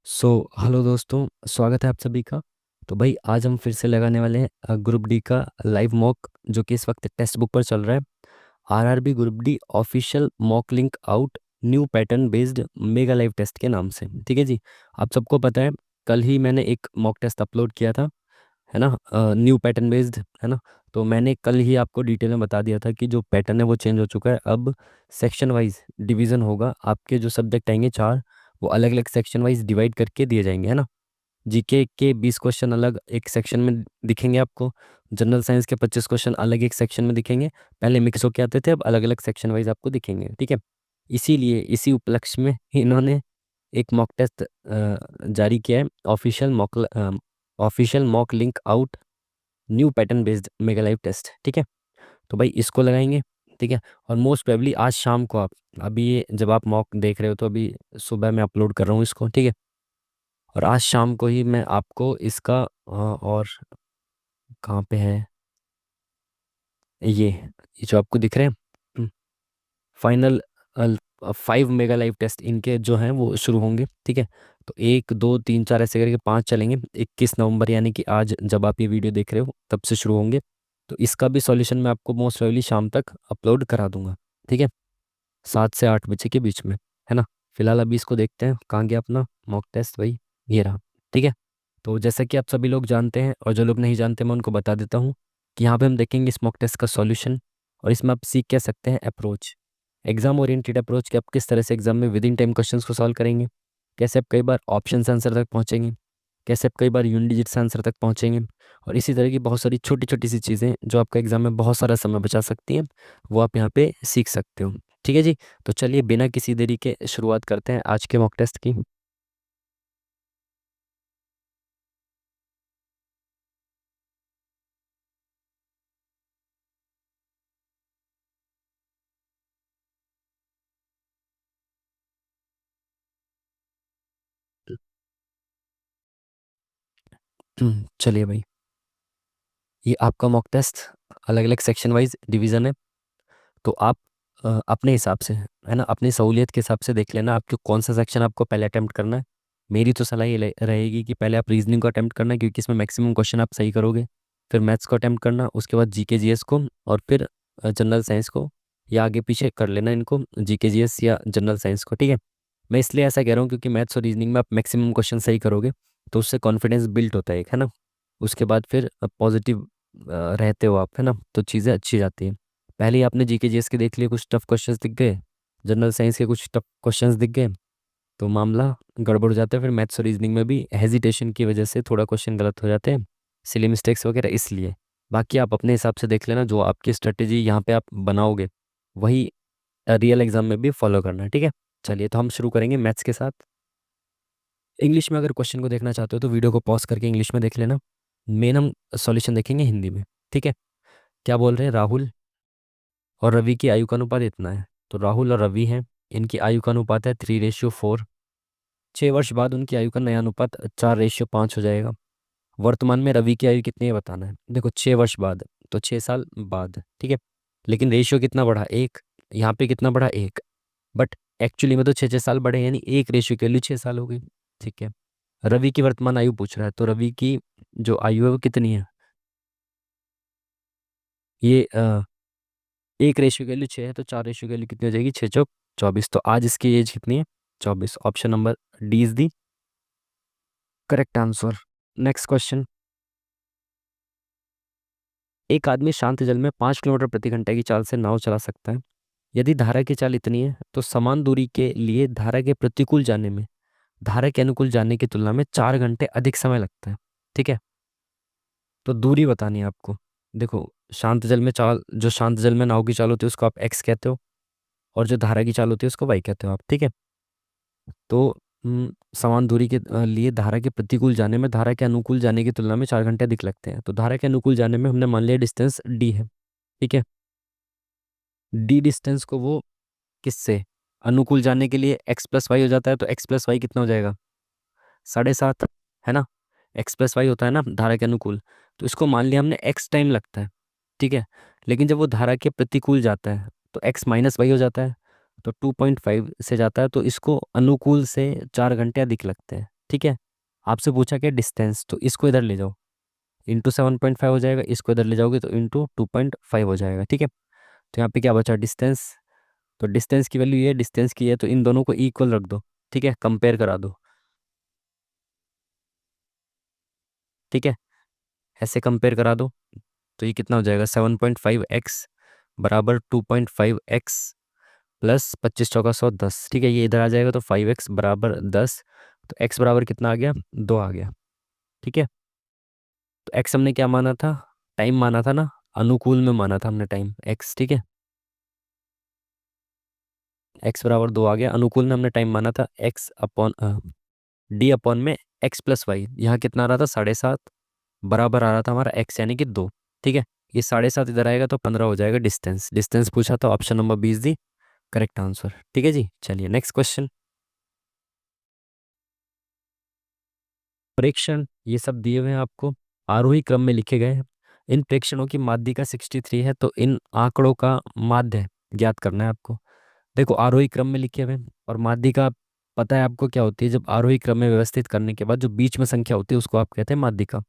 Hello दोस्तों, स्वागत है आप सभी का। तो भाई आज हम फिर से लगाने वाले हैं ग्रुप डी का लाइव मॉक, जो कि इस वक्त टेक्स्ट बुक पर चल रहा है। RRB group D official mock link out, new pattern based mega live test के नाम से। ठीक है जी। आप सबको पता है, कल ही मैंने एक मॉक टेस्ट अपलोड किया था, है ना, न्यू पैटर्न बेस्ड, है ना। तो मैंने कल ही आपको डिटेल में बता दिया था कि जो पैटर्न है वो चेंज हो चुका है। अब सेक्शन वाइज डिवीजन होगा, आपके जो सब्जेक्ट आएंगे चार, वो अलग अलग सेक्शन वाइज डिवाइड करके दिए जाएंगे, है ना। जीके के 20 क्वेश्चन अलग एक सेक्शन में दिखेंगे आपको। जनरल साइंस के 25 क्वेश्चन अलग एक सेक्शन में दिखेंगे। पहले मिक्स होके आते थे, अब अलग अलग सेक्शन वाइज आपको दिखेंगे। ठीक है। इसीलिए इसी उपलक्ष्य में इन्होंने एक मॉक टेस्ट जारी किया है, official mock link out, new pattern based mega live test. ठीक है। तो भाई इसको लगाएंगे। ठीक है। और मोस्ट प्रोबेबली आज शाम को आप, अभी ये जब आप मॉक देख रहे हो तो अभी सुबह मैं अपलोड कर रहा हूँ इसको। ठीक है। और आज शाम को ही मैं आपको इसका और कहाँ पे है ये जो आपको दिख रहे हैं फाइनल 5 मेगा लाइव टेस्ट इनके जो हैं वो शुरू होंगे। ठीक है। तो 1 2 3 4 ऐसे करके 5 चलेंगे। 21 नवंबर यानी कि आज जब आप ये वीडियो देख रहे हो तब से शुरू होंगे। तो इसका भी सॉल्यूशन मैं आपको मोस्ट प्रोबेबली शाम तक अपलोड करा दूंगा। ठीक है। 7 से 8 बजे के बीच में, है ना। फिलहाल अभी इसको देखते हैं, कहाँ गया अपना मॉक टेस्ट, भाई ये रहा। ठीक है। तो जैसा कि आप सभी लोग जानते हैं और जो लोग नहीं जानते मैं उनको बता देता हूँ कि यहाँ पे हम देखेंगे इस मॉक टेस्ट का सॉल्यूशन, और इसमें आप सीख कह सकते हैं अप्रोच, एग्जाम ओरिएंटेड अप्रोच, कि आप किस तरह से एग्जाम में विद इन टाइम क्वेश्चंस को सॉल्व करेंगे, कैसे आप कई बार ऑप्शन से आंसर तक पहुंचेंगे, कैसे आप कई बार यूनिट डिजिट से आंसर तक पहुंचेंगे, और इसी तरह की बहुत सारी छोटी छोटी सी चीज़ें जो आपका एग्जाम में बहुत सारा समय बचा सकती हैं, वो आप यहाँ पे सीख सकते हो। ठीक है जी। तो चलिए बिना किसी देरी के शुरुआत करते हैं आज के मॉक टेस्ट की। चलिए भाई, ये आपका मॉक टेस्ट अलग अलग सेक्शन वाइज डिवीज़न है। तो आप अपने हिसाब से, है ना, अपनी सहूलियत के हिसाब से देख लेना आपको कौन सा सेक्शन आपको पहले अटेम्प्ट करना है। मेरी तो सलाह ये रहेगी कि पहले आप रीजनिंग को अटेम्प्ट करना, क्योंकि इसमें मैक्सिमम क्वेश्चन आप सही करोगे। फिर मैथ्स को अटेम्प्ट करना, उसके बाद जीके जीएस को, और फिर जनरल साइंस को, या आगे पीछे कर लेना इनको, जीके जीएस या जनरल साइंस को। ठीक है। मैं इसलिए ऐसा कह रहा हूँ क्योंकि मैथ्स और रीजनिंग में आप मैक्सिमम क्वेश्चन सही करोगे, तो उससे कॉन्फिडेंस बिल्ट होता है एक, है ना। उसके बाद फिर पॉजिटिव रहते हो आप, है ना, तो चीज़ें अच्छी जाती हैं। पहले ही आपने जीके जीएस के देख लिए, कुछ टफ क्वेश्चंस दिख गए, जनरल साइंस के कुछ टफ क्वेश्चंस दिख गए, तो मामला गड़बड़ हो जाता है। फिर मैथ्स और रीजनिंग में भी हेजिटेशन की वजह से थोड़ा क्वेश्चन गलत हो जाते हैं, सिली मिस्टेक्स वगैरह, इसलिए। बाकी आप अपने हिसाब से देख लेना, जो आपकी स्ट्रेटेजी यहाँ पे आप बनाओगे वही रियल एग्जाम में भी फॉलो करना है। ठीक है। चलिए तो हम शुरू करेंगे मैथ्स के साथ। इंग्लिश में अगर क्वेश्चन को देखना चाहते हो तो वीडियो को पॉज करके इंग्लिश में देख लेना। मेन हम सॉल्यूशन देखेंगे हिंदी में। ठीक है। क्या बोल रहे हैं, राहुल और रवि की आयु का अनुपात इतना है। तो राहुल और रवि हैं, इनकी आयु का अनुपात है 3:4। 6 वर्ष बाद उनकी आयु का नया अनुपात 4:5 हो जाएगा। वर्तमान में रवि की आयु कितनी है बताना है। देखो 6 वर्ष बाद, तो 6 साल बाद। ठीक है। लेकिन रेशियो कितना बढ़ा, एक। यहाँ पे कितना बढ़ा, एक। बट एक्चुअली में तो 6 6 साल बढ़े, यानी एक रेशियो के लिए 6 साल हो गई। ठीक है। रवि की वर्तमान आयु पूछ रहा है, तो रवि की जो आयु है वो कितनी है। ये एक रेशियो की वैल्यू 6 है, तो 4 रेशियो की वैल्यू कितनी हो जाएगी, 6 चौक 24। तो आज इसकी एज कितनी है, 24। Option number D is the correct answer. Next question. एक आदमी शांत जल में 5 किलोमीटर प्रति घंटे की चाल से नाव चला सकता है। यदि धारा की चाल इतनी है तो समान दूरी के लिए धारा के प्रतिकूल जाने में धारा के अनुकूल जाने की तुलना में 4 घंटे अधिक समय लगता है। ठीक है। तो दूरी बतानी है आपको। देखो, शांत जल में चाल, जो शांत जल में नाव की चाल होती है उसको आप एक्स कहते हो, और जो धारा की चाल होती है उसको वाई कहते हो आप। ठीक है। तो समान दूरी के लिए धारा के प्रतिकूल जाने में धारा के अनुकूल जाने की तुलना में 4 घंटे अधिक लगते हैं। तो धारा के अनुकूल जाने में हमने मान लिया डिस्टेंस डी है। ठीक है। डी डिस्टेंस को वो किससे, अनुकूल जाने के लिए एक्स प्लस वाई हो जाता है, तो एक्स प्लस वाई कितना हो जाएगा, 7.5, है ना। एक्स प्लस वाई होता है ना धारा के अनुकूल, तो इसको मान लिया हमने एक्स टाइम लगता है। ठीक है। लेकिन जब वो धारा के प्रतिकूल जाता है तो एक्स माइनस वाई हो जाता है, तो 2.5 से जाता है, तो इसको अनुकूल से 4 घंटे अधिक लगते हैं। ठीक है, आपसे पूछा क्या डिस्टेंस, तो इसको इधर ले जाओ, इंटू 7.5 हो जाएगा, इसको इधर ले जाओगे तो इंटू 2.5 हो जाएगा। ठीक है, तो यहाँ पे क्या बचा डिस्टेंस, तो डिस्टेंस की वैल्यू ये डिस्टेंस की है, तो इन दोनों को इक्वल रख दो। ठीक है, कंपेयर करा दो। ठीक है, ऐसे कंपेयर करा दो, तो ये कितना हो जाएगा 7.5x बराबर 2.5x प्लस 25 × 100 10। ठीक है, ये इधर आ जाएगा तो 5x बराबर 10, तो x बराबर कितना आ गया 2 आ गया। ठीक है, तो x हमने क्या माना था, टाइम माना था ना, अनुकूल में माना था हमने टाइम x। ठीक है, x बराबर 2 आ गया, अनुकूल में हमने टाइम माना था x अपॉन डी अपॉन में x प्लस वाई, यहाँ कितना आ रहा था 7.5, बराबर आ रहा था हमारा x यानी कि 2। ठीक है, ये 7.5 इधर आएगा तो 15 हो जाएगा डिस्टेंस। डिस्टेंस पूछा था, ऑप्शन नंबर 20 दी करेक्ट आंसर। ठीक है जी, चलिए नेक्स्ट क्वेश्चन। प्रेक्षण ये सब दिए हुए हैं आपको, आरोही क्रम में लिखे गए हैं। इन प्रेक्षणों की माध्यिका 63 है, तो इन आंकड़ों का माध्य ज्ञात करना है आपको। देखो आरोही क्रम में लिखे हुए हैं, और माध्यिका पता है आपको क्या होती है, जब आरोही क्रम में व्यवस्थित करने के बाद जो बीच में संख्या होती है उसको आप कहते हैं माध्यिका।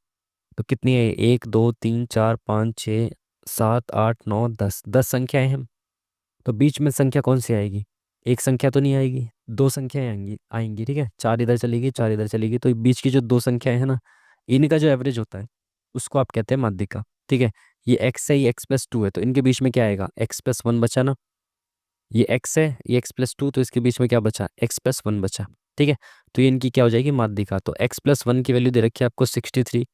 तो कितनी है, 1 2 3 4 5 6 7 8 9 10, 10 संख्याएं हैं। तो बीच में संख्या कौन सी आएगी, एक संख्या तो नहीं आएगी, दो संख्याएं आएंगी आएंगी। ठीक है, चार इधर चलेगी, चार इधर चलेगी, तो बीच की जो दो संख्याएं हैं ना, इनका जो एवरेज होता है उसको आप कहते हैं माध्यिका। ठीक है, ये x है, ये x+2 है, तो इनके बीच में क्या आएगा, x+1 बचा ना, ये x है, ये x+2, तो इसके बीच में क्या बचा, x+1 बचा। ठीक है, तो ये इनकी क्या हो जाएगी माध्यिका। तो x+1 की वैल्यू दे रखी है आपको 63,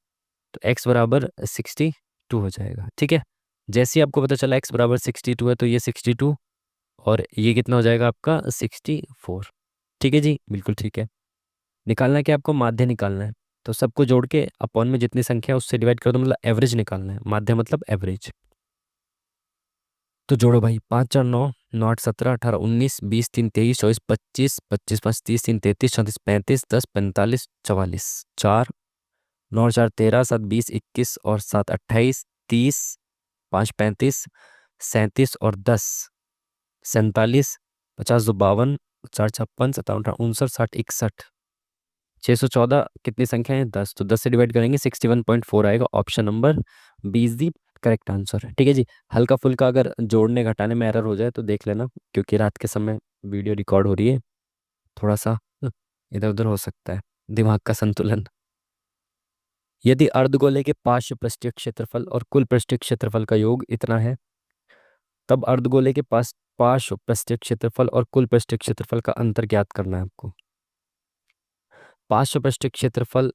तो x बराबर 62 हो जाएगा। ठीक है, जैसे ही आपको पता चला x बराबर 62 है, तो ये 62 और ये कितना हो जाएगा आपका 64। ठीक है जी, बिल्कुल ठीक है। निकालना है क्या आपको, माध्य निकालना है, तो सबको जोड़ के अपॉन में जितनी संख्या है उससे डिवाइड कर दो, मतलब एवरेज निकालना है, माध्य मतलब एवरेज। तो जोड़ो भाई, 5 4 9, 9 8 17 18 19 20 23 24 25 30 31 32 33 34 35 37 41 4 9 4 13 7 20 21 और 7 28 30 5 35 37 और 10 47 50 2 52 4 56 57 58 59 60 61 614 कितनी संख्या है 10, तो 10 से डिवाइड करेंगे 61.4 आएगा, ऑप्शन नंबर 20 दी करेक्ट आंसर है। ठीक है जी, हल्का फुल्का अगर जोड़ने घटाने में एरर हो जाए तो देख लेना, क्योंकि रात के समय वीडियो रिकॉर्ड हो रही है, थोड़ा सा इधर उधर हो सकता है, दिमाग का संतुलन। यदि अर्धगोले के पार्श्व पृष्ठीय क्षेत्रफल और कुल पृष्ठीय क्षेत्रफल का योग इतना है, तब अर्धगोले के पास पार्श्व पृष्ठीय क्षेत्रफल और कुल पृष्ठीय क्षेत्रफल का अंतर ज्ञात करना है आपको। पार्श्व पृष्ठीय क्षेत्रफल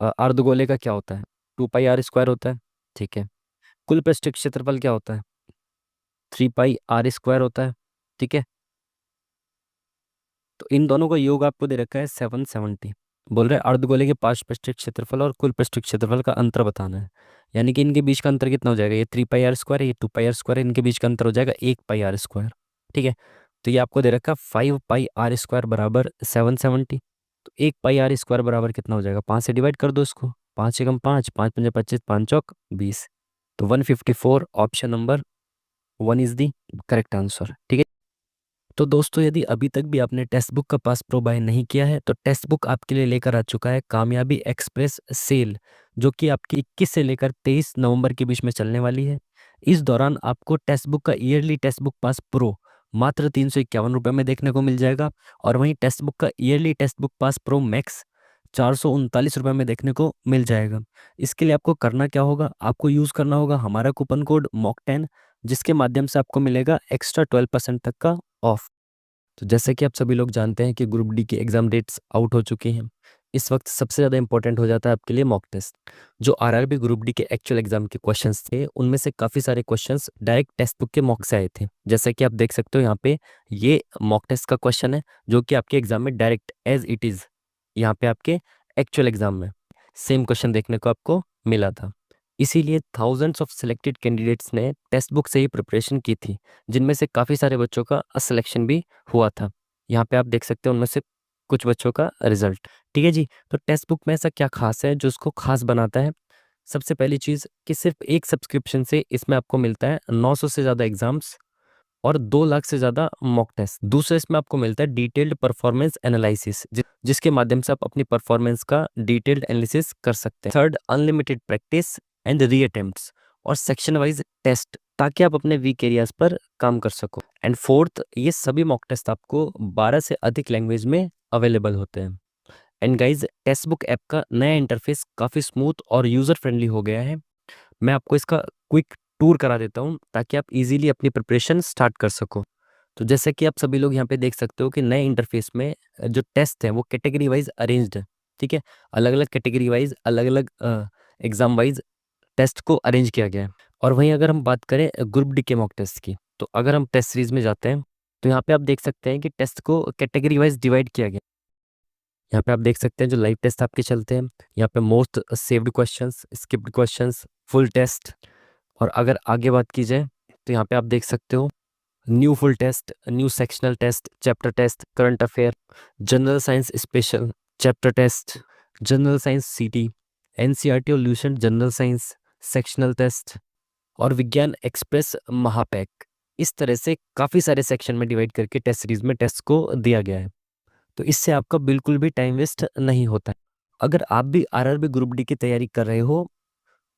अर्धगोले का क्या होता है, 2πr² होता है। ठीक है, कुल पृष्ठीय क्षेत्रफल क्या होता है, 3πr² होता है। ठीक है, तो इन दोनों का योग आपको दे रखा है 770। बोल रहे हैं अर्धगोले के पार्श्व पृष्ठीय क्षेत्रफल और कुल पृष्ठीय क्षेत्रफल का अंतर बताना है, यानी कि इनके बीच का अंतर कितना हो जाएगा, ये 3πr² है, ये 2πr² है, इनके बीच का अंतर हो जाएगा 1πr²। ठीक है, तो ये आपको दे रखा 5πr² बराबर 770। तो 1πr² बराबर कितना हो जाएगा, 5 से डिवाइड कर दो इसको, 5 एकम 5, 5 पंजे 25, 5 चौक 20, तो 154 option number 1 is the correct answer. ठीक है, तो दोस्तों यदि अभी तक भी आपने टेक्स्ट बुक का पास प्रो बाय नहीं किया है, तो टेक्स्ट बुक आपके लिए लेकर आ चुका है कामयाबी एक्सप्रेस सेल, जो कि आपकी 21 से लेकर 23 नवंबर के बीच में चलने वाली है। इस दौरान आपको टेक्स्ट बुक का yearly text book pass pro मात्र 351 रुपये में देखने को मिल जाएगा, और वहीं टेक्स्ट बुक का yearly text book pass pro max 439 रुपये में देखने को मिल जाएगा। इसके लिए आपको करना क्या होगा, आपको यूज़ करना होगा हमारा कूपन कोड MOCK10, जिसके माध्यम से आपको मिलेगा एक्स्ट्रा 12% तक का ऑफ। तो जैसे कि आप सभी लोग जानते हैं कि ग्रुप डी की एग्जाम डेट्स आउट हो चुकी हैं, इस वक्त सबसे ज़्यादा इंपॉर्टेंट हो जाता है आपके लिए मॉक टेस्ट। जो आरआरबी ग्रुप डी के एक्चुअल एग्जाम के क्वेश्चंस थे, उनमें से काफ़ी सारे क्वेश्चंस डायरेक्ट टेक्स्ट बुक के मॉक से आए थे। जैसे कि आप देख सकते हो यहाँ पे, ये मॉक टेस्ट का क्वेश्चन है जो कि आपके एग्जाम में डायरेक्ट एज इट इज़ यहाँ पे आपके एक्चुअल एग्जाम में सेम क्वेश्चन देखने को आपको मिला था। इसीलिए थाउजेंड्स ऑफ सिलेक्टेड कैंडिडेट्स ने टेक्स्ट बुक से ही प्रिपरेशन की थी, जिनमें से काफ़ी सारे बच्चों का सिलेक्शन भी हुआ था। यहाँ पे आप देख सकते हैं उनमें से कुछ बच्चों का रिजल्ट। ठीक है जी, तो टेक्स्ट बुक में ऐसा क्या खास है जो उसको खास बनाता है। सबसे पहली चीज़ कि सिर्फ एक सब्सक्रिप्शन से इसमें आपको मिलता है 900 से ज़्यादा एग्जाम्स और 2 लाख से ज़्यादा मॉक टेस्ट। दूसरा इसमें आपको मिलता है डिटेल्ड परफॉर्मेंस एनालिसिस, जिसके माध्यम से आप अपनी परफॉर्मेंस का डिटेल्ड एनालिसिस कर सकते हैं। Third, unlimited practice and re attempts और सेक्शन वाइज टेस्ट, ताकि आप अपने वीक एरियाज पर काम कर सको। एंड फोर्थ, ये सभी मॉक टेस्ट आपको 12 से अधिक लैंग्वेज में अवेलेबल होते हैं। And guys, text book app का नया इंटरफेस काफ़ी स्मूथ और यूज़र फ्रेंडली हो गया है। मैं आपको इसका क्विक टूर करा देता हूँ ताकि आप इजीली अपनी प्रिपरेशन स्टार्ट कर सको। तो जैसे कि आप सभी लोग यहाँ पे देख सकते हो कि नए इंटरफेस में जो टेस्ट है वो कैटेगरी वाइज अरेंज्ड है। ठीक है, अलग अलग कैटेगरी वाइज, अलग अलग एग्जाम वाइज टेस्ट को अरेंज किया गया है। और वहीं अगर हम बात करें ग्रुप डी के मॉक टेस्ट की, तो अगर हम टेस्ट सीरीज में जाते हैं तो यहाँ पे आप देख सकते हैं कि टेस्ट को कैटेगरी वाइज डिवाइड किया गया। यहाँ पे आप देख सकते हैं जो लाइव टेस्ट आपके चलते हैं, यहाँ पे most saved questions, skipped questions, full test. और अगर आगे बात की जाए तो यहाँ पे आप देख सकते हो new full test, new sectional test, chapter test, current affair, general science special, chapter test, general science CT, NCERT और Lucent general science, sectional test और विज्ञान एक्सप्रेस महापैक। इस तरह से काफ़ी सारे सेक्शन में डिवाइड करके टेस्ट सीरीज में टेस्ट को दिया गया है। तो इससे आपका बिल्कुल भी टाइम वेस्ट नहीं होता है। अगर आप भी आरआरबी ग्रुप डी की तैयारी कर रहे हो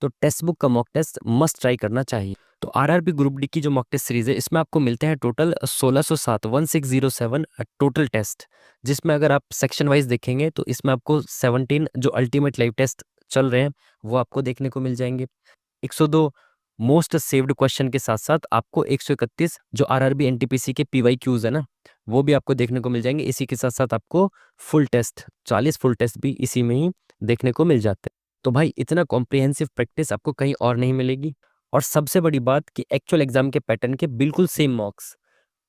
तो टेक्स्ट बुक का मॉक टेस्ट मस्ट ट्राई करना चाहिए। तो आरआरबी ग्रुप डी की जो मॉक टेस्ट सीरीज है इसमें आपको मिलते हैं टोटल 1607 1607 टोटल टेस्ट, जिसमें अगर आप सेक्शन वाइज देखेंगे तो इसमें आपको 17 जो अल्टीमेट लाइव टेस्ट चल रहे हैं वो आपको देखने को मिल जाएंगे। 102 मोस्ट सेव्ड क्वेश्चन के साथ साथ आपको 131 जो आरआरबी एनटीपीसी के पीवाई क्यूज है ना, वो भी आपको देखने को मिल जाएंगे। इसी के साथ साथ आपको फुल टेस्ट 40 फुल टेस्ट भी इसी में ही देखने को मिल जाते हैं। तो भाई इतना कॉम्प्रिहेंसिव प्रैक्टिस आपको कहीं और नहीं मिलेगी। और सबसे बड़ी बात कि एक्चुअल एग्जाम के पैटर्न के बिल्कुल सेम मार्क्स,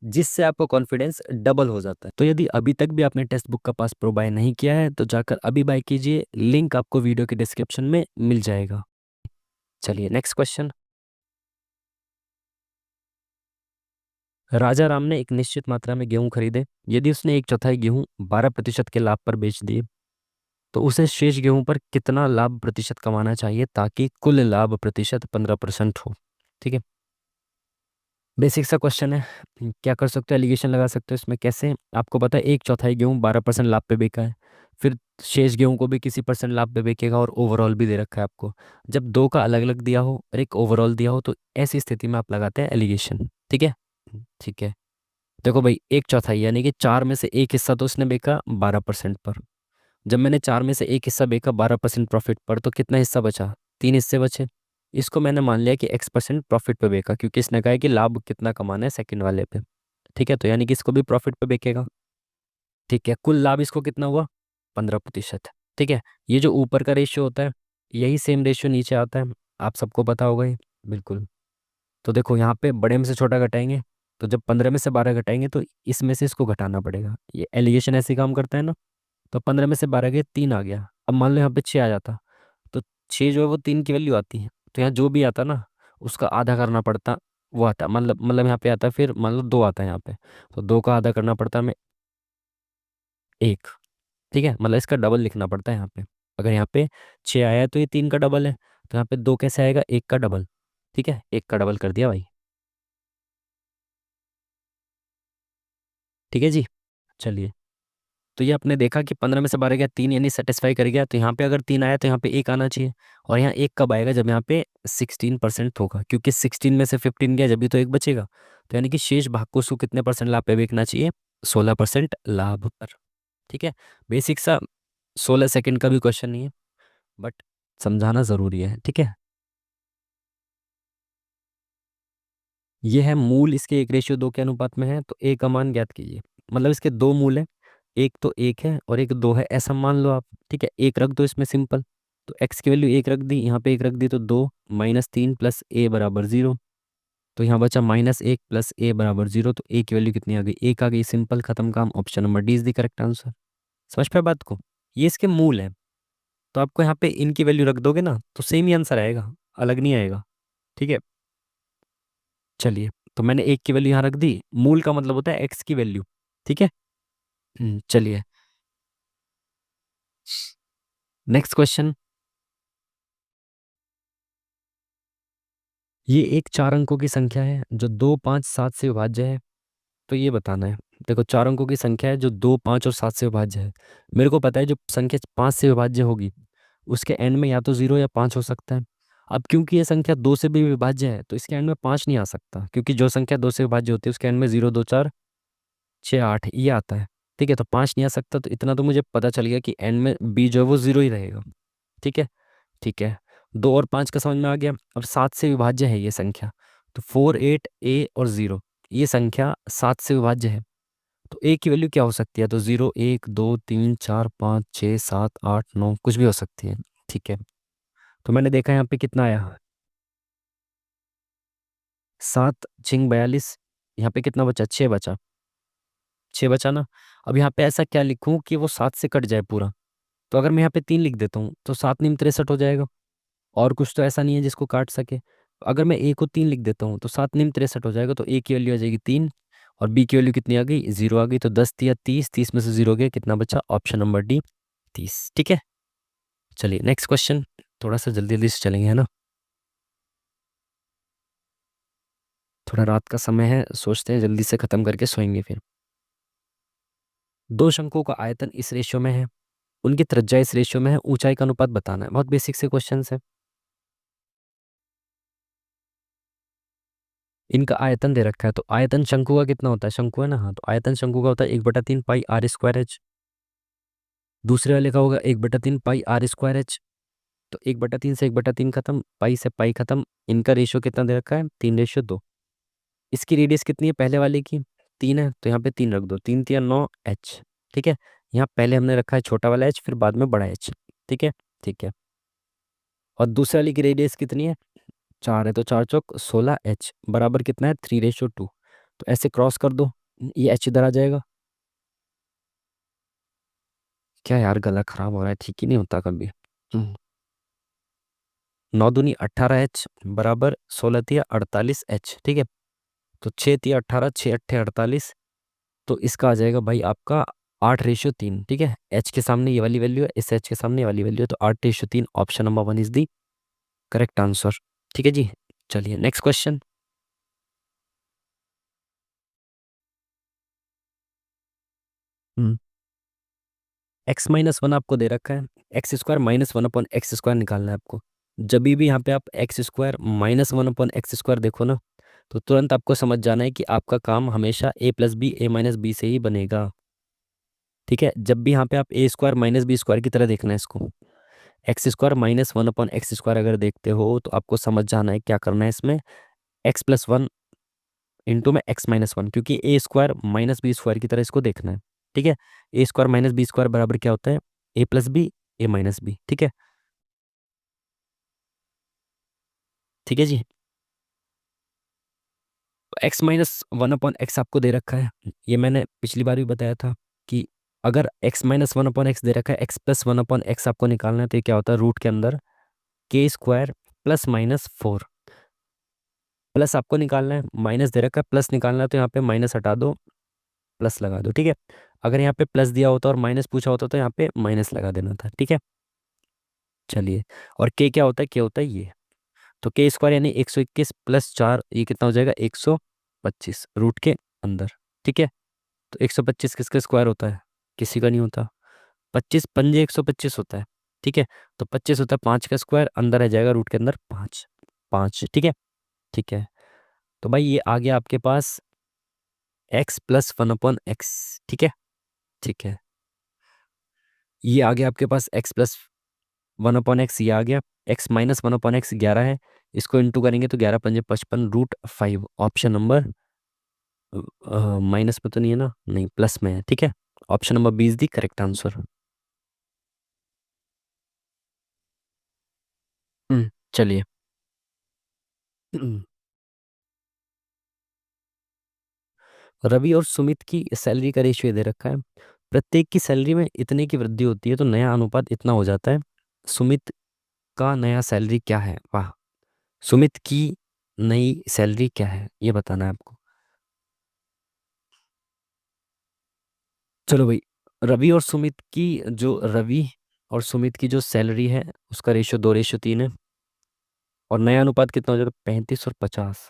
जिससे आपको कॉन्फिडेंस डबल हो जाता है। तो यदि अभी तक भी आपने टेक्स्ट बुक का पास प्रो बाय नहीं किया है तो जाकर अभी बाय कीजिए, लिंक आपको वीडियो के डिस्क्रिप्शन में मिल जाएगा। चलिए नेक्स्ट क्वेश्चन। राजा राम ने एक निश्चित मात्रा में गेहूं खरीदे। यदि उसने एक चौथाई गेहूं 12% के लाभ पर बेच दिए तो उसे शेष गेहूं पर कितना लाभ प्रतिशत कमाना चाहिए ताकि कुल लाभ प्रतिशत 15% हो। ठीक है, बेसिक सा क्वेश्चन है। क्या कर सकते हो, एलिगेशन लगा सकते हो इसमें। कैसे, आपको पता है एक चौथाई गेहूं 12% लाभ पे बेचा है, फिर शेष गेहूं को भी किसी परसेंट लाभ पे बेचेगा और ओवरऑल भी दे रखा है आपको। जब दो का अलग अलग दिया हो और एक ओवरऑल दिया हो तो ऐसी स्थिति में आप लगाते हैं एलिगेशन। ठीक है, ठीक है। देखो भाई, एक चौथाई यानी कि 4 में से एक हिस्सा तो उसने बेचा 12% पर। जब मैंने 4 में से एक हिस्सा बेचा 12% प्रॉफिट पर तो कितना हिस्सा बचा, 3 हिस्से बचे। इसको मैंने मान लिया कि X% प्रॉफिट पे बेचा, क्योंकि इसने कहा है कि लाभ कितना कमाना है सेकंड वाले पे। ठीक है, तो यानी कि इसको भी प्रॉफिट पे बेचेगा। ठीक है, कुल लाभ इसको कितना हुआ, 15%। ठीक है, ये जो ऊपर का रेशियो होता है यही सेम रेशियो नीचे आता है, आप सबको पता होगा ये। बिल्कुल। तो देखो यहाँ पे बड़े में से छोटा घटाएंगे, तो जब 15 में से 12 घटाएंगे तो इसमें से इसको घटाना पड़ेगा। ये एलिगेशन ऐसे ही काम करता है ना। तो 15 में से 12 गए, 3 आ गया। अब मान लो यहाँ पे 6 आ जाता तो 6 जो है वो 3 की वैल्यू आती है। तो यहाँ जो भी आता ना उसका आधा करना पड़ता, वो आता मतलब यहाँ पे आता, फिर मान लो 2 आता है यहाँ पे, तो 2 का आधा करना पड़ता हमें 1। ठीक है, मतलब इसका डबल लिखना पड़ता है यहाँ पे। अगर यहाँ पे 6 आया है तो ये 3 का डबल है, तो यहाँ पे 2 कैसे आएगा, 1 का डबल। ठीक है, 1 का डबल कर दिया भाई। ठीक है जी। चलिए, तो ये आपने देखा कि 15 में से 12 गया 3 यानी सेटिस्फाई कर गया। तो यहाँ पे अगर 3 आया तो यहाँ पे 1 आना चाहिए। और यहाँ 1 कब आएगा, जब यहाँ पे 16% होगा, क्योंकि 16 में से 15 गया जब भी तो 1 बचेगा। तो यानी कि शेष भाग को उसको कितने परसेंट लाभ पे बेचना चाहिए, 16% लाभ पर। ठीक है, बेसिक सा 16 सेकंड का भी क्वेश्चन नहीं है, बट समझाना ज़रूरी है। ठीक है, ये है मूल इसके 1:2 के अनुपात में है, तो ए का मान ज्ञात कीजिए। मतलब इसके दो मूल है, एक तो 1 है और एक 2 है, ऐसा मान लो आप। ठीक है, एक रख दो इसमें सिंपल। तो x की वैल्यू 1 रख दी, यहाँ पे 1 रख दी, तो 2 -3 प्लस ए बराबर 0। तो यहाँ बचा -1 प्लस ए बराबर 0। तो ए की वैल्यू कितनी आ गई, 1 आ गई। सिंपल, खत्म काम। Option number D is the correct answer. समझ पाए बात को, ये इसके मूल है। तो आपको यहाँ पे इनकी वैल्यू रख दोगे ना तो सेम ही आंसर आएगा, अलग नहीं आएगा। ठीक है, चलिए। तो मैंने 1 की वैल्यू यहाँ रख दी, मूल का मतलब होता है एक्स की वैल्यू। ठीक है। चलिए, नेक्स्ट क्वेश्चन। ये एक 4 अंकों की संख्या है जो 2, 5, 7 से विभाज्य है। तो ये बताना है। देखो 4 अंकों की संख्या है जो 2, 5 और 7 से विभाज्य है। मेरे को पता है जो संख्या 5 से विभाज्य होगी उसके एंड में या तो 0 या 5 हो सकता है। अब क्योंकि ये संख्या 2 से भी विभाज्य है तो इसके एंड में 5 नहीं आ सकता, क्योंकि जो संख्या 2 से विभाज्य होती है उसके एंड में 0, 2, 4, 6, 8 ये आता है। ठीक है, तो 5 नहीं आ सकता, तो इतना तो मुझे पता चल गया कि एंड में बी जो है वो 0 ही रहेगा। ठीक है। ठीक है, 2 और 5 का समझ में आ गया। अब 7 से विभाज्य है ये संख्या, तो 4, 8, ए और 0, ये संख्या 7 से विभाज्य है। तो ए की वैल्यू क्या हो सकती है? तो 0, 1, 2, 3, 4, 5, 6, 7, 8, 9 कुछ भी हो सकती है। ठीक है, तो मैंने देखा यहाँ पे कितना आया, 7, 6, 42। यहाँ पे कितना बचा? 6 बचा। 6 बचा ना। अब यहाँ पे ऐसा क्या लिखूं कि वो 7 से कट जाए पूरा? तो अगर मैं यहाँ पे 3 लिख देता हूँ तो 7 नीम 63 हो जाएगा। और कुछ तो ऐसा नहीं है जिसको काट सके। अगर मैं ए को 3 लिख देता हूँ तो 7 नीम 63 हो जाएगा, तो ए की वैल्यू आ जाएगी 3 और बी की वैल्यू कितनी आ गई? 0 आ गई। तो 10 या 30, 30 में से 0 गया, कितना बचा? Option number D, 30। ठीक है, चलिए नेक्स्ट क्वेश्चन। थोड़ा सा जल्दी जल्दी से चलेंगे, है ना? थोड़ा रात का समय है, सोचते हैं जल्दी से खत्म करके सोएंगे फिर। दो शंकुओं का आयतन इस रेशियो में है, उनकी त्रिज्या इस रेशियो में है, ऊंचाई का अनुपात बताना है। बहुत बेसिक से क्वेश्चन है। इनका आयतन दे रखा है, तो आयतन शंकु का कितना होता है? शंकु है ना, हाँ, तो आयतन शंकु का होता है 1/3 पाई r² h। दूसरे वाले का होगा 1/3 पाई r²h। तो 1/3 से 1/3 खत्म, पाई से पाई खत्म। इनका रेशियो कितना दे रखा है? 3:2। इसकी रेडियस कितनी है पहले वाले की? 3 है, तो यहाँ पे 3 रख दो। 3 × 3 = 9 h। ठीक है, यहाँ पहले हमने रखा है छोटा वाला h, फिर बाद में बड़ा h। ठीक है। ठीक है, और दूसरे वाले की रेडियस कितनी है? 4 है, तो 4 × 4 = 16 h बराबर कितना है? 3:2। तो ऐसे क्रॉस कर दो, ये h इधर आ जाएगा। क्या यार, गला खराब हो रहा है, ठीक ही नहीं होता कभी। 9 दूनी 18 h बराबर 16 × 3 = 48 h। ठीक है, तो 6 × 3 = 18, 6 × 8 = 48। तो इसका आ जाएगा भाई आपका 8:3। ठीक है, h के सामने ये वाली वैल्यू है, इस h के सामने ये वाली वैल्यू है, तो 8:3। Option number 1 is the correct answer. ठीक है जी, चलिए नेक्स्ट क्वेश्चन। x-1 आपको दे रखा है, x² - 1/x² निकालना है आपको। जब भी यहाँ पे आप x² - 1/x² देखो ना, तो तुरंत आपको समझ जाना है कि आपका काम हमेशा a+b a-b से ही बनेगा। ठीक है, जब भी यहाँ पे आप a² - b² की तरह देखना है इसको। x² - 1/x² अगर देखते हो तो आपको समझ जाना है क्या करना है इसमें। x+1 इंटू में x-1, क्योंकि a² - b² की तरह इसको देखना है। ठीक है, a² - b² बराबर क्या होता है? a+b a-b। ठीक है। ठीक है जी, x-1/x आपको दे रखा है। ये मैंने पिछली बार भी बताया था कि अगर x-1/x दे रखा है, x+1/x आपको निकालना है, तो ये क्या होता है? रूट के अंदर k² +-4 प्लस आपको निकालना है, माइनस दे रखा है, प्लस निकालना है, तो यहाँ पे माइनस हटा दो, प्लस लगा दो। ठीक है, अगर यहाँ पे प्लस दिया होता और माइनस पूछा होता तो यहाँ पे माइनस लगा देना था। ठीक है, चलिए। और के क्या होता है? के होता है ये, तो k² यानी 121 + 4, ये कितना हो जाएगा? 125 रूट के अंदर। ठीक है, तो 125 किसका स्क्वायर होता है? किसी का नहीं होता। 25 × 5 = 125 होता है। ठीक है, तो 25 होता है 5 का स्क्वायर, अंदर रह जाएगा रूट के अंदर 5, 5। ठीक है। ठीक है, तो भाई ये आ गया आपके पास x+1/x। ठीक है। ठीक है, ये आ गया आपके पास x+1/x, ये आ गया। x-1/x 11 है, इसको इंटू करेंगे तो 11×5 = 55 √5। ऑप्शन नंबर माइनस में तो नहीं है ना? नहीं, प्लस में है। ठीक है, option number B is the correct answer. चलिए। रवि और सुमित की सैलरी का रेशियो दे रखा है। प्रत्येक की सैलरी में इतने की वृद्धि होती है तो नया अनुपात इतना हो जाता है। सुमित का नया सैलरी क्या है? वाह, सुमित की नई सैलरी क्या है ये बताना है आपको। चलो भाई, रवि और सुमित की जो सैलरी है उसका रेशियो 2:3 है। और नया अनुपात कितना हो जाएगा, 35 और 50।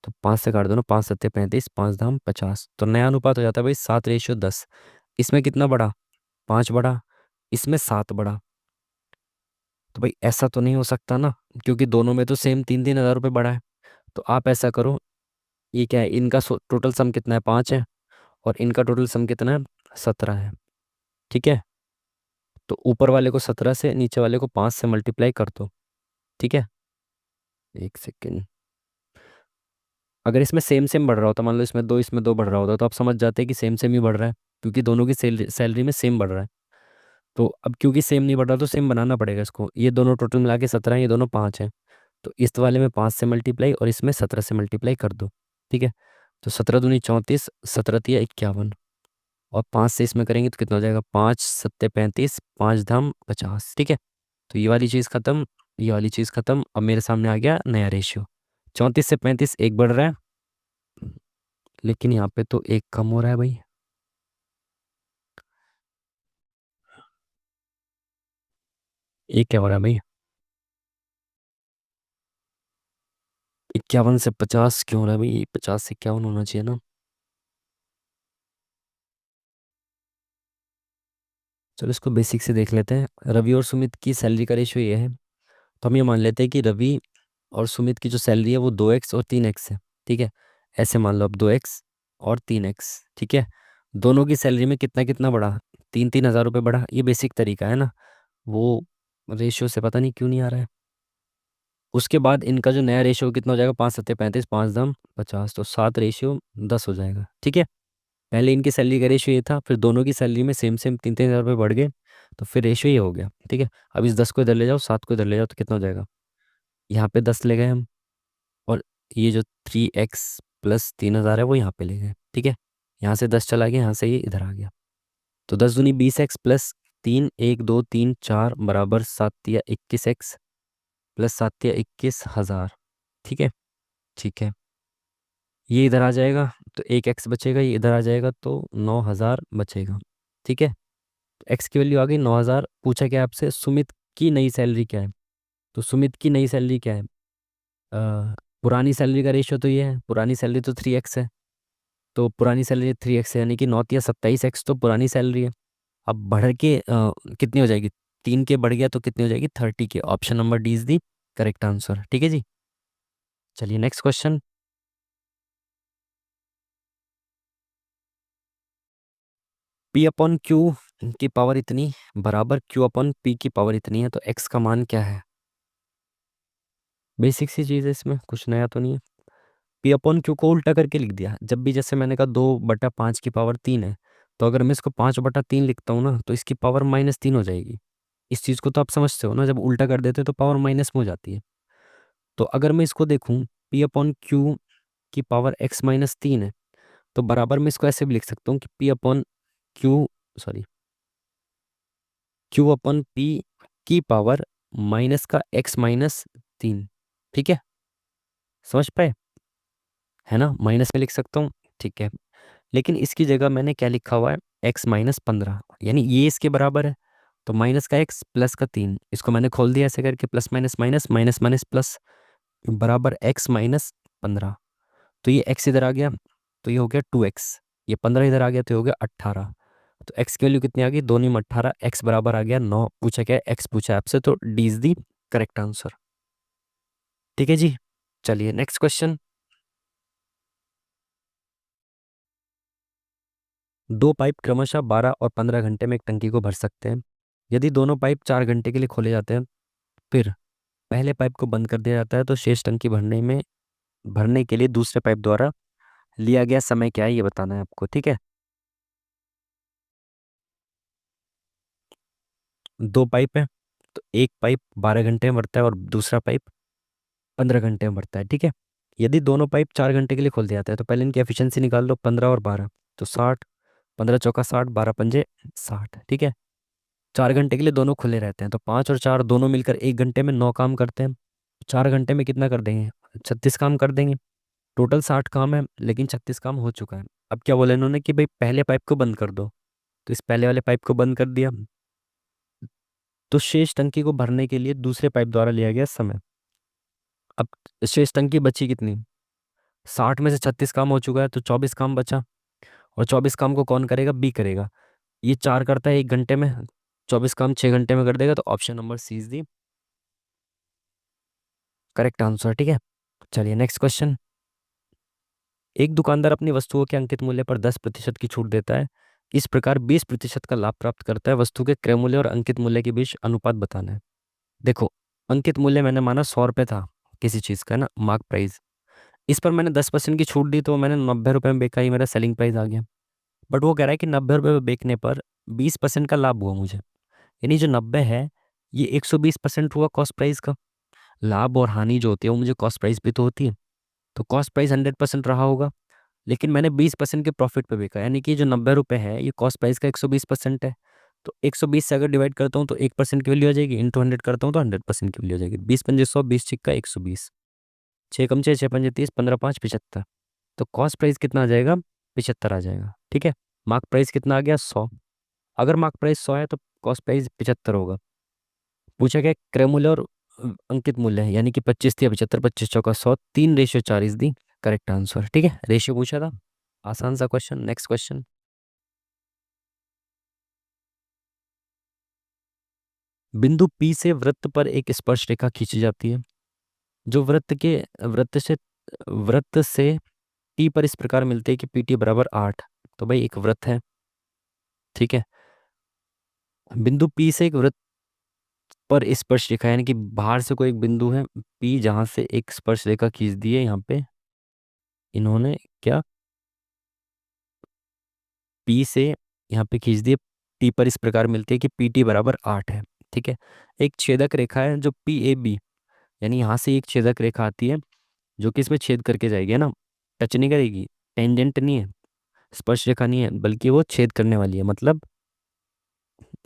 तो 5 से काट दो ना, 5 सत्ते 35, 5 धाम 50, तो नया अनुपात हो जाता है भाई 7:10। इसमें कितना बड़ा, 5 बड़ा, इसमें 7 बड़ा। तो भाई ऐसा तो नहीं हो सकता ना, क्योंकि दोनों में तो सेम 3-3 हज़ार रुपये बड़ा है। तो आप ऐसा करो, ये क्या है, इनका टोटल सम कितना है, 5 है, और इनका टोटल सम कितना है, 17 है। ठीक है, तो ऊपर वाले को 17 से, नीचे वाले को 5 से मल्टीप्लाई कर दो। ठीक है, एक सेकेंड। अगर इसमें सेम सेम बढ़ रहा होता, मान लो इसमें 2 इसमें 2 बढ़ रहा होता, तो आप समझ जाते कि सेम सेम ही बढ़ रहा है, क्योंकि दोनों की सैलरी में सेम बढ़ रहा है। तो अब क्योंकि सेम नहीं बढ़ रहा, तो सेम बनाना पड़ेगा इसको। ये दोनों टोटल मिला के 17 है, ये दोनों 5 हैं। तो इस वाले में 5 से मल्टीप्लाई और इसमें 17 से मल्टीप्लाई कर दो। ठीक है, तो 17 दूनी 34, 17 तिया 51, और 5 से इसमें करेंगे तो कितना हो जाएगा, 5 सत्ते 35, 5 धाम 50। ठीक है, तो ये वाली चीज़ खत्म, ये वाली चीज़ खत्म। अब मेरे सामने आ गया नया रेशियो। 34 से 35 एक बढ़ रहा है, लेकिन यहाँ पे तो एक कम हो रहा है भाई। एक क्या हो रहा है भाई, 51 से 50 क्यों हो रहा है भाई, 50 से 51 होना चाहिए ना। चलो इसको बेसिक से देख लेते हैं। रवि और सुमित की सैलरी का रेशियो ये है, तो हम ये मान लेते हैं कि रवि और सुमित की जो सैलरी है वो 2x और 3x है। ठीक है, ऐसे मान लो अब 2x और 3x। ठीक है, दोनों की सैलरी में कितना कितना बढ़ा, 3-3 हज़ार रुपये बढ़ा। ये बेसिक तरीका है ना, वो रेशियो से पता नहीं क्यों नहीं आ रहा है। उसके बाद इनका जो नया रेशियो कितना हो जाएगा, 5 सत्ते 35, 5 धाम 50, तो 7:10 हो जाएगा। ठीक है, पहले इनकी सैलरी का रेशियो ये था, फिर दोनों की सैलरी में सेम सेम 3-3 हज़ार रुपये बढ़ गए, तो फिर रेशियो ये हो गया। ठीक है, अब इस 10 को इधर ले जाओ, 7 को इधर ले जाओ, तो कितना हो जाएगा, यहाँ पे 10 ले गए हम, और ये जो 3x + 3 हज़ार है वो यहाँ पे ले गए। ठीक है, यहाँ से 10 चला गया, यहाँ से ये इधर आ गया। तो 10 दूनी 20x + 3 1 2 3 4 बराबर 7 या 21x + 7 या 21 हज़ार। ठीक है, ठीक है, ये इधर आ जाएगा, तो एक एक्स बचेगा, ये इधर आ जाएगा, तो 9 हज़ार बचेगा। ठीक है, एक्स की वैल्यू आ गई 9 हज़ार। पूछा क्या है आपसे, सुमित की नई सैलरी क्या है। तो सुमित की नई सैलरी क्या है, पुरानी सैलरी का रेशियो तो ये है, पुरानी सैलरी तो 3x है, तो पुरानी सैलरी 3x है, यानी कि 9 या 27x तो पुरानी सैलरी है। अब बढ़ के कितनी हो जाएगी, 3 के बढ़ गया तो कितनी हो जाएगी, 30 के। Option number D is the correct answer. ठीक है जी, चलिए next question. P upon Q की पावर इतनी बराबर क्यू अपॉन पी की पावर इतनी है, तो एक्स का मान क्या है। बेसिक सी चीज़ है, इसमें कुछ नया तो नहीं है। पी अपॉन क्यू को उल्टा करके लिख दिया। जब भी जैसे मैंने कहा 2/5 की पावर 3 है, तो अगर मैं इसको 5/3 लिखता हूँ ना, तो इसकी पावर -3 हो जाएगी। इस चीज़ को तो आप समझते हो ना, जब उल्टा कर देते हैं तो पावर माइनस में हो जाती है। तो अगर मैं इसको देखूँ, पी अपॉन क्यू की पावर x-3 है, तो बराबर मैं इसको ऐसे भी लिख सकता हूँ कि P upon Q, sorry, Q upon P की पावर माइनस का x-3। ठीक है, समझ पाए, है ना, माइनस में लिख सकता हूँ। ठीक है, लेकिन इसकी जगह मैंने क्या लिखा हुआ है, x-15, यानी ये इसके बराबर है। तो माइनस का x प्लस का 3, इसको मैंने खोल दिया ऐसे करके, plus minus minus minus minus plus, बराबर x-15। तो ये x इधर आ गया, तो ये हो गया 2x। ये 15 इधर आ गया, तो ये हो गया 18। तो x की वैल्यू कितनी आ गई, 2×18, x बराबर आ गया 9। पूछा क्या है, x पूछा है आपसे, तो D is the correct answer. ठीक है जी, चलिए नेक्स्ट क्वेश्चन। दो पाइप क्रमशः 12 और 15 घंटे में एक टंकी को भर सकते हैं। यदि दोनों पाइप 4 घंटे के लिए खोले जाते हैं, फिर पहले पाइप को बंद कर दिया जाता है, तो शेष टंकी भरने के लिए दूसरे पाइप द्वारा लिया गया समय क्या है, ये बताना है आपको। ठीक है, दो पाइप है, तो एक पाइप 12 घंटे में भरता है और दूसरा पाइप 15 घंटे में भरता है। ठीक है, यदि दोनों पाइप 4 घंटे के लिए खोल दिया जाता है, तो पहले इनकी एफिशिएंसी निकाल लो, 15 और 12, तो 60, 15 चौका 60, 12 पंजे 60। ठीक है, 4 घंटे के लिए दोनों खुले रहते हैं, तो 5 और 4 दोनों मिलकर 1 घंटे में 9 काम करते हैं। 4 घंटे में कितना कर देंगे, 36 काम कर देंगे। टोटल 60 काम है, लेकिन 36 काम हो चुका है। अब क्या बोला इन्होंने कि भाई पहले पाइप को बंद कर दो, तो इस पहले वाले पाइप को बंद कर दिया, तो शेष टंकी को भरने के लिए दूसरे पाइप द्वारा लिया गया समय। अब शेष टंकी बची कितनी? 60 में से 36 काम हो चुका है तो 24 काम बचा। और 24 काम को कौन करेगा? बी करेगा। ये 4 करता है 1 घंटे में, 24 काम 6 घंटे में कर देगा। तो option number C is the correct answer. ठीक है, चलिए नेक्स्ट क्वेश्चन। एक दुकानदार अपनी वस्तुओं के अंकित मूल्य पर 10% की छूट देता है, इस प्रकार 20% का लाभ प्राप्त करता है। वस्तु के क्रय मूल्य और अंकित मूल्य के बीच अनुपात बताना है। देखो, अंकित मूल्य मैंने माना 100 रुपये था किसी चीज़ का, है ना, मार्क प्राइस। इस पर मैंने 10% की छूट दी तो मैंने 90 रुपये में बेचा, ही मेरा सेलिंग प्राइस आ गया। बट वो कह रहा है कि 90 रुपये में बेचने पर 20% का लाभ हुआ मुझे, यानी जो 90 है ये 120% हुआ कॉस्ट प्राइस का। लाभ और हानि जो होती है वो मुझे कॉस्ट प्राइस पे तो होती है, तो कॉस्ट प्राइस 100% रहा होगा। लेकिन मैंने 20% के प्रॉफिट पे बेचा, यानी कि जो 90 रुपये है ये कॉस्ट प्राइस का 120% है। तो 120 से अगर डिवाइड करता हूँ तो 1% की वैल्यू आ जाएगी, इंटू 100 करता हूँ तो 100% की वैल्यू आ जाएगी। 20 पंजे 100, 20 छिक्का 120, 6 कम 6, 6 पंजे 30, 15 5 75। तो कॉस्ट प्राइस कितना आ जाएगा? 75 आ जाएगा। ठीक है, मार्क प्राइस कितना आ गया? 100। अगर मार्क प्राइस 100 है तो कॉस्ट प्राइस 75 होगा। पूछा गया क्रय मूल्य और अंकित मूल्य है, यानी कि 25 थी 75, 25 चौका 100, 3:4 इज दी करेक्ट आंसर। ठीक है, रेशियो पूछा था, आसान सा क्वेश्चन। Next question. बिंदु P से वृत्त पर एक स्पर्श रेखा खींची जाती है, जो वृत्त से T पर इस प्रकार मिलती है कि PT बराबर 8। तो भाई एक वृत्त है, ठीक है, बिंदु P से एक वृत्त पर स्पर्श रेखा, यानी कि बाहर से कोई एक बिंदु है P जहां से एक स्पर्श रेखा खींच दी है यहाँ पे इन्होंने, क्या P से यहाँ पे खींच दी है, T पर इस प्रकार मिलती है कि PT बराबर 8 है। ठीक है, एक छेदक रेखा है जो PAB, यानी यहाँ से एक छेदक रेखा आती है जो कि इसमें छेद करके जाएगी, है ना, टच नहीं करेगी, टेंजेंट नहीं है, स्पर्श रेखा नहीं है, बल्कि वो छेद करने वाली है। मतलब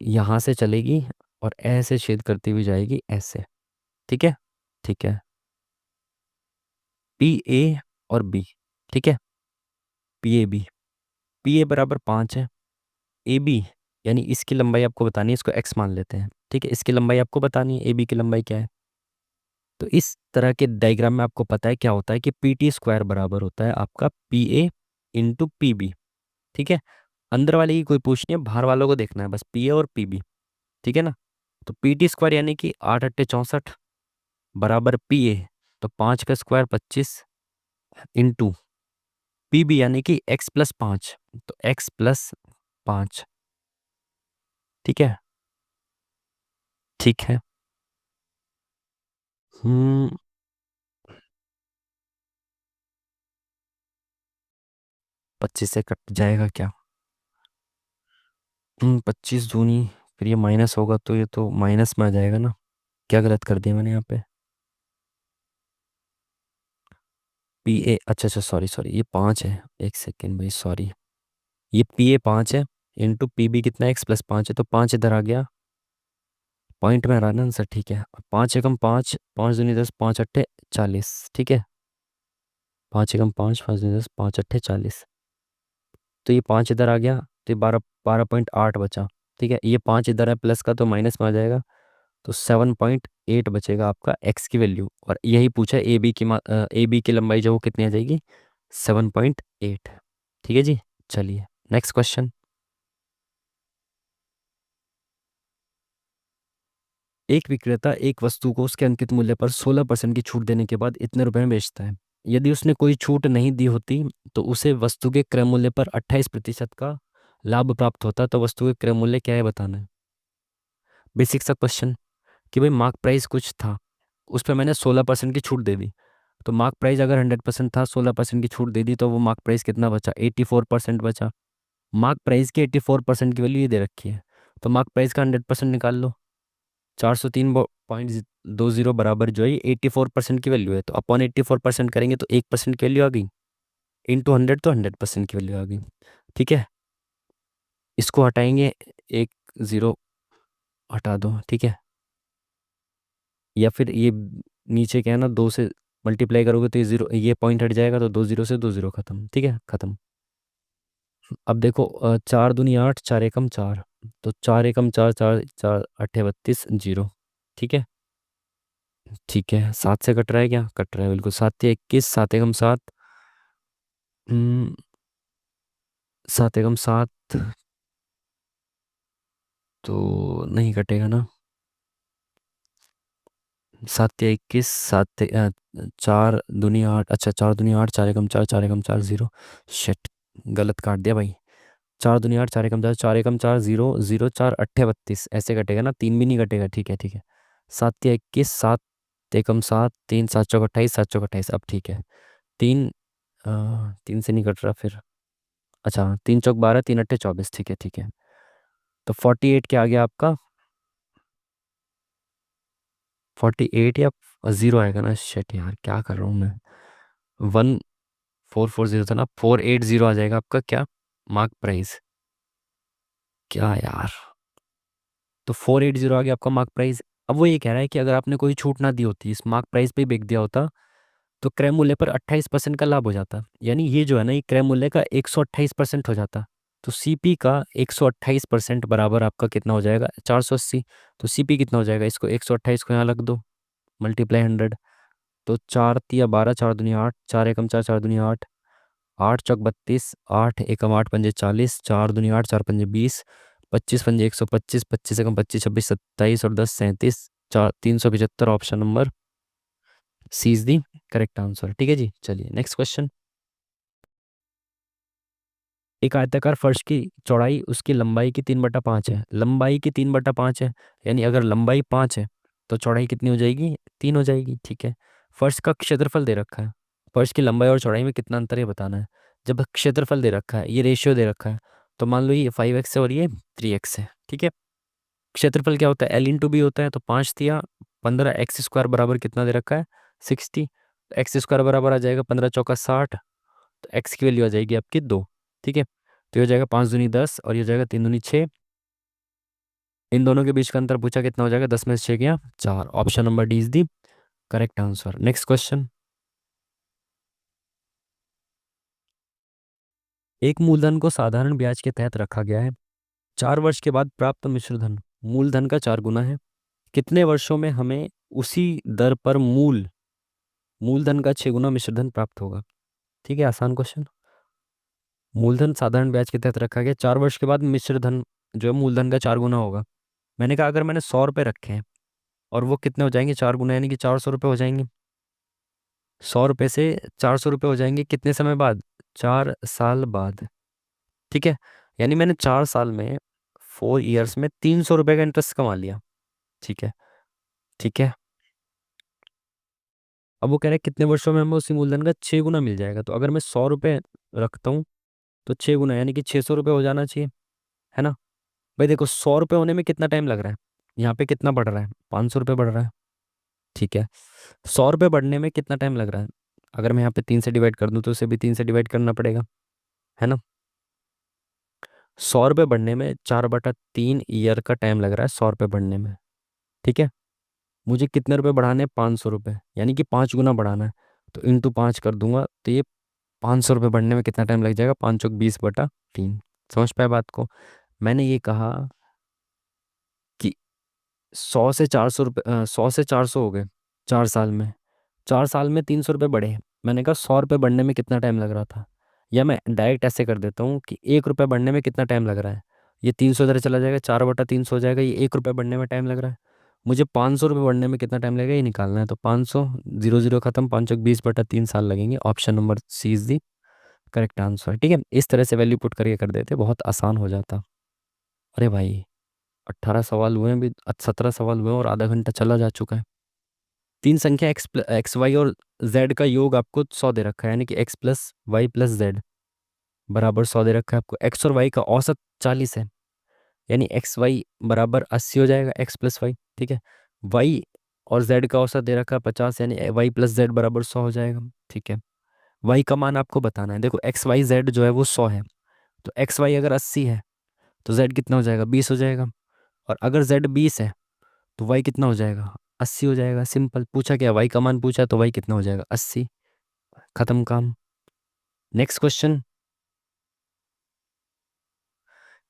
यहाँ से चलेगी और ऐसे छेद करती हुई जाएगी ऐसे। ठीक है, ठीक है, PA और B। ठीक है, PAB, PA बराबर 5 है, AB यानी इसकी लंबाई आपको बतानी है, इसको x मान लेते हैं। ठीक है, इसकी लंबाई आपको बतानी है, AB की लंबाई क्या है। तो इस तरह के डायग्राम में आपको पता है क्या होता है कि PT² बराबर होता है आपका PA इंटू PB। ठीक है, अंदर वाले की कोई पूछ नहीं है, बाहर वालों को देखना है बस, PA और PB। ठीक है ना, तो PT² यानी कि 8×8 = 64 बराबर PA, तो 5 का स्क्वायर 25 इंटू PB यानी कि x+5, तो x+5। ठीक है, ठीक है। 25 से कट जाएगा क्या? 25 दूनी, फिर ये माइनस होगा तो ये तो माइनस में आ जाएगा ना। क्या गलत कर दिया मैंने यहाँ पे? PA, अच्छा अच्छा, सॉरी सॉरी, ये 5 है, एक सेकेंड भाई, सॉरी। ये PA 5 है इंटू PB कितना है? x+5 है, तो 5 इधर आ गया, पॉइंट में आ रहा है ना आंसर। ठीक है, 5 एकम 5, 5 दूनी 10, 5 अट्ठे 40। ठीक है, 5 एकम 5, 5 दूनी 10, 5 अट्ठे 40। तो ये 5 इधर आ गया, तो ये 12.8 बचा। ठीक है, ये 5 इधर है प्लस का, तो माइनस में आ जाएगा, तो 7.8 बचेगा आपका x की वैल्यू। और यही पूछा ए बी की AB की लंबाई जो वो कितनी आ जाएगी? 7.8। ठीक है जी, चलिए नेक्स्ट क्वेश्चन। एक विक्रेता एक वस्तु को उसके अंकित मूल्य पर 16% की छूट देने के बाद इतने रुपए में बेचता है। यदि उसने कोई छूट नहीं दी होती तो उसे वस्तु के क्रय मूल्य पर 28% का लाभ प्राप्त होता। तो वस्तु के क्रय मूल्य क्या है बताना है। बेसिक सा क्वेश्चन कि भाई मार्क प्राइस कुछ था, उस पर मैंने 16% की छूट दे दी। तो मार्क प्राइस अगर 100% था, 16% की छूट दे दी, तो वो मार्क प्राइस कितना बचा? 84% बचा। मार्क प्राइस की 84% की वैल्यू ये दे रखी है, तो मार्क प्राइस का 100% निकाल लो। 403.20 बराबर जो है 84% की वैल्यू है, तो अपॉन 84% करेंगे तो 1% की वैल्यू आ गई, इंटू 100 तो 100% की वैल्यू आ गई। ठीक है, इसको हटाएंगे, एक ज़ीरो हटा दो। ठीक है, या फिर ये नीचे क्या है ना, 2 से मल्टीप्लाई करोगे तो ये ज़ीरो, ये पॉइंट हट जाएगा, तो 2 0 से 2 0 खत्म। ठीक है, खत्म। अब देखो 4 दूनी 8, 4 एकम 4, तो 4 एकम 4, 4 4 अट्ठे 32 0। ठीक है, ठीक है, 7 से कट रहा है क्या? कट रहा है बिल्कुल। 7 या 21, 7 एकम 7। 7 एकम 7 तो नहीं कटेगा ना। 7 या 21, 4 दूनी 8, अच्छा 4 दूनी 8, 4 एकम 4, 4 एकम 4 0। शिट, गलत काट दिया भाई। 4 दूनी 8, 4 एकम 4, 4 एकम 4 0 0, 4 8 32 ऐसे कटेगा ना, 3 भी नहीं कटेगा। ठीक है ठीक है। 7 या 21, 7 एकम 7, 3 7 चौक 28, 7 चौक 28, अब ठीक है। 3, 3 से नहीं कट रहा फिर। अच्छा, 3 चौक 12, 3 अट्ठे 24, ठीक है ठीक है। तो 48 क्या आ गया आपका? 48 या 0 आएगा ना। शिट यार, क्या कर रहा हूँ मैं। 1440 था ना, 480 आ जाएगा आपका क्या? Mark price. क्या यार, तो 480 आ गया आपका मार्क प्राइस। अब वो ये कह रहा है कि अगर आपने कोई छूट ना दी होती, इस मार्क प्राइस पे ही बेच दिया होता, तो क्रय मूल्य पर 28% का लाभ हो जाता। यानी ये जो है ना, ये क्रय मूल्य का 128% हो जाता। तो सीपी का 128% बराबर आपका कितना हो जाएगा? 480। तो सीपी कितना हो जाएगा? इसको 128 को यहाँ रख दो, मल्टीप्लाई 100। तो 4 तिया 12, 4 दूनी 8, 4 एकम 4, 4 दूनी 8, 8 चौक 32, 8 एकम 8 पंजे 40, 4 दूनी 8, 4 पंजे 20, 25 पंजे 125, 25 एकम 25 26 और 10 37, 375। Option number C is the correct answer. ठीक है जी, चलिए नेक्स्ट क्वेश्चन। एक आयताकार फर्श की चौड़ाई उसकी लंबाई की 3/5 है। लंबाई की 3/5 है, यानी अगर लंबाई 5 है तो चौड़ाई कितनी हो जाएगी? 3 हो जाएगी। ठीक है। फर्श का क्षेत्रफल दे रखा है, फर्श की लंबाई और चौड़ाई में कितना अंतर है बताना है। जब क्षेत्रफल दे रखा है, ये रेशियो दे रखा है, तो मान लो ये 5x है और ये 3x है। ठीक है। क्षेत्रफल क्या होता है? L×B होता है। तो 5 तिया 15, x² बराबर कितना दे रखा है? 60। x² बराबर आ जाएगा 15 चौका 60। तो x की वैल्यू आ जाएगी आपकी 2। ठीक है। तो ये हो जाएगा 5 दूनी 10 और ये हो जाएगा 3 दूनी 6। इन दोनों के बीच का अंतर पूछा, कितना हो जाएगा? 10 में से 6 गया 4। Option number D is the correct answer. Next question. एक मूलधन को साधारण ब्याज के तहत रखा गया है। 4 वर्ष के बाद प्राप्त मिश्र धन मूलधन का 4 गुना है। कितने वर्षों में हमें उसी दर पर मूलधन का 6 गुना मिश्रधन प्राप्त होगा? ठीक है, आसान क्वेश्चन। मूलधन साधारण ब्याज के तहत रखा गया, 4 वर्ष के बाद मिश्रधन जो है मूलधन का 4 गुना होगा। मैंने कहा अगर मैंने 100 रुपये रखे हैं और वो कितने हो जाएंगे? 4 गुना, यानी कि 400 रुपये हो जाएंगे। 100 रुपये से 400 रुपये हो जाएंगे कितने समय बाद? 4 साल बाद। ठीक है। यानी मैंने 4 साल में, 4 ईयर्स में 300 रुपये का इंटरेस्ट कमा लिया। ठीक है ठीक है। अब वो कह रहे हैं कितने वर्षों में हमें उसी मूलधन का 6 गुना मिल जाएगा। तो अगर मैं 100 रुपये रखता हूँ तो 6 गुना यानी कि 600 रुपये हो जाना चाहिए, है ना। भाई देखो, 100 रुपये होने में कितना टाइम लग रहा है? यहाँ पे कितना बढ़ रहा है? 500 रुपये बढ़ रहा है। ठीक है। 100 रुपये बढ़ने में कितना टाइम लग रहा है? अगर मैं यहाँ पे 3 से डिवाइड कर दूँ तो उसे भी 3 से डिवाइड करना पड़ेगा, है ना। 100 रुपये बढ़ने में 4/3 ईयर का टाइम लग रहा है 100 रुपये बढ़ने में। ठीक है। मुझे कितने रुपए बढ़ाने हैं? 500 रुपये, यानी कि 5 गुना बढ़ाना है। तो इंटू 5 कर दूंगा तो ये 500 रुपये बढ़ने में कितना टाइम लग जाएगा? 5 चौक 20/3। समझ पाए बात को? मैंने ये कहा कि 100 से 400 हो गए 4 साल में। 4 साल में 300 रुपये बढ़े हैं। मैंने कहा 100 रुपये बढ़ने में कितना टाइम लग रहा था। या मैं डायरेक्ट ऐसे कर देता हूँ कि 1 रुपये बढ़ने में कितना टाइम लग रहा है। ये 300 इधर चला जाएगा, 4/300 हो जाएगा। ये 1 रुपये बढ़ने में टाइम लग रहा है। मुझे 500 रुपये बढ़ने में कितना टाइम लगेगा ये निकालना है। तो 500, 0 0 खत्म, 5 चौक 20/3 साल लगेंगे। Option number C is the correct answer. ठीक है, इस तरह से वैल्यू पुट करके कर देते, बहुत आसान हो जाता। अरे भाई, 18 सवाल हुए हैं अभी, 17 सवाल हुए हैं और आधा घंटा चला जा चुका है। तीन संख्या एक्स वाई और जेड का योग आपको 100 दे रखा है, यानी कि x+y+z बराबर 100 दे रखा है आपको। एक्स और वाई का औसत 40 है, यानी x y = 80 हो जाएगा, x+y। ठीक है। y और z का औसत दे रखा है 50, यानी y+z = 100 हो जाएगा। ठीक है। y का मान आपको बताना है। देखो x y z जो है वो 100 है, तो xy अगर 80 है तो z कितना हो जाएगा? 20 हो जाएगा। और अगर z 20 है तो y कितना हो जाएगा? 80 हो जाएगा। सिंपल, पूछा क्या? y का मान पूछा तो y कितना हो जाएगा? 80। खत्म काम। Next question.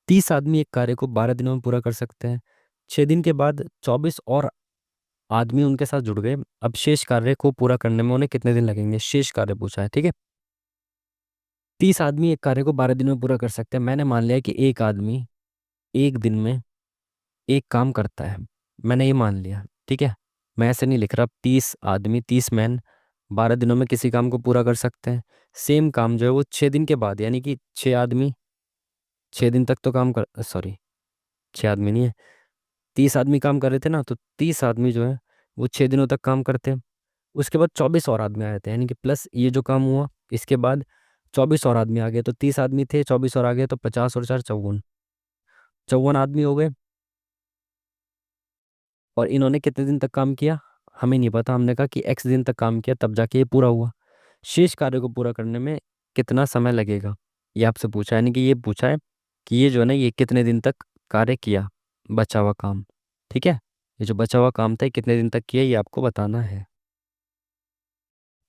30 आदमी एक कार्य को 12 दिनों में पूरा कर सकते हैं। 6 दिन के बाद 24 और आदमी उनके साथ जुड़ गए। अब शेष कार्य को पूरा करने में उन्हें कितने दिन लगेंगे, शेष कार्य पूछा है, ठीक है। 30 आदमी एक कार्य को 12 दिन में पूरा कर सकते हैं। मैंने मान लिया कि एक आदमी एक दिन में एक काम करता है, मैंने ये मान लिया, ठीक है। मैं ऐसे नहीं लिख रहा 30 आदमी 30 मैन 12 दिनों में किसी काम को पूरा कर सकते हैं। सेम काम जो है वो 6 दिन के बाद, यानी कि 6 आदमी 6 दिन तक तो काम कर, सॉरी 6 आदमी नहीं है, 30 आदमी काम कर रहे थे ना, तो 30 आदमी जो है वो 6 दिनों तक काम करते हैं। उसके बाद 24 और आदमी आए थे, यानी कि प्लस ये जो काम हुआ इसके बाद 24 और आदमी आ गए, तो 30 आदमी थे, 24 और आ गए, तो 50 और 4 54, 54 आदमी हो गए। और इन्होंने कितने दिन तक काम किया हमें नहीं पता, हमने कहा कि एक्स दिन तक काम किया तब जाके ये पूरा हुआ। शेष कार्य को पूरा करने में कितना समय लगेगा ये आपसे पूछा है, यानी कि ये पूछा है कि ये जो है ना ये कितने दिन तक कार्य किया, बचा हुआ काम, ठीक है। ये जो बचा हुआ काम था ये कितने दिन तक किया ये आपको बताना है।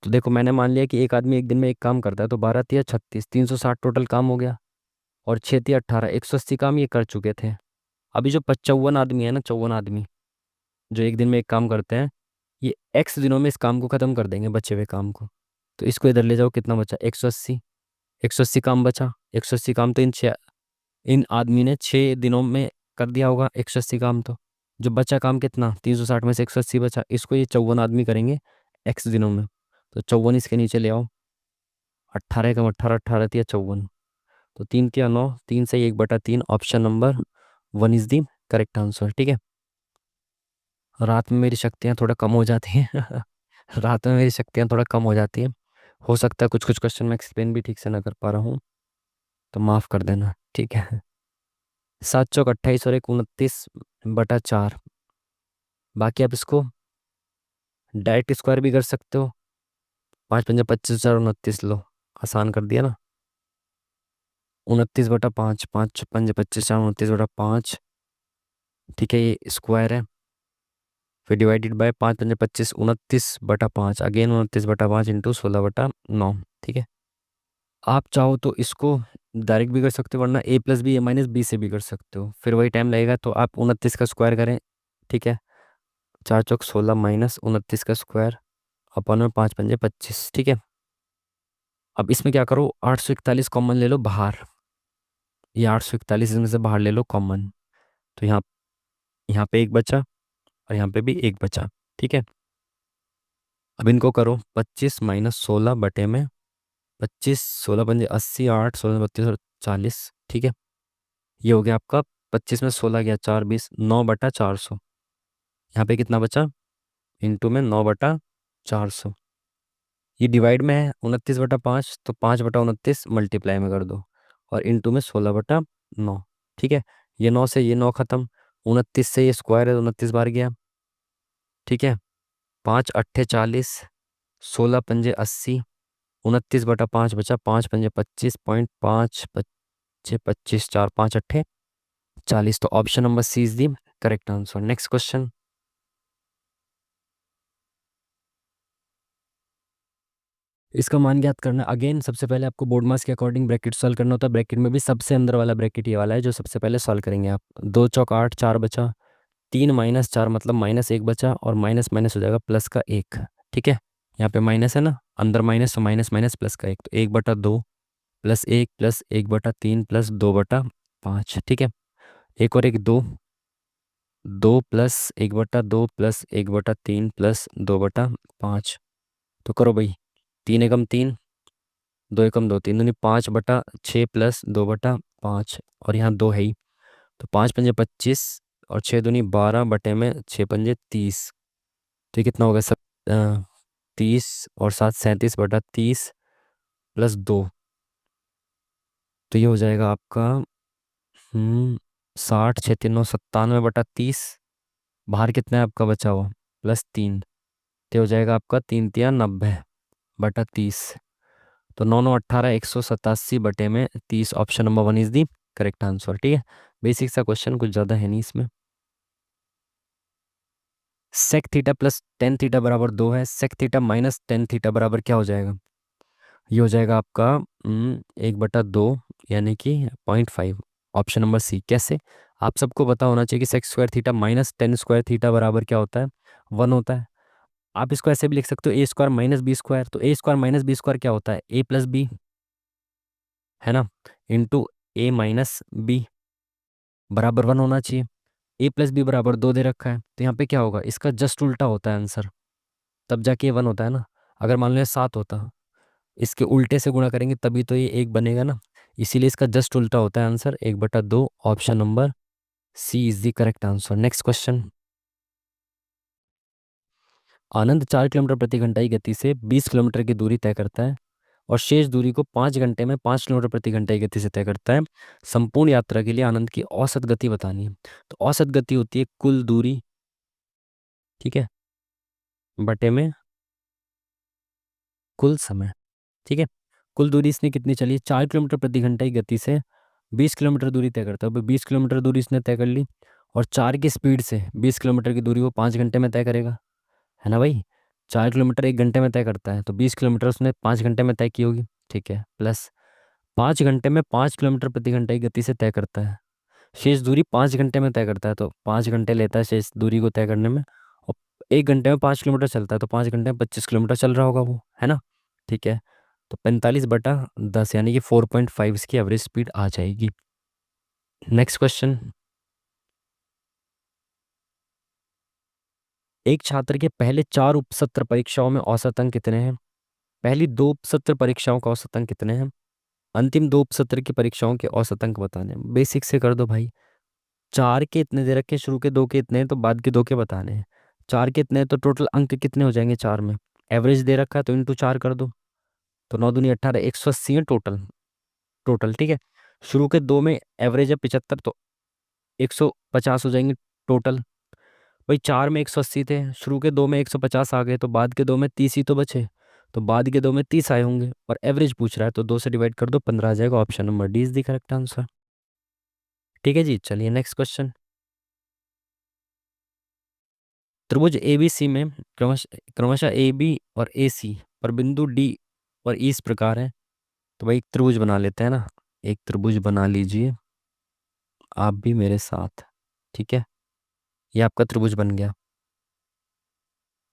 तो देखो मैंने मान लिया कि एक आदमी एक दिन में एक काम करता है, तो 12 × 3 = 36, 360 टोटल काम हो गया। और 6 × 3 = 18, 180 काम ये कर चुके थे। अभी जो 54 आदमी है ना, 54 आदमी जो एक दिन में एक काम करते हैं, ये एक्स दिनों में इस काम को ख़त्म कर देंगे, बचे हुए काम को। तो इसको इधर ले जाओ, कितना बचा 180, 180 काम बचा। 180 काम तो इन आदमी ने 6 दिनों में कर दिया होगा 180 काम। तो जो बचा काम कितना, 360 में से 180 बचा, इसको ये 54 आदमी करेंगे एक्स दिनों में। तो 54 इसके नीचे ले आओ, 18 कम 18, 18 तिया 54, तो 3 तिया 9, 3 से 1/3, option number 1 is the correct answer, ठीक है। रात में मेरी शक्तियाँ थोड़ा कम हो जाती हैं रात में मेरी शक्तियाँ थोड़ा कम हो जाती हैं। हो सकता है कुछ कुछ क्वेश्चन मैं एक्सप्लेन भी ठीक से ना कर पा रहा हूँ, तो माफ़ कर देना, ठीक है। 7 × 4 = 28 और 1 29/4। बाकी आप इसको डायरेक्ट स्क्वायर भी कर सकते हो, 5 × 5 = 25, 4 × 29 लो, आसान कर दिया ना। 29/5, 5 × 5 = 25, 4 × 29/5, ठीक है, ये स्क्वायर है। फिर डिवाइडेड बाय 5 × 5 = 25, 29/5, अगेन 29/5 इंटू 16/9, ठीक है। आप चाहो तो इसको डायरेक्ट भी कर सकते हो, वरना a+b a-b से भी कर सकते हो, फिर वही टाइम लगेगा। तो आप 29 का स्क्वायर करें, ठीक है। 4 × 4 = 16 माइनस 29 का स्क्वायर अपन में 5 × 5 = 25, ठीक है। अब इसमें क्या करो, 841 कॉमन ले लो बाहर, ये 841 इसमें से बाहर ले लो कॉमन। तो यहाँ यहाँ पे एक बचा और यहाँ पे भी एक बचा, ठीक है। अब इनको करो 25 माइनस 16 बटे में 25, 16×5 = 80, 8, 16 32 और 40, ठीक है। ये हो गया आपका 25 में 16 गया 4 20, 9/400। यहाँ पे कितना बचा, इंटू में 9/400। ये डिवाइड में है 29/5, तो 5/29 मल्टीप्लाई में कर दो, और इंटू में 16/9, ठीक है। ये 9 से ये 9 खत्म, 29 से ये स्क्वायर है, 29 बार गया, ठीक है। 5 × 8 = 40, 16 × 5 = 80, 29/5 बचा, 5 × 5 = 25, 5 × 5 = 25, 4 5 8 40। तो option number C is the correct answer. Next question. इसका मान ज्ञात करना, अगेन सबसे पहले आपको बोर्ड मास के अकॉर्डिंग ब्रैकेट सॉल्व करना होता है। ब्रैकेट में भी सबसे अंदर वाला ब्रैकेट ये वाला है जो सबसे पहले सॉल्व करेंगे आप। 2 × 4 = 8, 4 बचा, 3 - 4 मतलब -1 बचा, और माइनस माइनस हो जाएगा प्लस का 1, ठीक है। यहाँ पे माइनस है ना, अंदर माइनस, तो माइनस माइनस प्लस का 1, तो 1/2 प्लस 1 प्लस 1/3 प्लस 2/5, ठीक है। एक और एक 2, 2 प्लस 1/2 प्लस 1/3 प्लस 2/5। तो करो भाई, 3 एकम 3, 2 एकम 2, 3 दूनी 5/6 प्लस 2/5, और यहाँ 2 है ही, तो 5 × 5 = 25 और 6 दूनी 12 बटे में 6 × 5 = 30। तो ये कितना होगा सब, 30 और 7 37/30 प्लस 2, तो ये हो जाएगा आपका 60, 6 3 9 97/30। बाहर कितना है आपका बचा हुआ, +3, तो हो जाएगा आपका 3 तिया 90/30। तो 9 9 18, 187 बटे में 30, option number 1 is the correct answer, ठीक है। बेसिक सा क्वेश्चन, कुछ ज़्यादा है नहीं इसमें। Sec theta plus tan theta बराबर 2 है, sec theta minus tan theta बराबर क्या हो जाएगा, ये हो जाएगा आपका 1/2, यानी कि 0.5, ऑप्शन नंबर सी। कैसे, आप सबको पता होना चाहिए कि sex square theta minus ten square theta बराबर क्या होता है, 1 होता है। आप इसको ऐसे भी लिख सकते हो ए स्क्वायर माइनस बी स्क्वायर, तो ए स्क्वायर माइनस बी स्क्वायर क्या होता है, ए प्लस बी, है ना, इंटू ए माइनस बी बराबर 1 होना चाहिए। ए प्लस बी बराबर 2 दे रखा है, तो यहाँ पे क्या होगा, इसका जस्ट उल्टा होता है आंसर, तब जाके ये 1 होता है ना। अगर मान लो ये 7 होता, इसके उल्टे से गुणा करेंगे तभी तो ये 1 बनेगा ना, इसीलिए इसका जस्ट उल्टा होता है answer, 1/2। Option number C is the correct answer. Next question. Anand 4 kilometre प्रति घंटा की गति से 20 किलोमीटर की दूरी तय करता है और शेष दूरी को 5 घंटे में 5 किलोमीटर प्रति घंटा की गति से तय करता है। संपूर्ण यात्रा के लिए आनंद की औसत गति बतानी है। तो औसत गति होती है कुल दूरी, ठीक है, बटे में कुल समय, ठीक है। कुल दूरी इसने कितनी चली, 4 किलोमीटर प्रति घंटा की गति से 20 किलोमीटर दूरी तय करता है। अब 20 किलोमीटर दूरी इसने तय कर ली, और 4 की स्पीड से 20 किलोमीटर की दूरी वो 5 घंटे में तय करेगा, है ना भाई। 4 किलोमीटर 1 घंटे में तय करता है, तो 20 किलोमीटर उसने 5 घंटे में तय की होगी, ठीक है, प्लस 5 घंटे में 5 किलोमीटर प्रति घंटा की गति से तय करता है। शेष दूरी 5 घंटे में तय करता है, तो 5 घंटे लेता है शेष दूरी को तय करने में, और 1 घंटे में 5 किलोमीटर चलता है, तो 5 घंटे में 25 किलोमीटर चल रहा होगा वो, है ना, ठीक है। तो 45/10 यानी कि 4.5 इसकी एवरेज स्पीड आ जाएगी। Next question. एक छात्र के पहले 4 उपसत्र परीक्षाओं में औसत अंक कितने हैं। पहली 2 उपसत्र परीक्षाओं का औसत अंक कितने हैं, अंतिम 2 उपसत्र की परीक्षाओं के औसत अंक बताने हैं। बेसिक से कर दो भाई। 4 के इतने दे रखे, शुरू के 2 के इतने हैं, तो बाद के 2 के बताने हैं। 4 के इतने हैं, तो टोटल अंक कितने हो जाएंगे 4 में, एवरेज दे रखा है तो इंटू 4 कर दो, तो 9 दूनी 18, 180 है टोटल, टोटल, ठीक है। शुरू के 2 में एवरेज है 75, तो 150 हो जाएंगे टोटल। भाई 4 में 180 थे, शुरू के 2 में 150 आ गए, तो बाद के 2 में 30 ही तो बचे, तो बाद के 2 में 30 आए होंगे, और एवरेज पूछ रहा है, तो 2 से डिवाइड कर दो, 15 आ जाएगा। Option number D is the correct answer. ठीक है जी, चलिए नेक्स्ट क्वेश्चन। त्रिभुज ABC में क्रमशः क्रमशः AB और AC पर बिंदु D और E इस प्रकार है। तो भाई एक त्रिभुज बना लेते हैं ना, एक त्रिभुज बना लीजिए आप भी मेरे साथ, ठीक है। ये आपका त्रिभुज बन गया,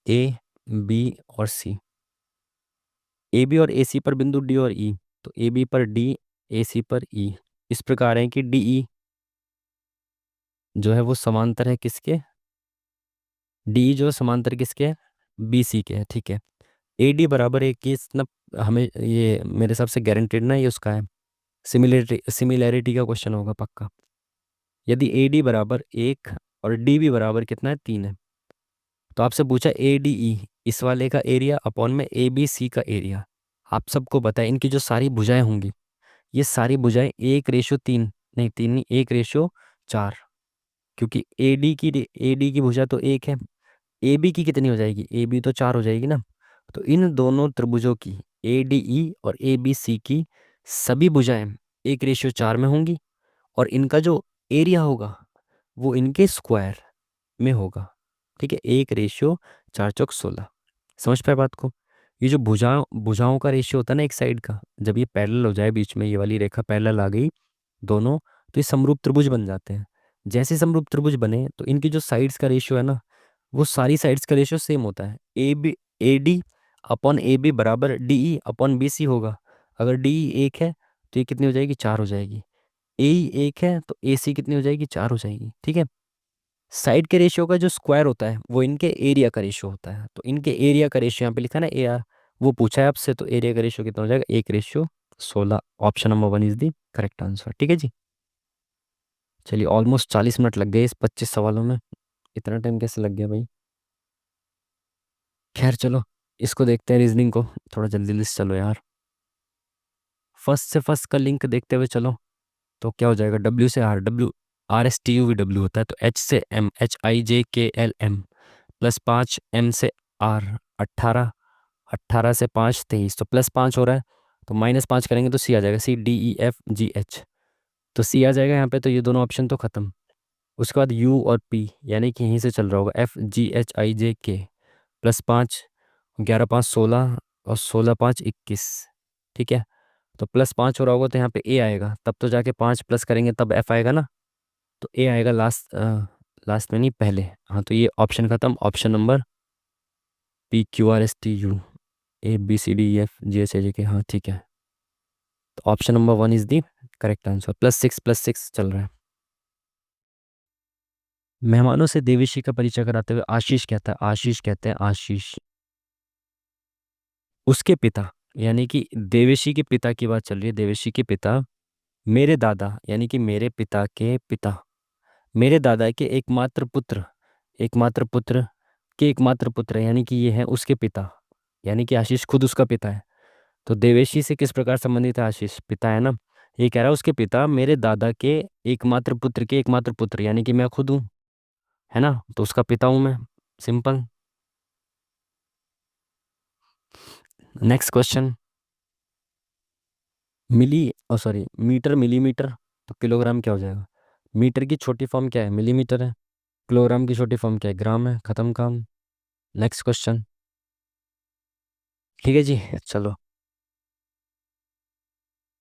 AB और C। AB और AC पर बिंदु D और E, तो AB पर D, AC पर E इस प्रकार है कि DE जो है वो समांतर है किसके, DE जो समांतर किसके है, BC के है, ठीक है। AD बराबर एक, ये ना हमें ये मेरे हिसाब से गारंटेड ना, ये उसका है, सिमिलैरिटी का क्वेश्चन होगा पक्का। यदि AD बराबर 1 और DB बराबर कितना है, 3 है, तो आपसे पूछा ADE इस वाले का एरिया अपॉन में ABC का एरिया। आप सबको पता है इनकी जो सारी भुजाएं होंगी, ये सारी भुजाएं 1:3, नहीं 3 नहीं, 1:4, क्योंकि AD की भुजा तो 1 है, AB की कितनी हो जाएगी, AB तो 4 हो जाएगी ना। तो इन दोनों त्रिभुजों की ADE और ABC की सभी भुजाएं 1:4 में होंगी, और इनका जो एरिया होगा वो इनके स्क्वायर में होगा, ठीक है। 1:4 × 4 = 16। समझ पाए बात को। ये जो भुजाओं का रेशियो होता है ना एक साइड का, जब ये पैरेलल हो जाए, बीच में ये वाली रेखा पैरेलल आ गई दोनों, तो ये समरूप त्रिभुज बन जाते हैं। जैसे समरूप त्रिभुज बने तो इनकी जो साइड्स का रेशियो है ना, वो सारी साइड्स का रेशियो सेम होता है। AD अपॉन AB बराबर DE अपॉन BC होगा। अगर DE 1 है तो ये कितनी हो जाएगी, 4 हो जाएगी। AE 1 है तो AC कितनी हो जाएगी, 4 हो जाएगी, ठीक है। साइड के रेशियो का जो स्क्वायर होता है वो इनके एरिया का रेशियो होता है, तो इनके एरिया का रेशियो यहाँ पे लिखा है ना AR, वो पूछा है आपसे, तो एरिया का रेशियो कितना हो जाएगा, 1:16। Option number 1 is the correct answer, ठीक है जी। चलिए ऑलमोस्ट 40 मिनट लग गए इस 25 सवालों में, इतना टाइम कैसे लग गया भाई। खैर चलो, इसको देखते हैं रीजनिंग को, थोड़ा जल्दी जल्दी से चलो यार। फर्स्ट से फर्स्ट का लिंक देखते हुए चलो। तो क्या हो जाएगा, W से R, WRSTUVW होता है, तो H से M, HIJKLM, +5, M से R 18, 18 से 5 23, तो +5 हो रहा है, तो -5 करेंगे तो C आ जाएगा, CDEFGH, तो C आ जाएगा यहाँ पे। तो ये दोनों ऑप्शन तो खत्म। उसके बाद U और P, यानी कि यहीं से चल रहा होगा, FGHIJK, +5, 11×5 = 16, और 16×5 = 21, ठीक है। तो +5 हो रहा होगा तो यहाँ पे A आएगा, तब तो जाके 5 प्लस करेंगे तब F आएगा ना, तो ए आएगा लास्ट, लास्ट में नहीं पहले। हाँ, तो ये ऑप्शन खत्म। ऑप्शन नंबर PQRSTU ABCDEFGHIJ के, हाँ ठीक है। तो option number 1 is the correct answer. +6 चल रहा है। मेहमानों से देवेशी का परिचय कराते हुए आशीष कहता है, आशीष कहते हैं, आशीष उसके पिता, यानी कि देवेशी के पिता की बात चल रही है। देवेशी के पिता मेरे दादा, यानी कि मेरे पिता के पिता, मेरे दादा के एकमात्र पुत्र, एकमात्र पुत्र के एकमात्र पुत्र, यानी कि ये है उसके पिता, यानी कि आशीष खुद उसका पिता है। तो देवेशी से किस प्रकार संबंधित है आशीष? पिता है ना। ये कह रहा है उसके पिता मेरे दादा के एकमात्र पुत्र के एकमात्र पुत्र, यानी कि मैं खुद हूँ, है ना, तो उसका पिता हूँ मैं। Simple. Next question. Milli, oh sorry, metre millimetre, तो किलोग्राम क्या हो जाएगा? मीटर की छोटी फॉर्म क्या है? मिलीमीटर है। किलोग्राम की छोटी फॉर्म क्या है? ग्राम है। खत्म काम। Next question. ठीक है जी, चलो।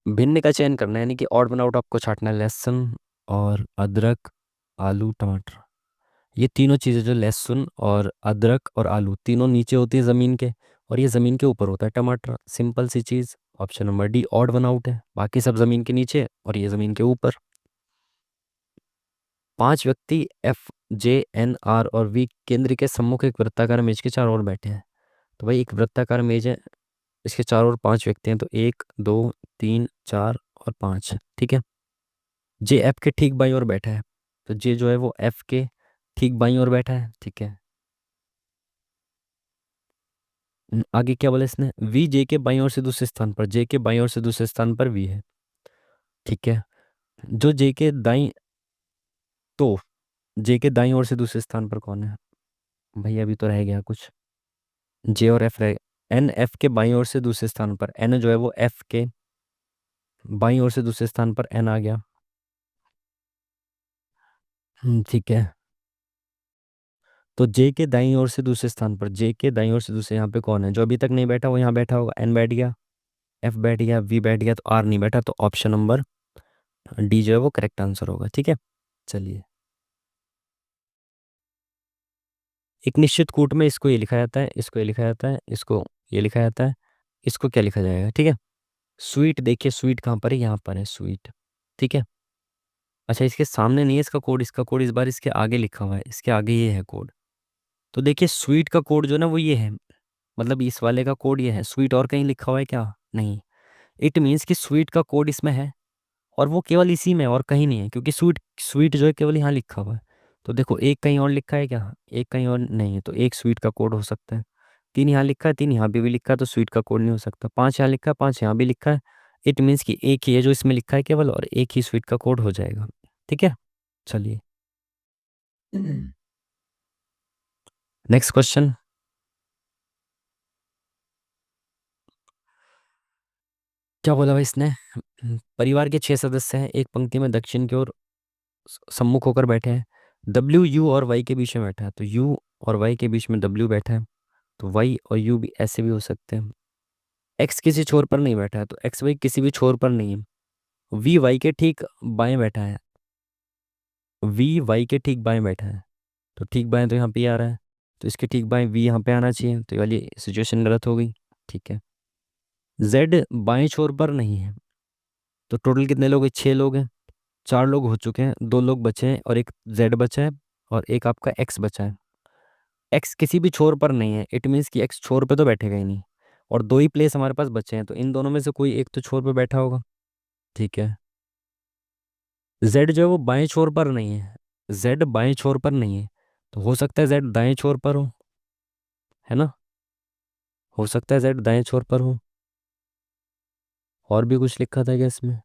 भिन्न का चयन करना है, यानी कि ऑड वन आउट आपको छांटना है। लहसुन और अदरक, आलू, टमाटर, ये तीनों चीज़ें जो लहसुन और अदरक और आलू तीनों नीचे होती है ज़मीन के, और ये ज़मीन के ऊपर होता है टमाटर। सिंपल सी चीज़। Option number D odd one out है, बाकी सब ज़मीन के नीचे और ये ज़मीन के ऊपर। 5 व्यक्ति FJNR और V केंद्र के सम्मुख एक वृत्ताकार मेज के चारों ओर बैठे हैं। तो भाई एक वृत्ताकार मेज है, इसके चारों ओर 5 व्यक्ति हैं, तो 1 2 3 4 और 5, ठीक है। जे F के ठीक बाईं ओर बैठा है, तो जे जो है वो F के ठीक बाईं ओर बैठा है, ठीक है। आगे क्या बोला इसने? V जे के बाईं ओर से दूसरे स्थान पर, जे के बाईं ओर से दूसरे स्थान पर V है, ठीक है। जो जे के दाईं, तो जे के दाईं ओर से दूसरे स्थान पर कौन है? भाई अभी तो रह गया कुछ। जे और एफ रहे। एन एफ के बाईं ओर से दूसरे स्थान पर, एन जो है वो एफ के बाईं ओर से दूसरे स्थान पर एन आ गया। ठीक है। तो जे के दाईं ओर से दूसरे स्थान पर, जे के दाईं ओर से दूसरे, यहाँ पे कौन है? जो अभी तक नहीं बैठा वो यहाँ बैठा होगा। एन बैठ गया, एफ बैठ गया, वी बैठ गया, तो आर नहीं बैठा, तो ऑप्शन नंबर डी जो है वो करेक्ट आंसर होगा, ठीक है। चलिए। एक निश्चित कूट में इसको ये लिखा जाता है, इसको ये लिखा जाता है, इसको ये लिखा जाता है, इसको क्या लिखा जाएगा? ठीक है। स्वीट, देखिए स्वीट कहाँ पर है? यहाँ पर है स्वीट, ठीक है। अच्छा, इसके सामने नहीं है इसका कोड, इसका कोड इस बार इसके आगे लिखा हुआ है, इसके आगे ये है कोड। तो देखिए स्वीट का कोड जो है ना वो ये है, मतलब इस वाले का कोड ये है। स्वीट और कहीं लिखा हुआ है क्या? नहीं। इट मीन्स कि स्वीट का कोड इसमें है और वो केवल इसी में और कहीं नहीं है, क्योंकि स्वीट स्वीट जो है केवल यहाँ लिखा हुआ है। तो देखो एक कहीं और लिखा है क्या? एक कहीं और नहीं है, तो एक स्वीट का कोड हो सकता है। 3 यहाँ लिखा है, 3 यहाँ भी लिखा है, तो स्वीट का कोड नहीं हो सकता। 5 यहाँ लिखा है, 5 यहाँ भी लिखा है। इट मीन्स कि एक ही है जो इसमें लिखा है केवल, और एक ही स्वीट का कोड हो जाएगा, ठीक है। चलिए। Next question. क्या बोला भाई इसने? परिवार के 6 सदस्य हैं, एक पंक्ति में दक्षिण की ओर सम्मुख होकर बैठे हैं। W U और Y के बीच में बैठा है, तो U और Y के बीच में W बैठा है, तो Y और U भी ऐसे भी हो सकते हैं। X किसी छोर पर नहीं बैठा है, तो X Y किसी भी छोर पर नहीं है। V Y के ठीक बाएं बैठा है, V Y के ठीक बाएं बैठा है, तो ठीक बाएं तो यहाँ पे आ रहा है, तो इसके ठीक बाएं V यहाँ पे आना चाहिए, तो ये वाली सिचुएशन गलत हो गई, ठीक है। Z बाएं छोर पर नहीं है, तो टोटल कितने लोग हैं? 6 लोग हैं। 4 लोग हो चुके हैं, 2 लोग बचे हैं और एक Z बचा है, और एक आपका X बचा है। X किसी भी छोर पर नहीं है, इट मीन्स कि X छोर पे तो बैठेगा ही नहीं, और 2 ही प्लेस हमारे पास बचे हैं, तो इन दोनों में से कोई एक तो छोर पे बैठा होगा, ठीक है। Z जो है वो बाएं छोर पर नहीं है, Z बाएं छोर पर नहीं है, तो हो सकता है Z दाएं छोर पर हो, है ना, हो सकता है Z दाएं छोर पर हो। और भी कुछ लिखा था क्या इसमें?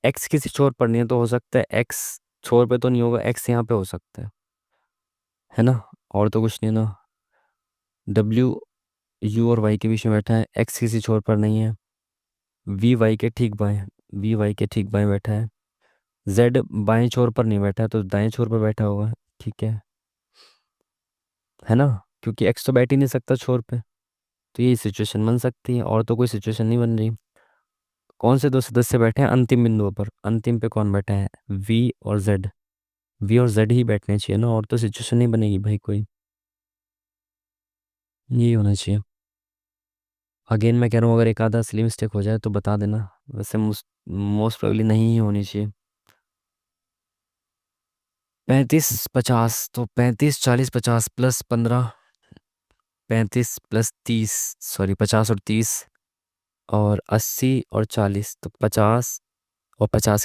X किसी छोर पर नहीं है, तो हो सकता है X छोर पे तो नहीं होगा, X यहाँ पे हो सकता है ना। और तो कुछ नहीं ना। W U और Y के बीच में बैठा है, X किसी छोर पर नहीं है, V Y के ठीक बाएं, V Y के ठीक बाएं बैठा है। Z बाएं छोर पर नहीं बैठा है, तो दाएं छोर पर बैठा होगा, ठीक है ना, क्योंकि X तो बैठ ही नहीं सकता छोर पे। तो ये सिचुएशन बन सकती है, और तो कोई सिचुएशन नहीं बन रही। कौन से दो सदस्य बैठे हैं अंतिम बिंदुओं पर? अंतिम पे कौन बैठा है? वी और जेड। वी और जेड ही बैठने चाहिए ना, और तो सिचुएशन नहीं बनेगी भाई कोई। यही होना चाहिए। अगेन मैं कह रहा हूँ, अगर एक आधा असली मिस्टेक हो जाए तो बता देना। वैसे मोस्ट प्रोबेबली नहीं ही होनी चाहिए। 35 50, तो 35 40 50 +15। 35 + 30, सॉरी 50 और 30, और 80 और 40, तो 50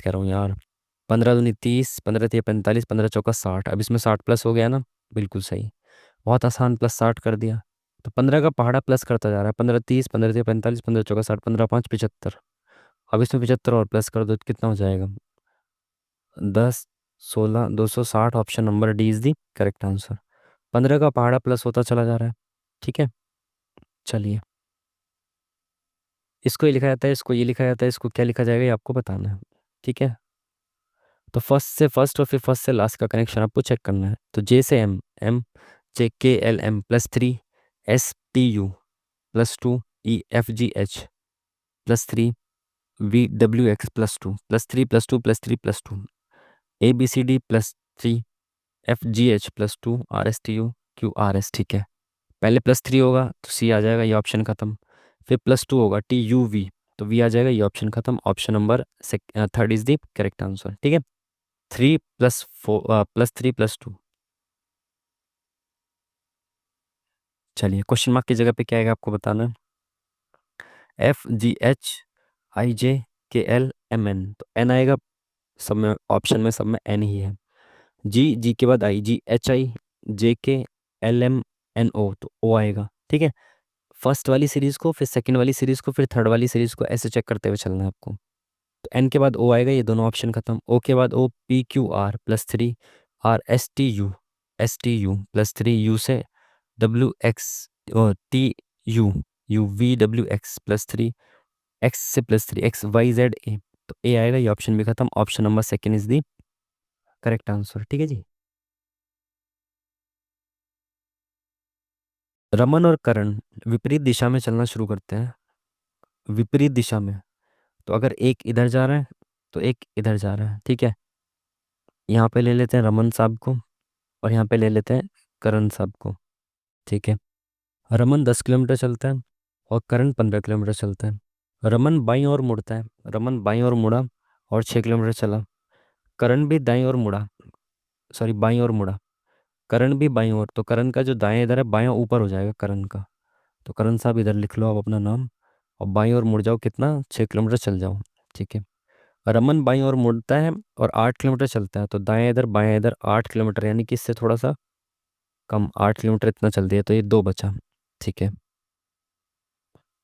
कह रहा हूँ यार। 15 दूनी 30, 15 तिया 45, 15 चौका 60। अब इसमें 60 प्लस हो गया ना। बिल्कुल सही। बहुत आसान, +60 कर दिया। तो 15 का पहाड़ा प्लस करता जा रहा है। 15 30, 15 तिया 45, 15 चौका 60, 15 5 75। अब इसमें 75 और प्लस कर दो तो कितना हो जाएगा? 10 16 260। Option number D is the correct answer. 15 का पहाड़ा प्लस होता चला जा रहा है। ठीक है। चलिए, इसको ये लिखा जाता है, इसको ये लिखा जाता है, इसको क्या लिखा जाएगा ये आपको बताना है। ठीक है। तो फर्स्ट से फर्स्ट और फिर फर्स्ट से लास्ट का कनेक्शन आपको चेक करना है। तो जे से एम, एम जे के L M +3, STU +2, EFGH +3, VWX +2, +3 +2 +3 +2, ABCD +3, FGH +2, RSTU QRS। ठीक है। पहले +3 होगा तो सी आ जाएगा, ये ऑप्शन खत्म। फिर +2 होगा TUV, तो वी आ जाएगा, ये ऑप्शन खत्म। Option number third is the correct answer. ठीक है। 3 + 4 +3 +2। चलिए, क्वेश्चन मार्क की जगह पे क्या आएगा आपको बताना है। FGH IJKL MN, तो एन आएगा सब में, ऑप्शन में सब में एन ही है। जी के बाद IGHI JKLMNO, तो ओ आएगा। ठीक है। फर्स्ट वाली सीरीज को, फिर सेकंड वाली सीरीज को, फिर थर्ड वाली सीरीज को, ऐसे चेक करते हुए चलना है आपको। तो एन के बाद ओ आएगा, ये दोनों ऑप्शन खत्म। ओ के बाद OPQR +3, RSTU यू से WX TUVWX +3, एक्स से +3, XYZA, तो ए आएगा, ये ऑप्शन भी खत्म। Option number second is the correct answer. ठीक है जी। रमन और करण विपरीत दिशा में चलना शुरू करते हैं। विपरीत दिशा में, तो अगर एक इधर जा रहा है तो एक इधर जा रहा है। ठीक है। यहाँ पे ले लेते हैं रमन साहब को, और यहाँ पे ले लेते हैं करण साहब को। ठीक है। रमन 10 किलोमीटर चलता है और करण 15 किलोमीटर चलता है। रमन बाईं ओर मुड़ता है। रमन बाईं ओर मुड़ा और 6 किलोमीटर चला। करण भी दाईं ओर मुड़ा, सॉरी बाईं ओर मुड़ा। करण भी बाईं ओर, तो करण का जो दाएं इधर है, बायां ऊपर हो जाएगा करण का। तो करण साहब इधर लिख लो आप अपना नाम, और बाईं ओर मुड़ जाओ, कितना? 6 किलोमीटर चल जाओ। ठीक है। रमन बाईं ओर मुड़ता है और 8 किलोमीटर चलता है, तो दाएं इधर बायां इधर 8 किलोमीटर, यानी कि इससे थोड़ा सा कम, 8 किलोमीटर इतना चल दिया, तो ये दो बचा। ठीक है।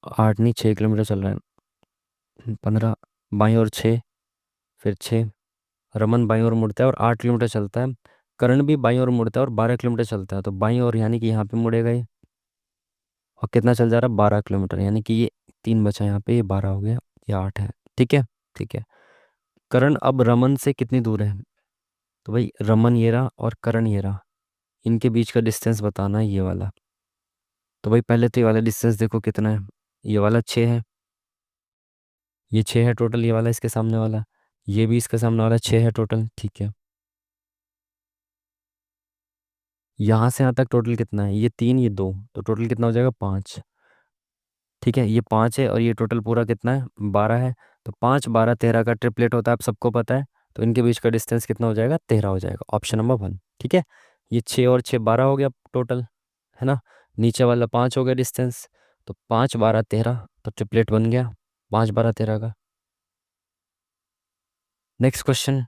8 नहीं, 6 किलोमीटर चल रहा है। 15, बाईं ओर 6, फिर 6। रमन बाईं ओर मुड़ता है और 8 किलोमीटर चलता है। करण भी बाईं ओर मुड़ता है और 12 किलोमीटर चलता है, तो बाईं ओर यानी कि यहाँ पे मुड़ेगा ये। और कितना चल जा रहा है? 12 किलोमीटर, यानी कि ये 3 बचा यहाँ पे, ये 12 हो गया, ये 8 है। ठीक है। ठीक है। करण अब रमन से कितनी दूर है? तो भाई रमन ये रहा और करण ये रहा, इनके बीच का डिस्टेंस बताना है, ये वाला। तो भाई पहले तो ये वाला डिस्टेंस देखो कितना है। ये वाला 6 है, ये 6 है टोटल, ये वाला इसके सामने वाला। ये भी इसके सामने वाला 6 है टोटल। ठीक है। यहाँ से यहाँ तक टोटल कितना है? ये 3, ये 2, तो टोटल कितना हो जाएगा? 5। ठीक है। ये 5 है और ये टोटल पूरा कितना है? 12 है। तो 5 12 13 का ट्रिपलेट होता है, आप सबको पता है। तो इनके बीच का डिस्टेंस कितना हो जाएगा? 13 हो जाएगा। Option number 1। ठीक है। ये 6 और 6 12 हो गया टोटल, है ना। नीचे वाला 5 हो गया डिस्टेंस, तो 5 12 13, तो ट्रिपलेट बन गया 5 12 13 का। Next question.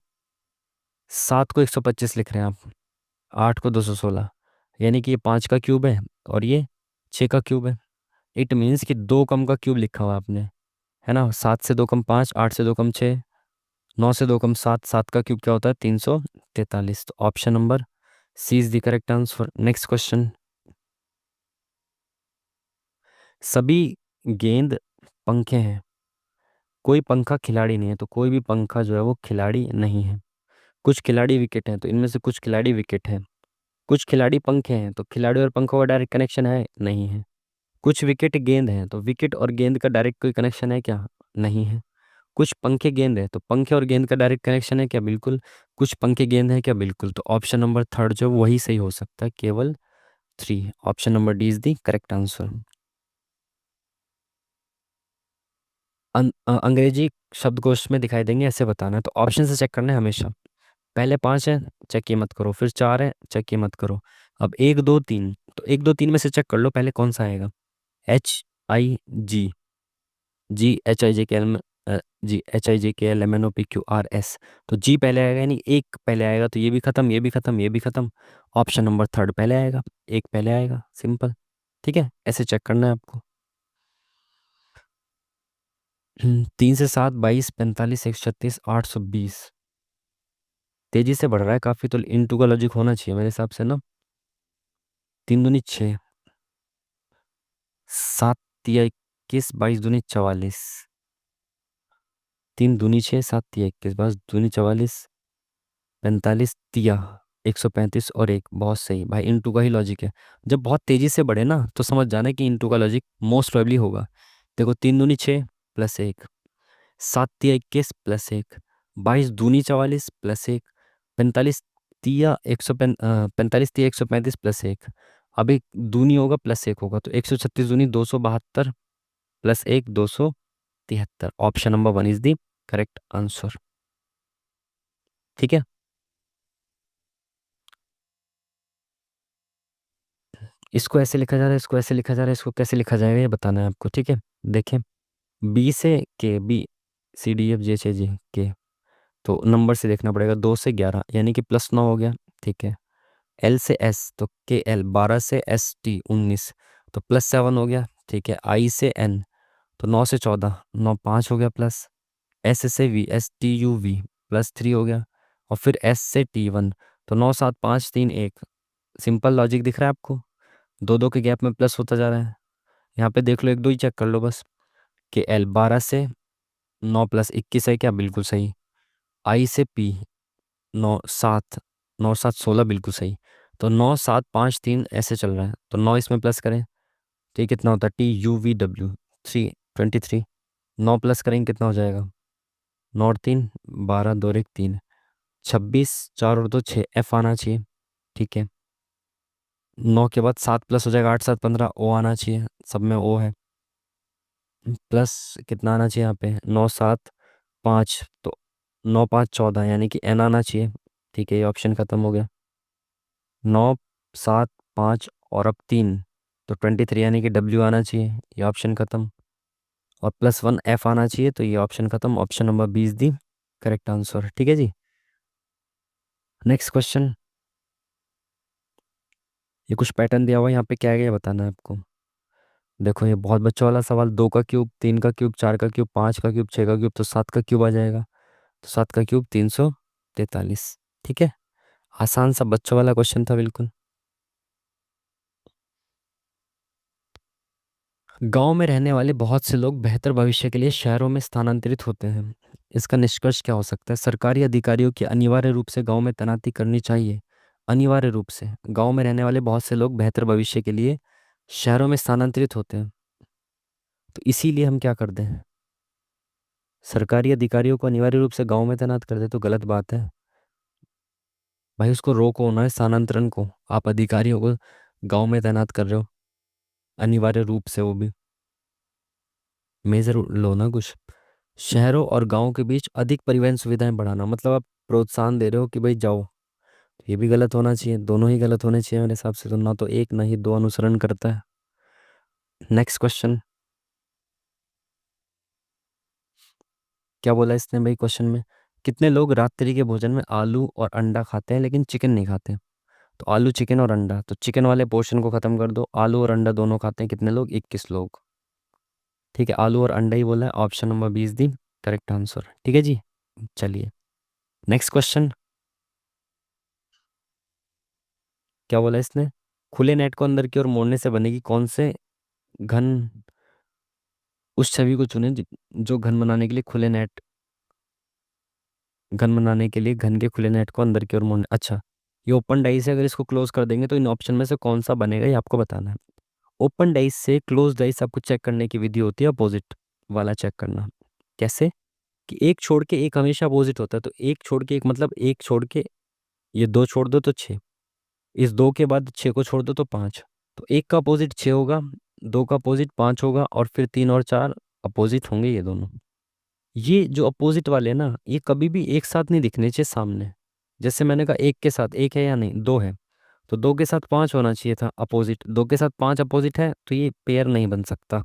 7 को 125 लिख रहे हैं आप, 8 को 216, यानी कि ये 5 का क्यूब है और ये 6 का क्यूब है। इट मीन्स कि 2 कम का क्यूब लिखा हुआ है आपने, है ना। 7 से 2 कम 5, 8 से 2 कम 6, 9 से 2 कम 7, 7 का क्यूब क्या होता है? 343। तो option number C is the correct answer. Next question. सभी गेंद पंखे हैं, कोई पंखा खिलाड़ी नहीं है, तो कोई भी पंखा जो है वो खिलाड़ी नहीं है। कुछ खिलाड़ी विकेट हैं, तो इनमें से कुछ खिलाड़ी विकेट हैं। कुछ खिलाड़ी पंखे हैं, तो खिलाड़ी और पंखों का डायरेक्ट कनेक्शन है? नहीं है। कुछ विकेट गेंद हैं, तो विकेट और गेंद का डायरेक्ट कोई कनेक्शन है क्या? नहीं है। कुछ पंखे गेंद है, तो पंखे और गेंद का डायरेक्ट कनेक्शन है क्या? बिल्कुल। कुछ पंखे गेंद है क्या? बिल्कुल। तो ऑप्शन नंबर थर्ड जो वही सही हो सकता है, केवल 3। Option number D is the correct answer. अंग्रेजी शब्दकोश में दिखाई देंगे, ऐसे बताना है। तो ऑप्शन से चेक करना है हमेशा। पहले 5 है, चेक ये मत करो। फिर 4 है, चेक ये मत करो। अब 1 2 3, तो 1 2 3 में से चेक कर लो पहले कौन सा आएगा। HIG, GHIJKL, GHIJKLMNOPQRS। तो जी पहले आएगा, यानी एक पहले आएगा, तो ये भी खत्म, ये भी खत्म, ये भी खत्म। ऑप्शन नंबर थर्ड पहले आएगा, एक पहले आएगा, सिंपल। ठीक है, ऐसे चेक करना है आपको। 3 से 7, 22, 45, 136, 820। तेजी से बढ़ रहा है काफी, तो इनटू का लॉजिक होना चाहिए मेरे हिसाब से ना। 3 दूनी 6, 7 तिया 21, 22 दूनी 44। 3 दूनी 6, 7 तिया 21, 22 दूनी 44, 45 तिया 135 और एक। बहुत सही भाई, इनटू का ही लॉजिक है। जब बहुत तेजी से बढ़े ना तो समझ जाना कि इनटू का लॉजिक मोस्ट प्रोबेबली होगा। देखो, 3 दूनी 6 प्लस एक, 7 तिया 21 प्लस एक, 22 दूनी 44 प्लस एक, 45 तिया 135 प्लस एक। अब एक दूनी होगा प्लस एक होगा, तो 136 दूनी 272 प्लस एक 273। Option number one is the correct answer. ठीक है, इसको ऐसे लिखा जा रहा है, इसको ऐसे लिखा जा रहा है, इसको कैसे लिखा जाएगा ये बताना है आपको। ठीक है, देखें। B से K, B, C, D, F, G, H, I, J, K। तो नंबर से देखना पड़ेगा, 2 से 11 यानी कि +9 हो गया। ठीक है। L से S, तो KL 12 से ST 19, तो +7 हो गया। ठीक है। I से N, तो 9 से 14, 9 5 हो गया प्लस। S से V, STUV +3 हो गया। और फिर S से T1, तो 9 7 5 3 1। सिंपल लॉजिक दिख रहा है आपको, दो दो के गैप में प्लस होता जा रहा है। यहाँ पे देख लो, एक दो ही चेक कर लो बस। कि L 12 से 9 + 21 है क्या? बिल्कुल सही। I से P 9 7, 9 7 16 बिल्कुल सही। तो 9 7 5 3 ऐसे चल रहा है, तो 9 इसमें प्लस करें तो ये कितना होता है? TUVW 3 23। 9 प्लस करेंगे कितना हो जाएगा? 9 और 3 12, 2 और 1 3, 26, 4 और 2 6, F आना चाहिए। ठीक है। 9 के बाद 7 प्लस हो जाएगा, 8 7 15, O आना चाहिए, सब में O है। प्लस कितना आना चाहिए यहाँ पे? 9 7 5, तो 9 5 14 यानी कि N आना चाहिए। ठीक है, ये ऑप्शन खत्म हो गया। 9 7 5 और अब 3, तो 23 यानी कि W आना चाहिए, ये ऑप्शन खत्म। और +1 F आना चाहिए, तो ये ऑप्शन खत्म। Option number B is the correct answer. ठीक है जी। Next question. ये कुछ पैटर्न दिया हुआ है, यहाँ पे क्या है ये बताना है आपको। देखो, ये बहुत बच्चों वाला सवाल। 2 का क्यूब, 3 का क्यूब, 4 का क्यूब, 5 का क्यूब, 6 का क्यूब, तो 7 का क्यूब आ जाएगा। तो 7 का क्यूब 343। ठीक है, आसान सा बच्चों वाला क्वेश्चन था बिल्कुल। गांव में रहने वाले बहुत से लोग बेहतर भविष्य के लिए शहरों में स्थानांतरित होते हैं। इसका निष्कर्ष क्या हो सकता है? सरकारी अधिकारियों की अनिवार्य रूप से गांव में तैनाती करनी चाहिए। अनिवार्य रूप से गांव में रहने वाले बहुत से लोग बेहतर भविष्य के लिए शहरों में स्थानांतरित होते हैं, तो इसीलिए हम क्या करते हैं? सरकारी अधिकारियों को अनिवार्य रूप से गांव में तैनात कर दे, तो गलत बात है भाई। उसको रोको ना, स्थानांतरण को। आप अधिकारियों को गांव में तैनात कर रहे हो अनिवार्य रूप से, वो भी मेजर लो ना कुछ। शहरों और गांव के बीच अधिक परिवहन सुविधाएं बढ़ाना, मतलब आप प्रोत्साहन दे रहे हो कि भाई जाओ। तो ये भी गलत होना चाहिए, दोनों ही गलत होने चाहिए मेरे हिसाब से। तो ना तो एक ना ही दो अनुसरण करता है। Next question. क्या बोला इसने भाई क्वेश्चन में? कितने लोग रात्रि के भोजन में आलू और अंडा खाते हैं लेकिन चिकन नहीं खाते? तो आलू, चिकन और अंडा, तो चिकन वाले पोर्शन को खत्म कर दो। आलू और अंडा दोनों खाते हैं कितने लोग? 21 लोग। ठीक है, आलू और अंडा ही बोला है। Option number B is the correct answer. ठीक है जी। चलिए, नेक्स्ट क्वेश्चन। क्या बोला इसने? खुले नेट को अंदर की ओर मोड़ने से बनेगी कौन से घन? उस छवि को चुने जो घन बनाने के लिए खुले नेट, घन बनाने के लिए घन के खुले नेट को अंदर की ओर मोड़ने। अच्छा, ये ओपन डाइस है, अगर इसको क्लोज कर देंगे तो इन ऑप्शन में से कौन सा बनेगा, ये आपको बताना है। ओपन डाइस से क्लोज डाइस आपको चेक करने की विधि होती है, अपोजिट वाला चेक करना। कैसे? कि एक छोड़ के एक हमेशा अपोजिट होता है, तो एक छोड़ के एक मतलब एक छोड़ के ये दो छोड़ दो तो छः, इस दो के बाद छः को छोड़ दो तो पाँच, तो एक का अपोजिट छः होगा, दो का अपोजिट पाँच होगा, और फिर तीन और चार अपोजिट होंगे ये दोनों। ये जो अपोजिट वाले हैं ना, ये कभी भी एक साथ नहीं दिखने चाहिए सामने। जैसे मैंने कहा एक के साथ एक है या नहीं, दो है, तो दो के साथ पाँच होना चाहिए था अपोजिट, दो के साथ पाँच अपोजिट है, तो ये पेयर नहीं बन सकता,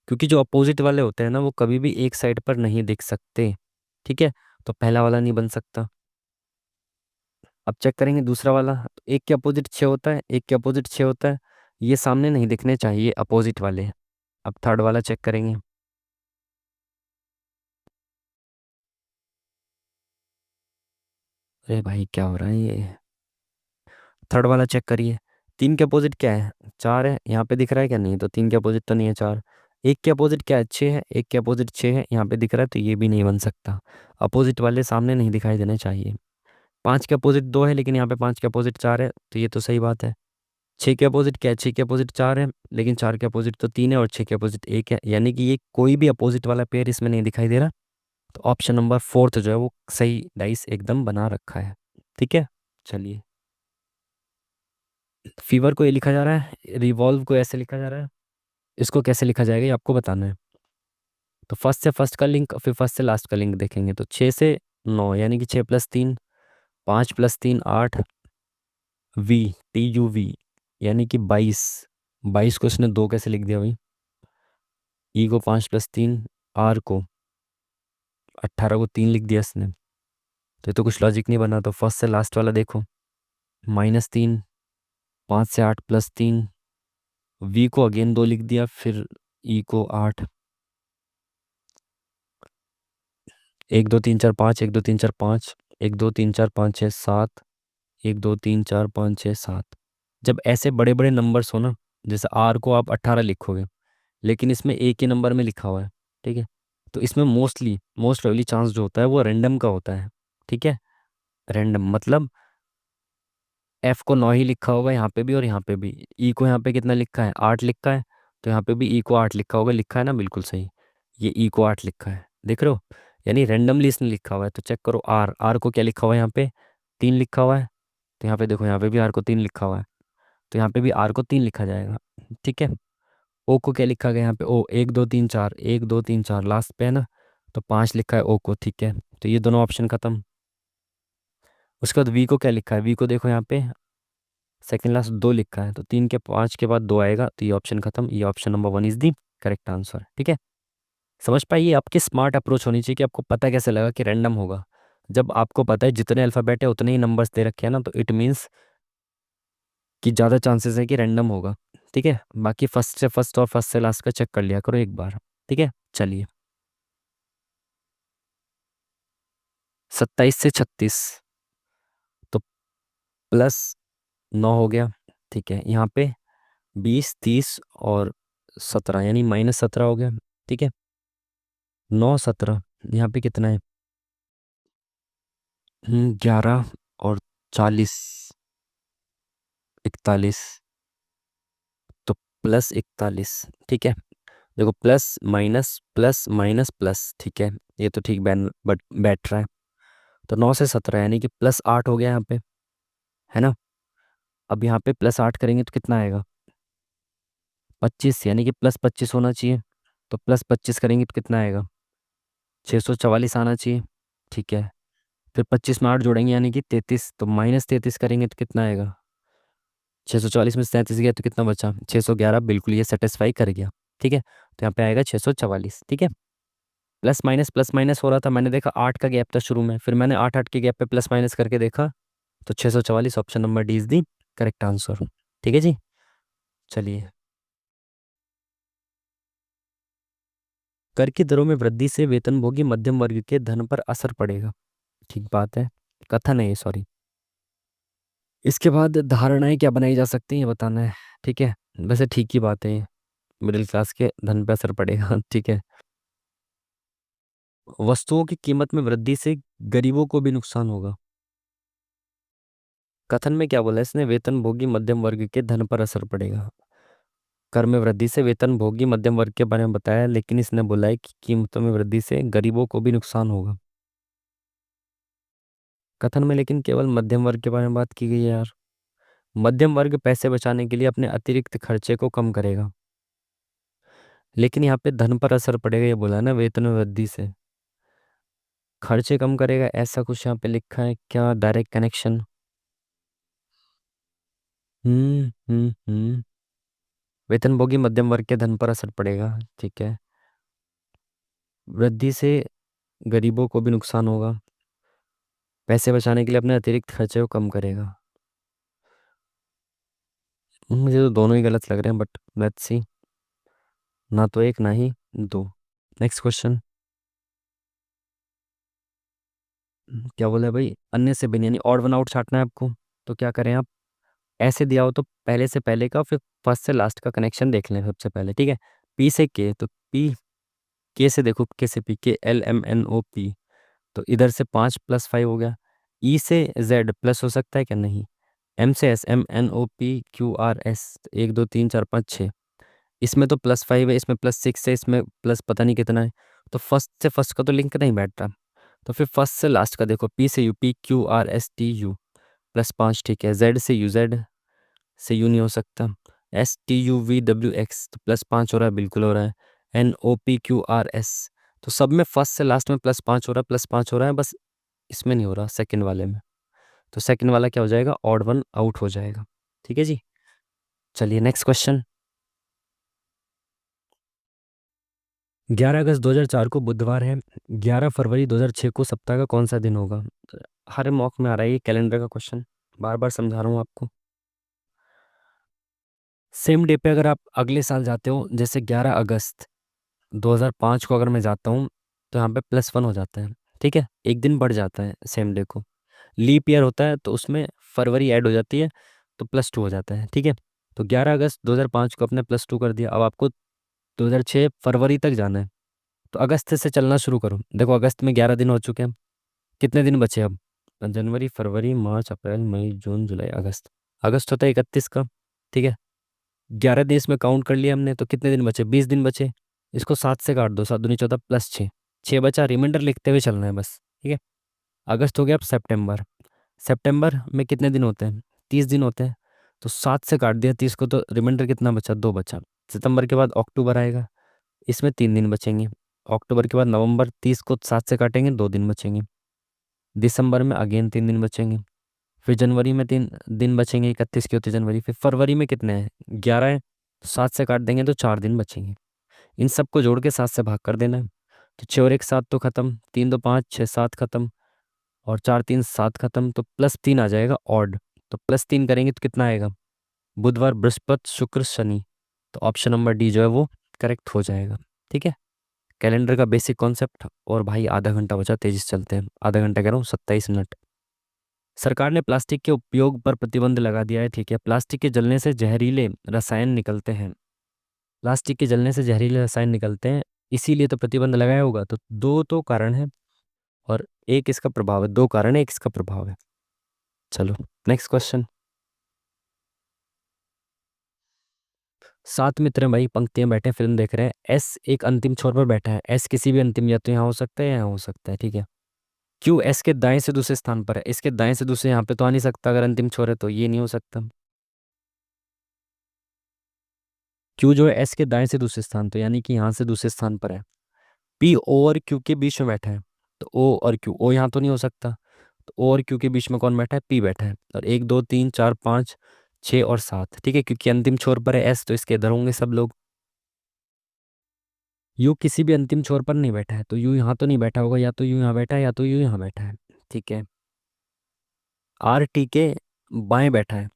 क्योंकि जो अपोजिट वाले होते हैं ना वो कभी भी एक साइड पर नहीं दिख सकते। ठीक है, तो पहला वाला नहीं बन सकता। अब चेक करेंगे दूसरा वाला, तो एक के अपोजिट छः होता है, एक के अपोजिट छः होता है, ये सामने नहीं दिखने चाहिए अपोजिट वाले। अब थर्ड वाला चेक करेंगे। अरे भाई क्या हो रहा है ये, थर्ड वाला चेक करिए। तीन के अपोजिट क्या है, चार है, यहाँ पे दिख रहा है क्या, नहीं, तो तीन के अपोजिट तो नहीं है चार। एक के अपोजिट क्या है, छः है, एक के अपोजिट छः है, यहाँ पे दिख रहा है, तो ये भी नहीं बन सकता, अपोजिट वाले सामने नहीं दिखाई देने चाहिए। पाँच के अपोजिट दो है, लेकिन यहाँ पे पाँच के अपोजिट चार है, तो ये तो सही बात है। छः के अपोजिट क्या है, छः के अपोजिट चार है, लेकिन चार के अपोजिट तो तीन है, और छः के अपोजिट एक है, यानी कि ये कोई भी अपोजिट वाला पेयर इसमें नहीं दिखाई दे रहा। तो ऑप्शन नंबर फोर्थ जो है वो सही डाइस एकदम बना रखा है। ठीक है, चलिए। फीवर को ये लिखा जा रहा है, रिवॉल्व को ऐसे लिखा जा रहा है, इसको कैसे लिखा जाएगा ये आपको बताना है। तो फर्स्ट से फर्स्ट का लिंक, फिर फर्स्ट से लास्ट का लिंक देखेंगे, तो छः से नौ यानी कि छः प्लस तीन, पाँच प्लस तीन आठ, वी, TUV, यानी कि बाईस। बाईस को इसने दो कैसे लिख दिया भाई, ई को पाँच प्लस तीन, आर को 18 को तीन लिख दिया इसने, तो ये तो कुछ लॉजिक नहीं बना। तो फर्स्ट से लास्ट वाला देखो, माइनस तीन, पाँच से आठ प्लस तीन, वी को अगेन दो लिख दिया, फिर ई को आठ, एक दो तीन चार पाँच, एक दो तीन चार पाँच, एक दो तीन चार पाँच छः सात, एक दो तीन चार पाँच छः सात। जब ऐसे बड़े बड़े नंबर्स हो ना, जैसे आर को आप 18 लिखोगे, लेकिन इसमें एक ही नंबर में लिखा हुआ है, ठीक है, तो इसमें मोस्ट प्रोबेबली चांस जो होता है वो रैंडम का होता है। ठीक है, रैंडम मतलब एफ को 9 ही लिखा होगा यहाँ पे भी और यहाँ पे भी, ई को यहाँ पे कितना लिखा है, 8 लिखा है, तो यहाँ पे भी ई को 8 लिखा होगा, लिखा है ना बिल्कुल सही, ये ई को 8 लिखा है, देख रहे हो, यानी रैंडमली इसने लिखा हुआ है। तो चेक करो आर, आर को क्या लिखा हुआ है यहाँ पे, 3 लिखा हुआ है, तो यहाँ पे देखो यहाँ पे भी आर को 3 लिखा हुआ है, तो यहाँ पे भी आर को 3 लिखा जाएगा। ठीक है, ओ को क्या लिखा गया यहाँ पे, ओ एक दो तीन चार, एक दो तीन चार लास्ट पे है ना, तो 5 लिखा है ओ को। ठीक है, तो ये दोनों ऑप्शन खत्म। उसके बाद वी को क्या लिखा है, वी को देखो यहाँ पे सेकंड लास्ट दो लिखा है, तो तीन के पाँच के बाद दो आएगा, तो ये ऑप्शन खत्म, ये option number one is the correct answer. ठीक है, समझ पाइए, आपकी स्मार्ट अप्रोच होनी चाहिए कि आपको पता कैसे लगा कि रैंडम होगा। जब आपको पता है जितने अल्फ़ाबेट है उतने ही नंबर्स दे रखे हैं ना, तो इट मीन्स कि ज़्यादा चांसेस है कि रैंडम होगा। ठीक है, बाकी फर्स्ट से फर्स्ट और फर्स्ट से लास्ट का चेक कर लिया करो एक बार। ठीक है, चलिए। 27 से 36, तो प्लस 9 हो गया। ठीक है, यहाँ पे 20 30 और 17 यानी -17 हो गया। ठीक है, 9 17, यहाँ पे कितना है, 11 और 40, 41, तो +41। ठीक है, देखो plus minus plus minus plus, ठीक है, ये तो ठीक बट बैठ रहा है। तो 9 से 17 यानी कि +8 हो गया यहाँ पे, है ना। अब यहाँ पे +8 करेंगे तो कितना आएगा, 25, यानी कि +25 होना चाहिए, तो +25 करेंगे तो कितना आएगा, 644 आना चाहिए। ठीक है, फिर 25 में 8 जोड़ेंगे यानी कि 33, तो -33 करेंगे तो कितना आएगा, 644 में 37 गया तो कितना बचा, 611, बिल्कुल ये सेटिस्फाई कर गया। ठीक है, तो यहाँ पे आएगा 644। ठीक है, प्लस माइनस हो रहा था, मैंने देखा 8 का गैप था शुरू में, फिर मैंने 8 8 के गैप पे प्लस माइनस करके देखा, तो 644 option number D is the correct answer. ठीक है जी, चलिए। कर की दरों में वृद्धि से वेतनभोगी मध्यम वर्ग के धन पर असर पड़ेगा, ठीक बात है, कथन है ये, सॉरी। इसके बाद धारणाएं क्या बनाई जा सकती हैं ये बताना है। ठीक है, वैसे ठीक ही बात है ये, मिडिल क्लास के धन पर असर पड़ेगा। ठीक है, वस्तुओं की कीमत में वृद्धि से गरीबों को भी नुकसान होगा। कथन में क्या बोला है इसने, वेतनभोगी मध्यम वर्ग के धन पर असर पड़ेगा, कर में वृद्धि से वेतन भोगी मध्यम वर्ग के बारे में बताया, लेकिन इसने बोला है कि कीमतों में वृद्धि से गरीबों को भी नुकसान होगा। कथन में लेकिन केवल मध्यम वर्ग के बारे में बात की गई है यार। मध्यम वर्ग पैसे बचाने के लिए अपने अतिरिक्त खर्चे को कम करेगा, लेकिन यहाँ पे धन पर असर पड़ेगा, ये बोला है ना, वेतन में वृद्धि से खर्चे कम करेगा, ऐसा कुछ यहाँ पे लिखा है क्या? Direct connection. हम्म। वेतनभोगी मध्यम वर्ग के धन पर असर पड़ेगा, ठीक है। वृद्धि से गरीबों को भी नुकसान होगा, पैसे बचाने के लिए अपने अतिरिक्त खर्चे को कम करेगा। मुझे तो दोनों ही गलत लग रहे हैं, बट लेट्स सी। ना तो एक ना ही दो। Next question. क्या बोला है भाई? अन्य से भिन्न यानी ऑड वन आउट छांटना है आपको। तो क्या करें आप? ऐसे दिया हो तो पहले से पहले का, फिर फर्स्ट से लास्ट का कनेक्शन देख लें सबसे पहले, ठीक है। पी से के, तो पी, के से देखो, के से P, K L M N O P, तो इधर से 5 + 5 हो गया। ई से जेड प्लस हो सकता है क्या? नहीं। एम से S, M N O P Q R S, 1 2 3 4 5 6, इसमें तो +5 है, इसमें +6 है, इसमें प्लस पता नहीं कितना है। तो फर्स्ट से फर्स्ट का तो लिंक नहीं बैठ रहा। तो फिर फर्स्ट से लास्ट का देखो, पी से you, P Q R S T you +5, ठीक है। जेड से यू, जेड से यू नहीं हो सकता। S T U V W X, तो +5 हो रहा है, बिल्कुल हो रहा है। N O P Q R S, तो सब में फर्स्ट से लास्ट में +5 हो रहा है, +5 हो रहा है, बस इसमें नहीं हो रहा, सेकंड वाले में। तो सेकंड वाला क्या हो जाएगा? ऑड वन आउट हो जाएगा, ठीक है जी। चलिए नेक्स्ट क्वेश्चन। 11 अगस्त 2004 को बुधवार है। 11 फरवरी 2006 को सप्ताह का कौन सा दिन होगा? हर मॉक में आ रहा है ये कैलेंडर का क्वेश्चन, बार बार समझा रहा हूँ आपको। सेम डे पे अगर आप अगले साल जाते हो, जैसे 11 अगस्त 2005 को अगर मैं जाता हूँ, तो यहाँ पे +1 हो जाता है, ठीक है, एक दिन बढ़ जाता है सेम डे को। लीप ईयर होता है तो उसमें फरवरी ऐड हो जाती है, तो +2 हो जाता है, ठीक है। तो 11 अगस्त 2005 को अपने +2 कर दिया। अब आपको 2006 फरवरी तक जाना है, तो अगस्त से चलना शुरू करो। देखो अगस्त में 11 दिन हो चुके हैं, कितने दिन बचे अब? जनवरी, फरवरी, मार्च, अप्रैल, मई, जून, जुलाई, अगस्त। अगस्त होता है 31 का, ठीक है। 11 दिन इसमें काउंट कर लिया हमने, तो कितने दिन बचे? 20 दिन बचे। इसको 7 से काट दो, 7 दूनी 14 +6, 6 बचा, रिमाइंडर लिखते हुए चलना है बस, ठीक है। अगस्त हो गया, अब सितंबर। सितंबर में कितने दिन होते हैं? 30 दिन होते हैं। तो 7 से काट दिया 30 को, तो रिमाइंडर कितना बचा? 2 बचा। सितंबर के बाद अक्टूबर आएगा, इसमें 3 दिन बचेंगे। अक्टूबर के बाद नवंबर, 30 को 7 से काटेंगे, 2 दिन बचेंगे। दिसंबर में अगेन 3 दिन बचेंगे। फिर जनवरी में 3 दिन बचेंगे, 31 की होती है जनवरी। फिर फरवरी में कितने हैं? 11 है, तो 7 से काट देंगे तो 4 दिन बचेंगे। इन सबको जोड़ के 7 से भाग कर देना है। तो 6 और 1 7 तो खत्म, 3 2 5 6 7 खत्म, और 4 3 7 खत्म, तो +3 आ जाएगा ऑड। तो +3 करेंगे तो कितना आएगा? बुधवार, बृहस्पति, शुक्र, शनि। तो ऑप्शन नंबर डी जो है वो करेक्ट हो जाएगा, ठीक है। कैलेंडर का बेसिक कॉन्सेप्ट। और भाई आधा घंटा बचा, तेजी से चलते हैं। आधा घंटा कह रहा हूँ, 27 मिनट। सरकार ने प्लास्टिक के उपयोग पर प्रतिबंध लगा दिया है, ठीक है। प्लास्टिक के जलने से जहरीले रसायन निकलते हैं। प्लास्टिक के जलने से जहरीले रसायन निकलते हैं, इसीलिए तो प्रतिबंध लगाया होगा। तो दो तो कारण है, और एक इसका प्रभाव है। दो कारण है, एक इसका प्रभाव है। चलो नेक्स्ट क्वेश्चन। 7 मित्र हैं भाई, पंक्तियां बैठे हैं, फिल्म देख रहे हैं। एस एक अंतिम छोर पर बैठा है। एस किसी भी अंतिम, या तो यहाँ हो सकता है या यहाँ हो सकता है, ठीक है। क्यू एस के दाएं से दूसरे स्थान पर है। इसके दाएं से दूसरे यहाँ पे तो आ नहीं सकता, अगर अंतिम छोर है तो ये नहीं हो सकता। क्यू जो है एस के दाएं से दूसरे स्थान, तो यानी कि यहाँ से दूसरे स्थान पर है। पी ओ और क्यू के बीच में बैठा है, तो ओ और क्यू, ओ यहाँ तो नहीं हो सकता। तो ओ और क्यू के बीच में कौन बैठा है? पी बैठा है। और 1 2 3 4 5 6 और 7, ठीक है, क्योंकि अंतिम छोर पर है एस, तो इसके इधर होंगे सब लोग। यू किसी भी अंतिम छोर पर नहीं बैठा है, तो यू यहाँ तो नहीं बैठा होगा, या तो यू यहाँ बैठा है, या तो यू यहाँ बैठा है, ठीक है। आर टी के बाएं बैठा है।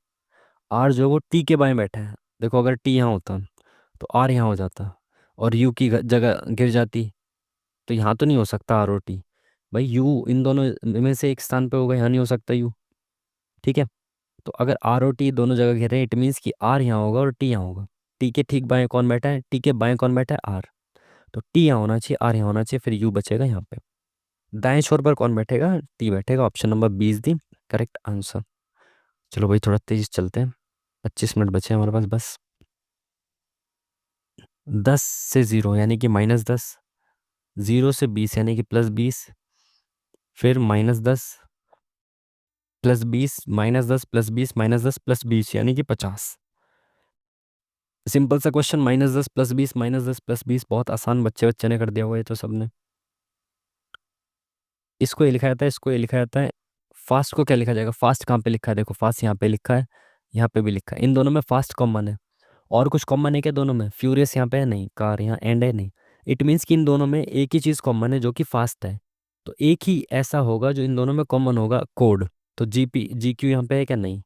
आर जो है वो टी के बाएं बैठा है। देखो अगर टी यहाँ होता तो आर यहाँ हो जाता, और यू की जगह गिर जाती। तो यहाँ तो नहीं हो सकता आर और टी। भाई यू इन दोनों में से एक स्थान पे होगा, यहाँ नहीं हो सकता यू, ठीक है। तो अगर आर और टी दोनों जगह घिरे, इट मीन्स कि आर यहाँ होगा और टी यहाँ होगा। टी के ठीक बाएं कौन बैठा है? टी के बाएं कौन बैठा है? आर। तो टी यहाँ होना चाहिए, आर यहाँ होना चाहिए, फिर यू बचेगा यहाँ पे। दाएं छोर पर कौन बैठेगा? टी बैठेगा। ऑप्शन नंबर 20 दी करेक्ट आंसर। चलो भाई थोड़ा तेज चलते हैं, 25 मिनट बचे हैं हमारे पास बस। 10 से 0 यानी कि -10, 0 से 20 यानी कि +20, फिर -10 +20 -10 +20 -10 +20 यानी कि 50। सिंपल सा क्वेश्चन, -10 +20 -10 +20, बहुत आसान, बच्चे बच्चे ने कर दिया हुआ है तो सबने। इसको ये लिखा जाता है, इसको ये लिखा जाता है। फास्ट को क्या लिखा जाएगा? फास्ट कहाँ पे लिखा है? देखो फास्ट यहाँ पे लिखा है, यहाँ पे भी लिखा है, इन दोनों में फास्ट कॉमन है। और कुछ कॉमन है क्या दोनों में? फ्यूरियस यहाँ पे है नहीं, कार यहाँ एंड है नहीं। इट मीन्स कि इन दोनों में एक ही चीज़ कॉमन है जो कि फास्ट है। तो एक ही ऐसा होगा जो इन दोनों में कॉमन होगा, कोड। तो GQ यहाँ पे है क्या? नहीं।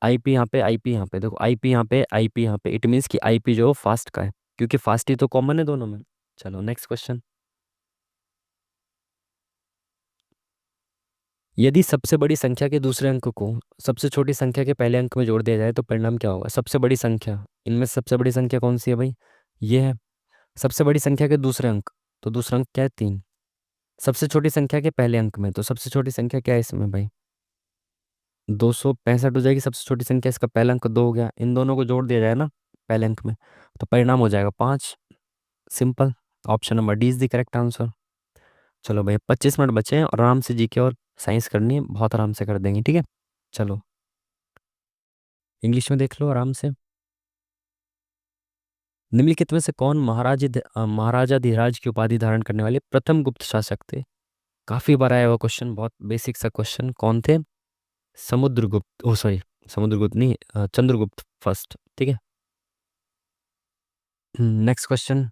IP यहाँ पे, IP यहाँ पे, देखो IP यहाँ पे, IP यहाँ पे, इट मीन्स कि IP जो फास्ट का है, क्योंकि फास्ट ही तो कॉमन है दोनों में। चलो नेक्स्ट क्वेश्चन। यदि सबसे बड़ी संख्या के दूसरे अंक को सबसे छोटी संख्या के पहले अंक में जोड़ दिया जाए तो परिणाम क्या होगा? सबसे बड़ी संख्या, इनमें से सबसे बड़ी संख्या कौन सी है भाई? ये है सबसे बड़ी संख्या के दूसरे अंक। तो दूसरा अंक क्या है? 3। सबसे छोटी संख्या के पहले अंक में, तो सबसे छोटी संख्या क्या है इसमें भाई? 265 हो जाएगी सबसे छोटी संख्या, इसका पहला अंक 2 हो गया, इन दोनों को जोड़ दिया जाए ना पहले अंक में, तो परिणाम हो जाएगा 5। Simple. Option number D is the correct answer. चलो भाई 25 मिनट बचे हैं और आराम से जीके और साइंस करनी है, बहुत आराम से कर देंगे, ठीक है। चलो इंग्लिश में देख लो आराम से। निम्नलिखित में से कौन महाराजा धीराज की उपाधि धारण करने वाले प्रथम गुप्त शासक थे? काफी बार आया हुआ क्वेश्चन, बहुत बेसिक सा क्वेश्चन। कौन थे? समुद्रगुप्त, ओ सॉरी, समुद्रगुप्त नहीं, चंद्रगुप्त फर्स्ट, ठीक है। Next question.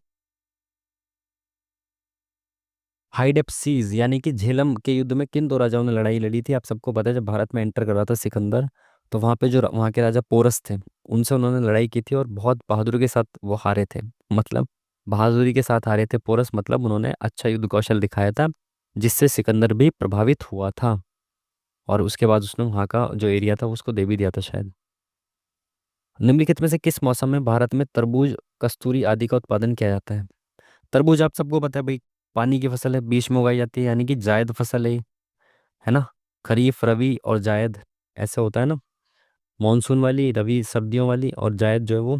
हाइडेप्सीज यानी कि झेलम के युद्ध में किन दो राजाओं ने लड़ाई लड़ी थी? आप सबको पता है, जब भारत में एंटर कर रहा था सिकंदर, तो वहाँ पे जो वहाँ के राजा पोरस थे, उनसे उन्होंने लड़ाई की थी और बहुत बहादुरी के साथ वो हारे थे। मतलब बहादुरी के साथ हारे थे पोरस, मतलब उन्होंने अच्छा युद्ध कौशल दिखाया था, जिससे सिकंदर भी प्रभावित हुआ था। और उसके बाद उसने वहाँ का जो एरिया था उसको दे भी दिया था शायद। निम्नलिखित में से किस मौसम में भारत में तरबूज, कस्तूरी आदि का उत्पादन किया जाता है? तरबूज आप सबको पता है भाई, पानी की फसल है, बीच में उगाई जाती है, यानी कि जायद फसल है ना। खरीफ, रबी और जायद ऐसे होता है ना। मानसून वाली, रबी सर्दियों वाली, और जायद जो है वो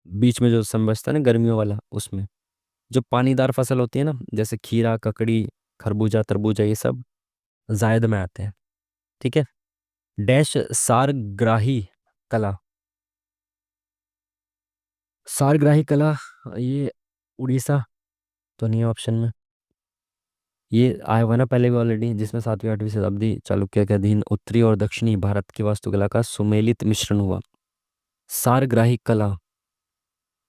बीच में जो समय बचता है ना गर्मियों वाला, उसमें जो पानीदार फसल होती है ना, जैसे खीरा, ककड़ी, खरबूजा, तरबूजा, ये सब जायद में आते हैं, ठीक है। डैश सारग्राही कला, सारग्राही कला, ये उड़ीसा तो नहीं है ऑप्शन में। ये आया हुआ ना पहले भी ऑलरेडी, जिसमें 7वीं 8वीं शताब्दी चालुक्य के अधीन उत्तरी और दक्षिणी भारत की वास्तुकला का सुमेलित मिश्रण हुआ। सारग्राही कला,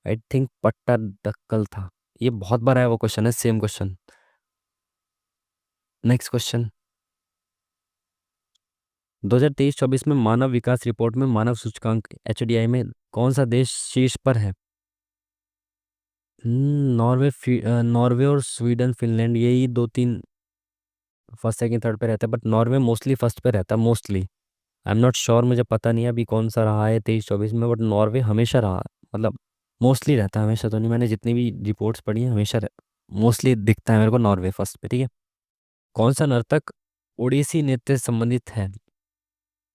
आई थिंक पट्टाडक्कल था। ये बहुत बार आया वो क्वेश्चन है, सेम क्वेश्चन। Next question. 2023-24 में मानव विकास रिपोर्ट में मानव सूचकांक HDI में कौन सा देश शीर्ष पर है? नॉर्वे और स्वीडन, फिनलैंड, यही दो तीन फर्स्ट सेकंड थर्ड पे रहता है, बट नॉर्वे मोस्टली फर्स्ट पे रहता है, mostly. I am not sure, मुझे पता नहीं है अभी कौन सा रहा है 23-24 में, बट नॉर्वे हमेशा रहा है। मतलब मोस्टली रहता है, हमेशा तो नहीं, मैंने जितनी भी रिपोर्ट्स पढ़ी हैं हमेशा मोस्टली दिखता है मेरे को नॉर्वे फर्स्ट पे, ठीक है। कौन सा नर्तक ओडिसी नृत्य से संबंधित है?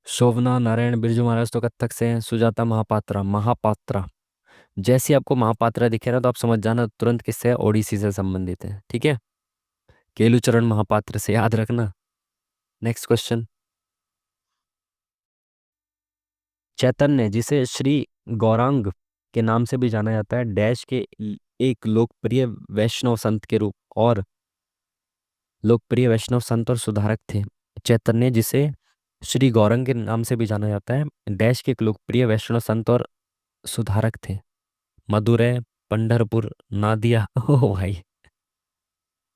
शोभना, नारायण, बिरजू महाराज तो कथक से हैं, सुजाता महापात्रा, महापात्रा, जैसे आपको महापात्रा दिखे ना तो आप समझ जाना तुरंत किससे है, ओडिसी से संबंधित है, ठीक है। केलुचरण महापात्र से याद रखना। Next question. चैतन्य, जिसे श्री गौरांग के नाम से भी जाना जाता है, डैश के एक लोकप्रिय वैष्णव संत के रूप और लोकप्रिय वैष्णव संत और सुधारक थे। चैतन्य, जिसे श्री गौरंग के नाम से भी जाना जाता है, डैश के एक लोकप्रिय वैष्णव संत और सुधारक थे। मदुरै, पंढरपुर, नादिया, ओ भाई,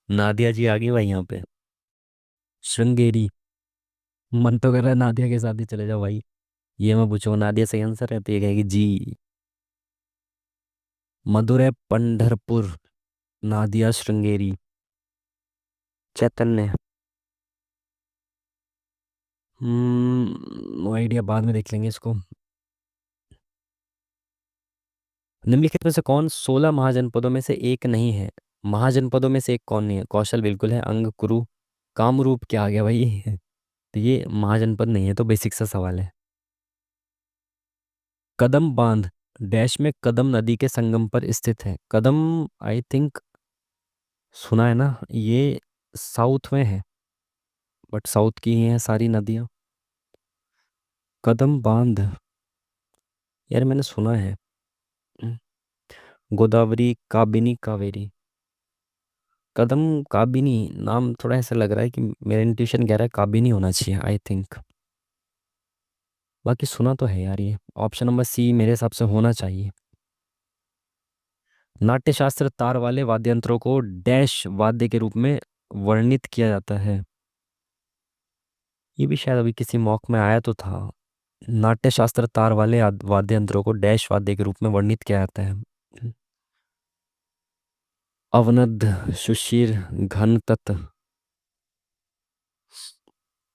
नादिया जी आ गई भाई यहाँ पे। श्रृंगेरी, मन तो कर रहा है नादिया के साथ ही चले जाओ भाई। ये मैं पूछूंगा नादिया सही आंसर है तो ये कहेगी जी। मदुरै, पंढरपुर, नादिया, श्रृंगेरी, चैतन्य। नो आइडिया, बाद में देख लेंगे इसको। निम्नलिखित में से कौन 16 महाजनपदों में से एक नहीं है? महाजनपदों में से एक कौन नहीं है? कौशल बिल्कुल है, अंग, कुरु, कामरूप क्या आ गया भाई? तो ये महाजनपद नहीं है, तो बेसिक सा सवाल है। कदम बांध डैश में कदम नदी के संगम पर स्थित है। कदम, आई थिंक सुना है ना ये, साउथ में है, बट साउथ की ही हैं सारी नदियाँ। कदम बांध, यार मैंने सुना है। हम्म, गोदावरी, काबिनी, कावेरी। कदम, काबिनी। नाम थोड़ा ऐसा लग रहा है कि मेरा इंट्यूशन कह रहा है काबिनी होना चाहिए, आई थिंक। बाकी सुना तो है यार, ये ऑप्शन नंबर सी मेरे हिसाब से होना चाहिए। नाट्यशास्त्र तार वाले वाद्य यंत्रों को डैश वाद्य के रूप में वर्णित किया जाता है। ये भी शायद अभी किसी मॉक में आया तो था। नाट्यशास्त्र तार वाले वाद्य यंत्रों को डैश वाद्य के रूप में वर्णित किया जाता है। अवनद, सुशीर, घन तत्।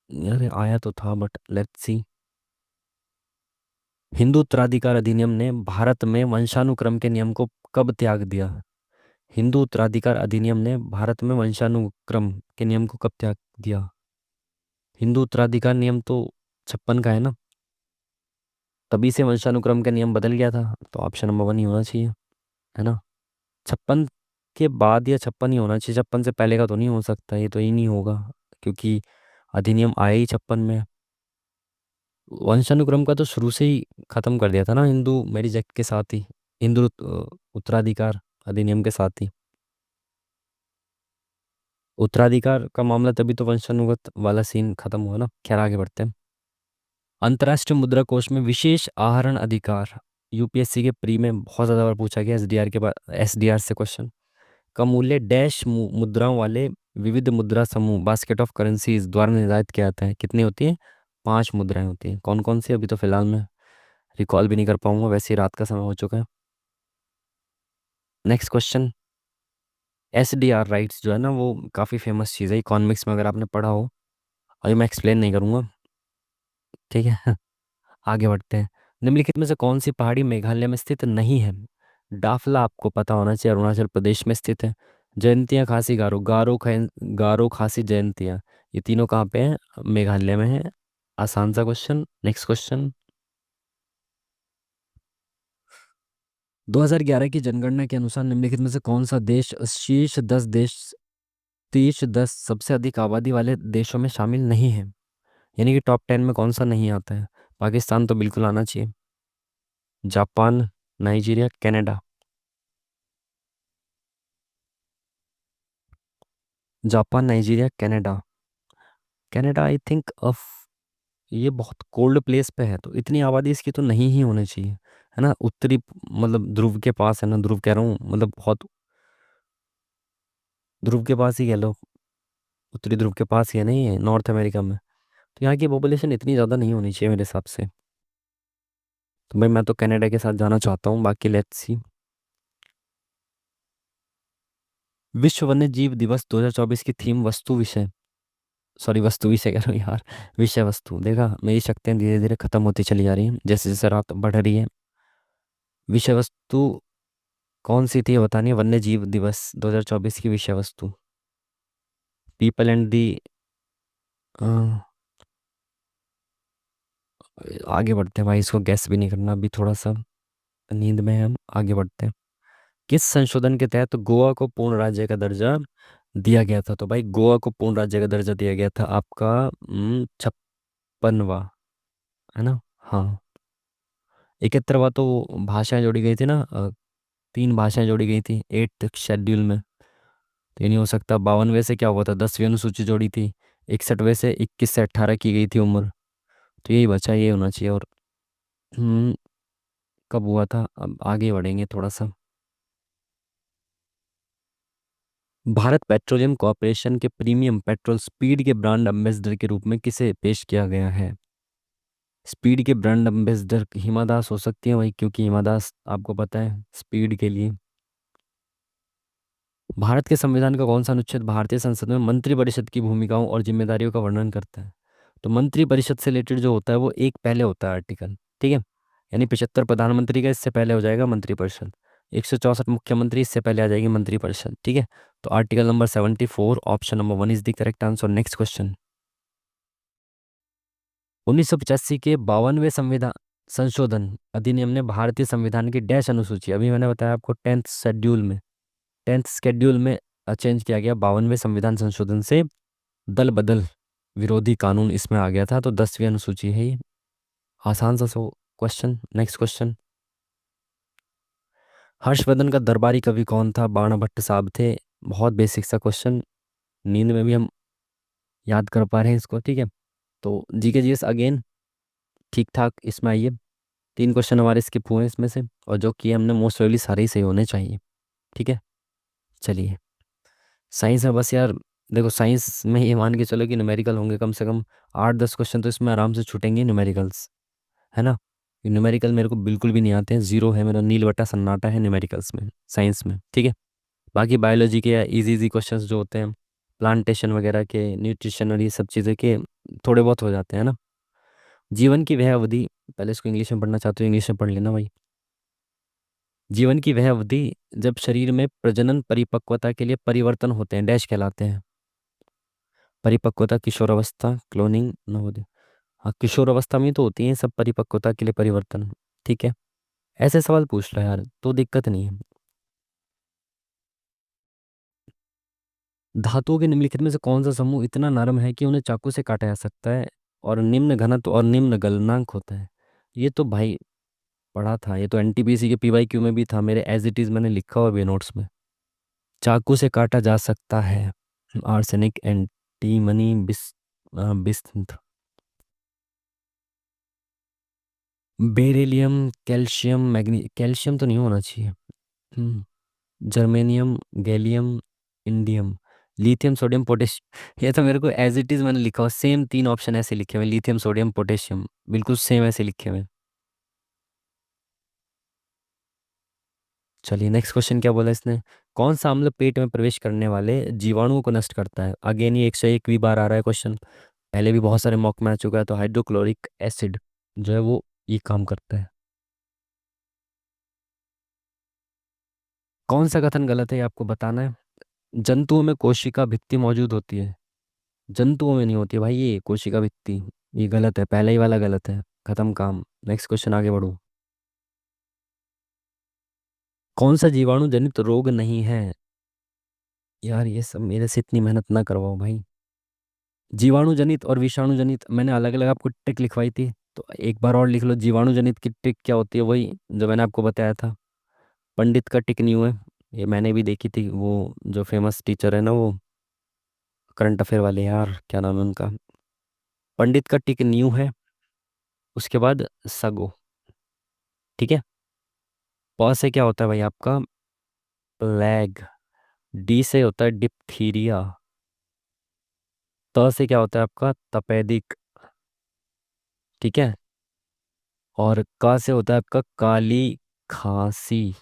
यार आया तो था बट लेट्स सी। हिंदू उत्तराधिकार अधिनियम ने भारत में वंशानुक्रम के नियम को कब त्याग दिया? हिंदू उत्तराधिकार अधिनियम ने भारत में वंशानुक्रम के नियम को कब त्याग दिया? हिंदू उत्तराधिकार नियम तो 56 का है ना, तभी से वंशानुक्रम का नियम बदल गया था, तो ऑप्शन नंबर वन ही होना चाहिए, है ना। 56 के बाद या 56 ही होना चाहिए, 56 से पहले का तो नहीं हो सकता, ये तो ही नहीं होगा, क्योंकि अधिनियम आया ही 56 में। वंशानुक्रम का तो शुरू से ही खत्म कर दिया था ना हिंदू मैरिज एक्ट के साथ ही, हिंदू उत्तराधिकार अधिनियम के साथ ही। उत्तराधिकार का मामला तभी तो वंशानुगत वाला सीन खत्म हुआ ना। खैर आगे बढ़ते हैं। अंतर्राष्ट्रीय मुद्रा कोष में विशेष आहरण अधिकार, यूपीएससी के प्री में बहुत ज़्यादा बार पूछा गया, एसडीआर के बाद एसडीआर से क्वेश्चन। का मूल्य डैश मुद्राओं वाले विविध मुद्रा समूह, बास्केट ऑफ करेंसीज द्वारा निर्धारित किया जाता है। कितनी होती है? 5 मुद्राएं होती हैं। कौन कौन सी? अभी तो फिलहाल मैं रिकॉल भी नहीं कर पाऊंगा, वैसे ही रात का समय हो चुका है। Next question. एसडीआर राइट्स जो है ना, वो काफ़ी फेमस चीज़ है इकोनॉमिक्स में, अगर आपने पढ़ा हो। अभी मैं एक्सप्लेन नहीं करूँगा, ठीक है। आगे बढ़ते हैं। निम्नलिखित में से कौन सी पहाड़ी मेघालय में स्थित नहीं है? डाफला आपको पता होना चाहिए, अरुणाचल प्रदेश में स्थित है। जयंतिया, खासी, गारो, गारो, खासी, जयंतिया, ये तीनों कहाँ पे हैं? मेघालय में है। आसान सा क्वेश्चन। Next question. 2011 की जनगणना के अनुसार निम्नलिखित में से कौन सा देश शीर्ष 10 सबसे अधिक आबादी वाले देशों में शामिल नहीं है? यानी कि टॉप 10 में कौन सा नहीं आता है? पाकिस्तान तो बिल्कुल आना चाहिए। Japan, Nigeria, Canada. Japan, Nigeria, Canada. Canada I think of, ये बहुत कोल्ड प्लेस पे है, तो इतनी आबादी इसकी तो नहीं ही होनी चाहिए, है ना। उत्तरी मतलब ध्रुव के पास है ना, ध्रुव कह रहा हूँ मतलब बहुत, ध्रुव के पास ही कह लो, उत्तरी ध्रुव के पास ही है, नहीं है नॉर्थ अमेरिका में। तो यहाँ की पॉपुलेशन इतनी ज़्यादा नहीं होनी चाहिए मेरे हिसाब से। तो भाई मैं तो कनाडा के साथ जाना चाहता हूँ, बाकी लेट्स सी। विश्व वन्य जीव दिवस 2024 की थीम वस्तु विषय, सॉरी वस्तु विषय कह रहा हूँ यार, विषय वस्तु। देखा, मेरी शक्तियाँ धीरे धीरे खत्म होती चली जा रही हैं जैसे जैसे रात बढ़ रही है। विषय वस्तु कौन सी थी ये बतानी है, वन्य जीव दिवस 2024 की विषय वस्तु। पीपल एंड दी, आगे बढ़ते हैं भाई, इसको गैस भी नहीं करना अभी, थोड़ा सा नींद में है हम। आगे बढ़ते हैं। किस संशोधन के तहत गोवा को पूर्ण राज्य का दर्जा दिया गया था? तो भाई गोवा को पूर्ण राज्य का दर्जा दिया गया था आपका 56वां, है ना। हाँ, 71वां तो भाषाएं जोड़ी गई थी ना, 3 भाषाएं जोड़ी गई थी 8th शेड्यूल में, तो ये नहीं हो सकता। 52वें से क्या हुआ था? 10वीं अनुसूची जोड़ी थी। 61वें से 21 से 18 की गई थी उम्र, तो यही बचा, ये होना चाहिए। और हम्म, कब हुआ था? अब आगे बढ़ेंगे थोड़ा सा। भारत पेट्रोलियम कॉरपोरेशन के प्रीमियम पेट्रोल स्पीड के ब्रांड एम्बेसडर के रूप में किसे पेश किया गया है? स्पीड के ब्रांड एम्बेसडर हिमा दास हो सकती है भाई, क्योंकि हिमा दास आपको पता है स्पीड के लिए। भारत के संविधान का कौन सा अनुच्छेद भारतीय संसद में मंत्रिपरिषद की भूमिकाओं और जिम्मेदारियों का वर्णन करता है? तो मंत्रिपरिषद से रिलेटेड जो होता है वो एक पहले होता है आर्टिकल, ठीक है। यानी 75 प्रधानमंत्री का, इससे पहले हो जाएगा मंत्रिपरिषद। 164 मुख्यमंत्री, इससे पहले आ जाएगी मंत्रिपरिषद, ठीक है। तो article number 74, option number one is the correct answer. Next question. 1985 के 52वें संविधान संशोधन अधिनियम ने भारतीय संविधान की डैश अनुसूची, अभी मैंने बताया आपको 10th शेड्यूल में चेंज किया गया 52वें संविधान संशोधन से, दल बदल विरोधी कानून इसमें आ गया था, तो 10वीं अनुसूची है ये। आसान सा so question. Next question, Harshvardhan का दरबारी कवि कौन था? बाण भट्ट साहब थे। बहुत बेसिक सा क्वेश्चन, नींद में भी हम याद कर पा रहे हैं इसको, ठीक है। तो जीके जीएस अगेन ठीक ठाक इसमें आइए। 3 क्वेश्चन हमारे स्किप हुए हैं इसमें से, और जो किए हमने मोस्ट प्रोबेबली सारे ही सही होने चाहिए, ठीक है। चलिए, साइंस में बस यार, देखो साइंस में ये मान के चलो कि न्यूमेरिकल होंगे कम से कम 8-10 क्वेश्चन तो इसमें आराम से छूटेंगे न्यूमेरिकल्स, है ना। न्यूमेरिकल मेरे को बिल्कुल भी नहीं आते हैं, जीरो है मेरा, नील बटा सन्नाटा है न्यूमेरिकल्स में, साइंस में, ठीक है। बाकी बायोलॉजी के या इजी इजी क्वेश्चंस जो होते हैं, प्लांटेशन वगैरह के, न्यूट्रिशन और ये सब चीज़ें के, थोड़े बहुत हो जाते हैं ना। जीवन की वह अवधि, पहले इसको इंग्लिश में पढ़ना चाहते हो इंग्लिश में पढ़ लेना भाई। जीवन की वह अवधि जब शरीर में प्रजनन परिपक्वता के लिए परिवर्तन होते हैं, डैश कहलाते हैं। परिपक्वता, किशोरावस्था, क्लोनिंग, नवोदय। हाँ, किशोरावस्था में तो होती है सब परिपक्वता के लिए परिवर्तन, ठीक है। ऐसे सवाल पूछ रहा है यार, तो दिक्कत नहीं है। धातुओं के निम्नलिखित में से कौन सा समूह इतना नरम है कि उन्हें चाकू से काटा जा सकता है और निम्न घनत्व और निम्न गलनांक होता है? ये तो भाई पढ़ा था, ये तो एनटीपीसी के पीवाईक्यू में भी था मेरे, एज इट इज मैंने लिखा हुआ भी है नोट्स में। चाकू से काटा जा सकता है, arsenic, antimony, bismuth, beryllium, calcium, calcium तो नहीं होना चाहिए, germanium, gallium, indium, lithium, sodium, potassium. ये तो मेरे को एज इट इज मैंने लिखा हुआ, सेम 3 ऑप्शन ऐसे लिखे हुए, लिथियम, सोडियम, पोटेशियम, बिल्कुल सेम ऐसे लिखे हुए। चलिए नेक्स्ट क्वेश्चन क्या बोला इसने, कौन सा अम्ल पेट में प्रवेश करने वाले जीवाणुओं को नष्ट करता है? अगेन ये 101वीं बार आ रहा है क्वेश्चन, पहले भी बहुत सारे मॉक में आ चुका है। तो हाइड्रोक्लोरिक एसिड जो है वो ये काम करता है। कौन सा कथन गलत है ये आपको बताना है। जंतुओं में कोशिका भित्ति मौजूद होती है, जंतुओं में नहीं होती है भाई ये कोशिका भित्ति, ये गलत है, पहले ही वाला गलत है, खत्म काम। नेक्स्ट क्वेश्चन आगे बढ़ो। कौन सा जीवाणु जनित रोग नहीं है? यार ये सब मेरे से इतनी मेहनत ना करवाओ भाई। जीवाणु जनित और विषाणु जनित मैंने अलग अलग आपको ट्रिक लिखवाई थी, तो एक बार और लिख लो, जीवाणु जनित की ट्रिक क्या होती है, वही जो मैंने आपको बताया था। पंडित का टिक न्यू है, ये मैंने भी देखी थी, वो जो फेमस टीचर है ना, वो करंट अफेयर वाले, यार क्या नाम है उनका, पंडित का टिक न्यू है। उसके बाद सगो, ठीक है। प से क्या होता है भाई आपका, प्लेग। डी से होता है डिप्थीरिया। त से क्या होता है आपका, तपेदिक, ठीक है। और का से होता है आपका काली खांसी,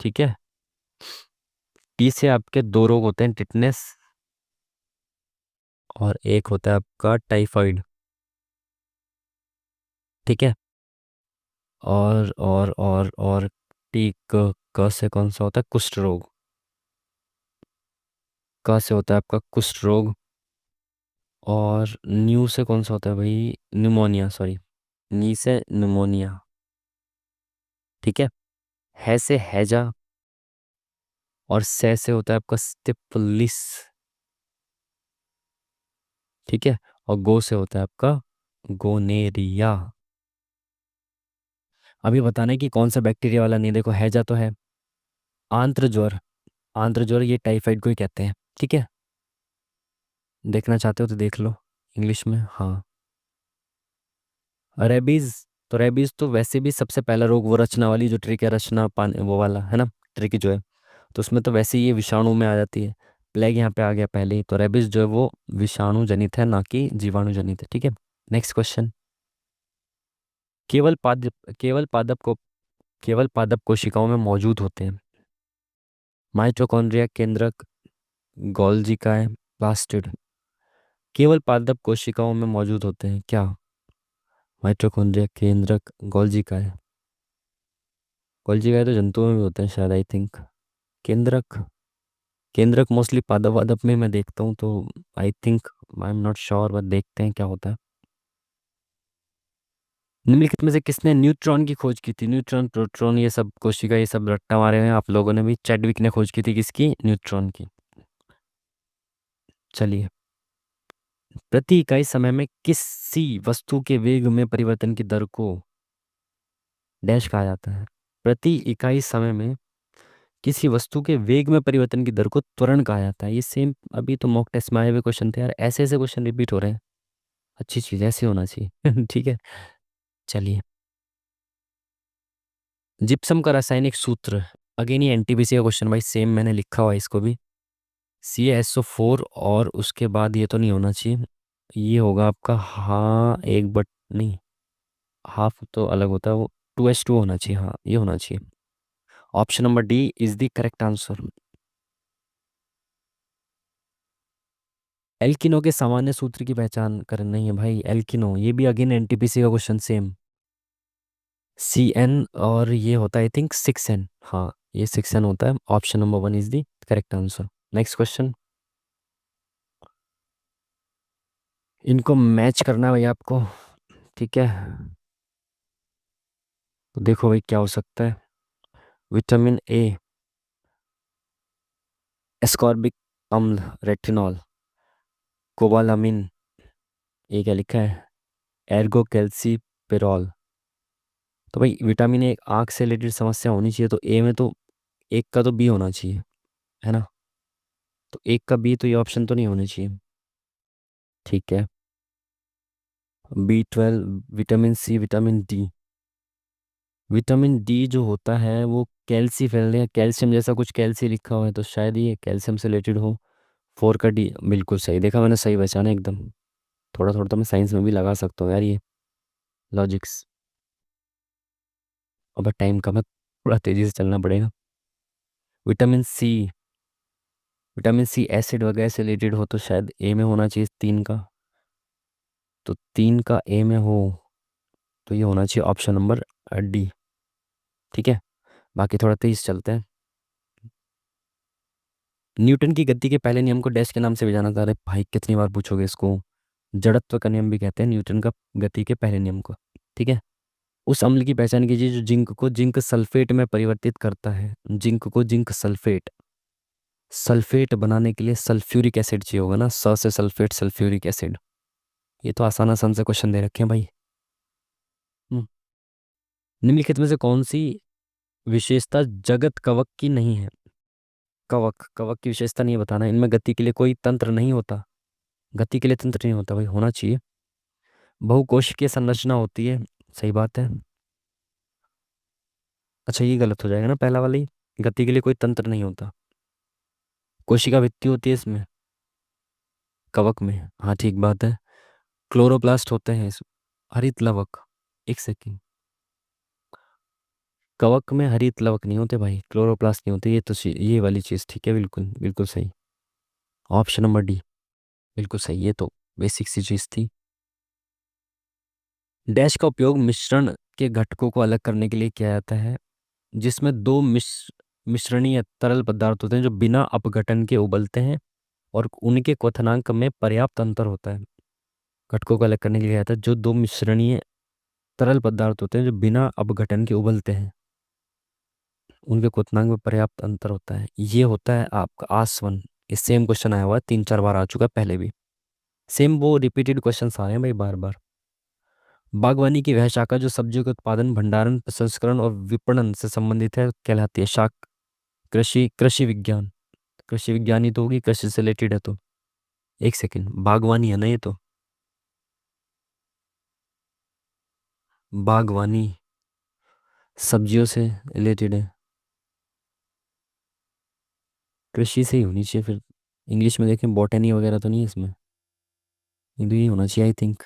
ठीक है। टी से आपके 2 रोग होते हैं, टिटनेस और एक होता है आपका टाइफाइड, ठीक है। और टी क से कौन सा होता है, कुष्ठ रोग। क से होता है आपका कुष्ठ रोग। और न्यू से कौन सा होता है भाई, निमोनिया, सॉरी, नी से निमोनिया, ठीक है। है से हैजा, और से होता है आपका स्टिफलिस, ठीक है। और गो से होता है आपका गोनेरिया। अभी बताना है कि कौन सा बैक्टीरिया वाला नहीं, देखो हैजा तो है, आंत्र ज्वर, आंत्र ज्वर ये टाइफाइड को ही कहते हैं, ठीक है। देखना चाहते हो तो देख लो इंग्लिश में, हाँ। रेबीज, तो रेबीज तो वैसे भी सबसे पहला रोग, वो रचना वाली जो ट्रिक है, रचना पान वो वाला है ना, ट्रिक जो है, तो उसमें तो वैसे ही ये विषाणु में आ जाती है। प्लेग यहाँ पे आ गया पहले ही, तो रेबीज जो है वो विषाणु जनित है, ना कि जीवाणु जनित है, ठीक है। नेक्स्ट क्वेश्चन, केवल पादप केवल पादप को केवल पादप कोशिकाओं में मौजूद होते हैं। माइटोकॉन्ड्रिया, केंद्रक, गोल्जी का है, प्लास्टिड। केवल पादप कोशिकाओं में मौजूद होते हैं क्या? माइटोकॉन्ड्रिया, केंद्रक, गोल्जी का है। गोल्जी का है तो जंतुओं में भी होते हैं शायद, आई थिंक। केंद्रक, केंद्रक मोस्टली पादप वादप में मैं देखता हूँ, तो I think, I am not sure, but देखते हैं क्या होता है। निम्नलिखित में से किसने न्यूट्रॉन की खोज की थी? न्यूट्रॉन, प्रोटॉन, ये सब कोशिका, ये सब रट्टा मारे हुए हैं आप लोगों ने भी। चैडविक ने खोज की थी किसकी? न्यूट्रॉन की। चलिए, प्रति इकाई समय में किसी वस्तु के वेग में परिवर्तन की दर को डैश कहा जाता है? प्रति इकाई समय में किसी वस्तु के वेग में परिवर्तन की दर को त्वरण कहा जाता है। ये सेम अभी तो मॉक टेस्ट में आए हुए क्वेश्चन थे यार, ऐसे ऐसे क्वेश्चन रिपीट हो रहे हैं। अच्छी चीज ऐसे होना चाहिए। ठीक है। चलिए, जिप्सम का रासायनिक सूत्र, अगेन ये एनटीपीसी का क्वेश्चन भाई, सेम मैंने लिखा हुआ है इसको भी। CaSO4, और उसके बाद ये तो नहीं होना चाहिए, ये होगा आपका, हाँ एक बट नहीं, हाफ तो अलग होता है वो, 2H2 होना चाहिए, हाँ ये होना चाहिए। Option number D is the correct answer. एल्किनो के सामान्य सूत्र की पहचान करनी है भाई, एल्किनो, ये भी अगेन एनटीपीसी का क्वेश्चन सेम। CN, और ये होता है आई थिंक 6N, हाँ ये 6N होता है। Option number one is the correct answer. Next question, इनको मैच करना है भाई आपको, ठीक है? तो देखो भाई क्या हो सकता है। विटामिन ए, एस्कॉर्बिक अम्ल, रेटिनॉल, कोबालामिन, ये क्या लिखा है, एर्गो कैल्सीपेरॉल। तो भाई विटामिन ए आँख से रिलेटेड समस्या होनी चाहिए, तो ए में तो एक का तो बी होना चाहिए, है ना? तो एक का बी, तो ये ऑप्शन तो नहीं होने चाहिए। ठीक है, B12, vitamin C, vitamin D. Vitamin D जो होता है वो कैल्सीफेरल या कैल्शियम जैसा कुछ, कैल्सी लिखा हुआ है, तो शायद ये कैल्शियम से रिलेटेड हो। 4 का डी, बिल्कुल सही देखा मैंने, सही पहचाना एकदम। थोड़ा थोड़ा तो मैं साइंस में भी लगा सकता हूँ यार, ये लॉजिक्स। अब टाइम कम है, थोड़ा तेजी से चलना पड़ेगा। Vitamin C, vitamin C acid वगैरह से रिलेटेड हो तो शायद ए में होना चाहिए, 3 का। तो 3 का ए में हो तो ये होना चाहिए ऑप्शन नंबर डी। ठीक है, बाकी थोड़ा तेज चलते हैं। न्यूटन की गति के पहले नियम को डैश के नाम से भी जाना जाता है। भाई कितनी बार पूछोगे इसको? जड़त्व का नियम भी कहते हैं न्यूटन का गति के पहले नियम को। ठीक है, उस अम्ल की पहचान कीजिए जो जिंक को जिंक सल्फेट में परिवर्तित करता है। जिंक को जिंक सल्फेट, सल्फेट बनाने के लिए सल्फ्यूरिक एसिड चाहिए होगा ना, से सल्फेट, सल्फ्यूरिक एसिड। ये तो आसान आसान से क्वेश्चन दे रखे हैं भाई। हम्म, निम्नलिखित में से कौन सी विशेषता जगत कवक की नहीं है? कवक, कवक की विशेषता नहीं है बताना, इनमें गति के लिए कोई तंत्र नहीं होता। गति के लिए तंत्र नहीं होता भाई, होना चाहिए। बहुकोशिकीय संरचना होती है, सही बात है। अच्छा ये गलत हो जाएगा ना पहला वाला ही, गति के लिए कोई तंत्र नहीं होता। कोशिका भित्ति होती है इसमें, कवक में, हाँ ठीक बात है। क्लोरोप्लास्ट होते हैं इस, हरित लवक, एक सेकेंड, कवक में हरित लवक नहीं होते भाई, क्लोरोप्लास्ट नहीं होते, ये तो ये वाली चीज़ ठीक है, बिल्कुल बिल्कुल सही। ऑप्शन नंबर डी बिल्कुल सही, ये तो बेसिक सी चीज़ थी। डैश का उपयोग मिश्रण के घटकों को अलग करने के लिए किया जाता है, जिसमें दो मिश्रणीय तरल पदार्थ होते हैं जो बिना अपघटन के उबलते हैं और उनके क्वथनांक में पर्याप्त अंतर होता है। घटकों को अलग करने के लिए किया जाता है, जो दो मिश्रणीय तरल पदार्थ होते हैं जो बिना अपघटन के उबलते हैं, उनके क्वथनांक में पर्याप्त अंतर होता है, ये होता है आपका आसवन। ये सेम क्वेश्चन आया हुआ है, 3 4 बार आ चुका है पहले भी। सेम वो रिपीटेड क्वेश्चन आ रहे हैं भाई बार बार। बागवानी की वह शाखा जो सब्जियों के उत्पादन, भंडारण, प्रसंस्करण और विपणन से संबंधित है कहलाती है शाक कृषि, कृषि विज्ञान। कृषि विज्ञान ही तो होगी, कृषि से रिलेटेड है तो। एक सेकेंड, बागवानी है ना ये तो, बागवानी सब्जियों से रिलेटेड है, कृषि से ही होनी चाहिए फिर। इंग्लिश में देखें बॉटनी वगैरह तो नहीं है इसमें, ये तो ये होना चाहिए आई थिंक,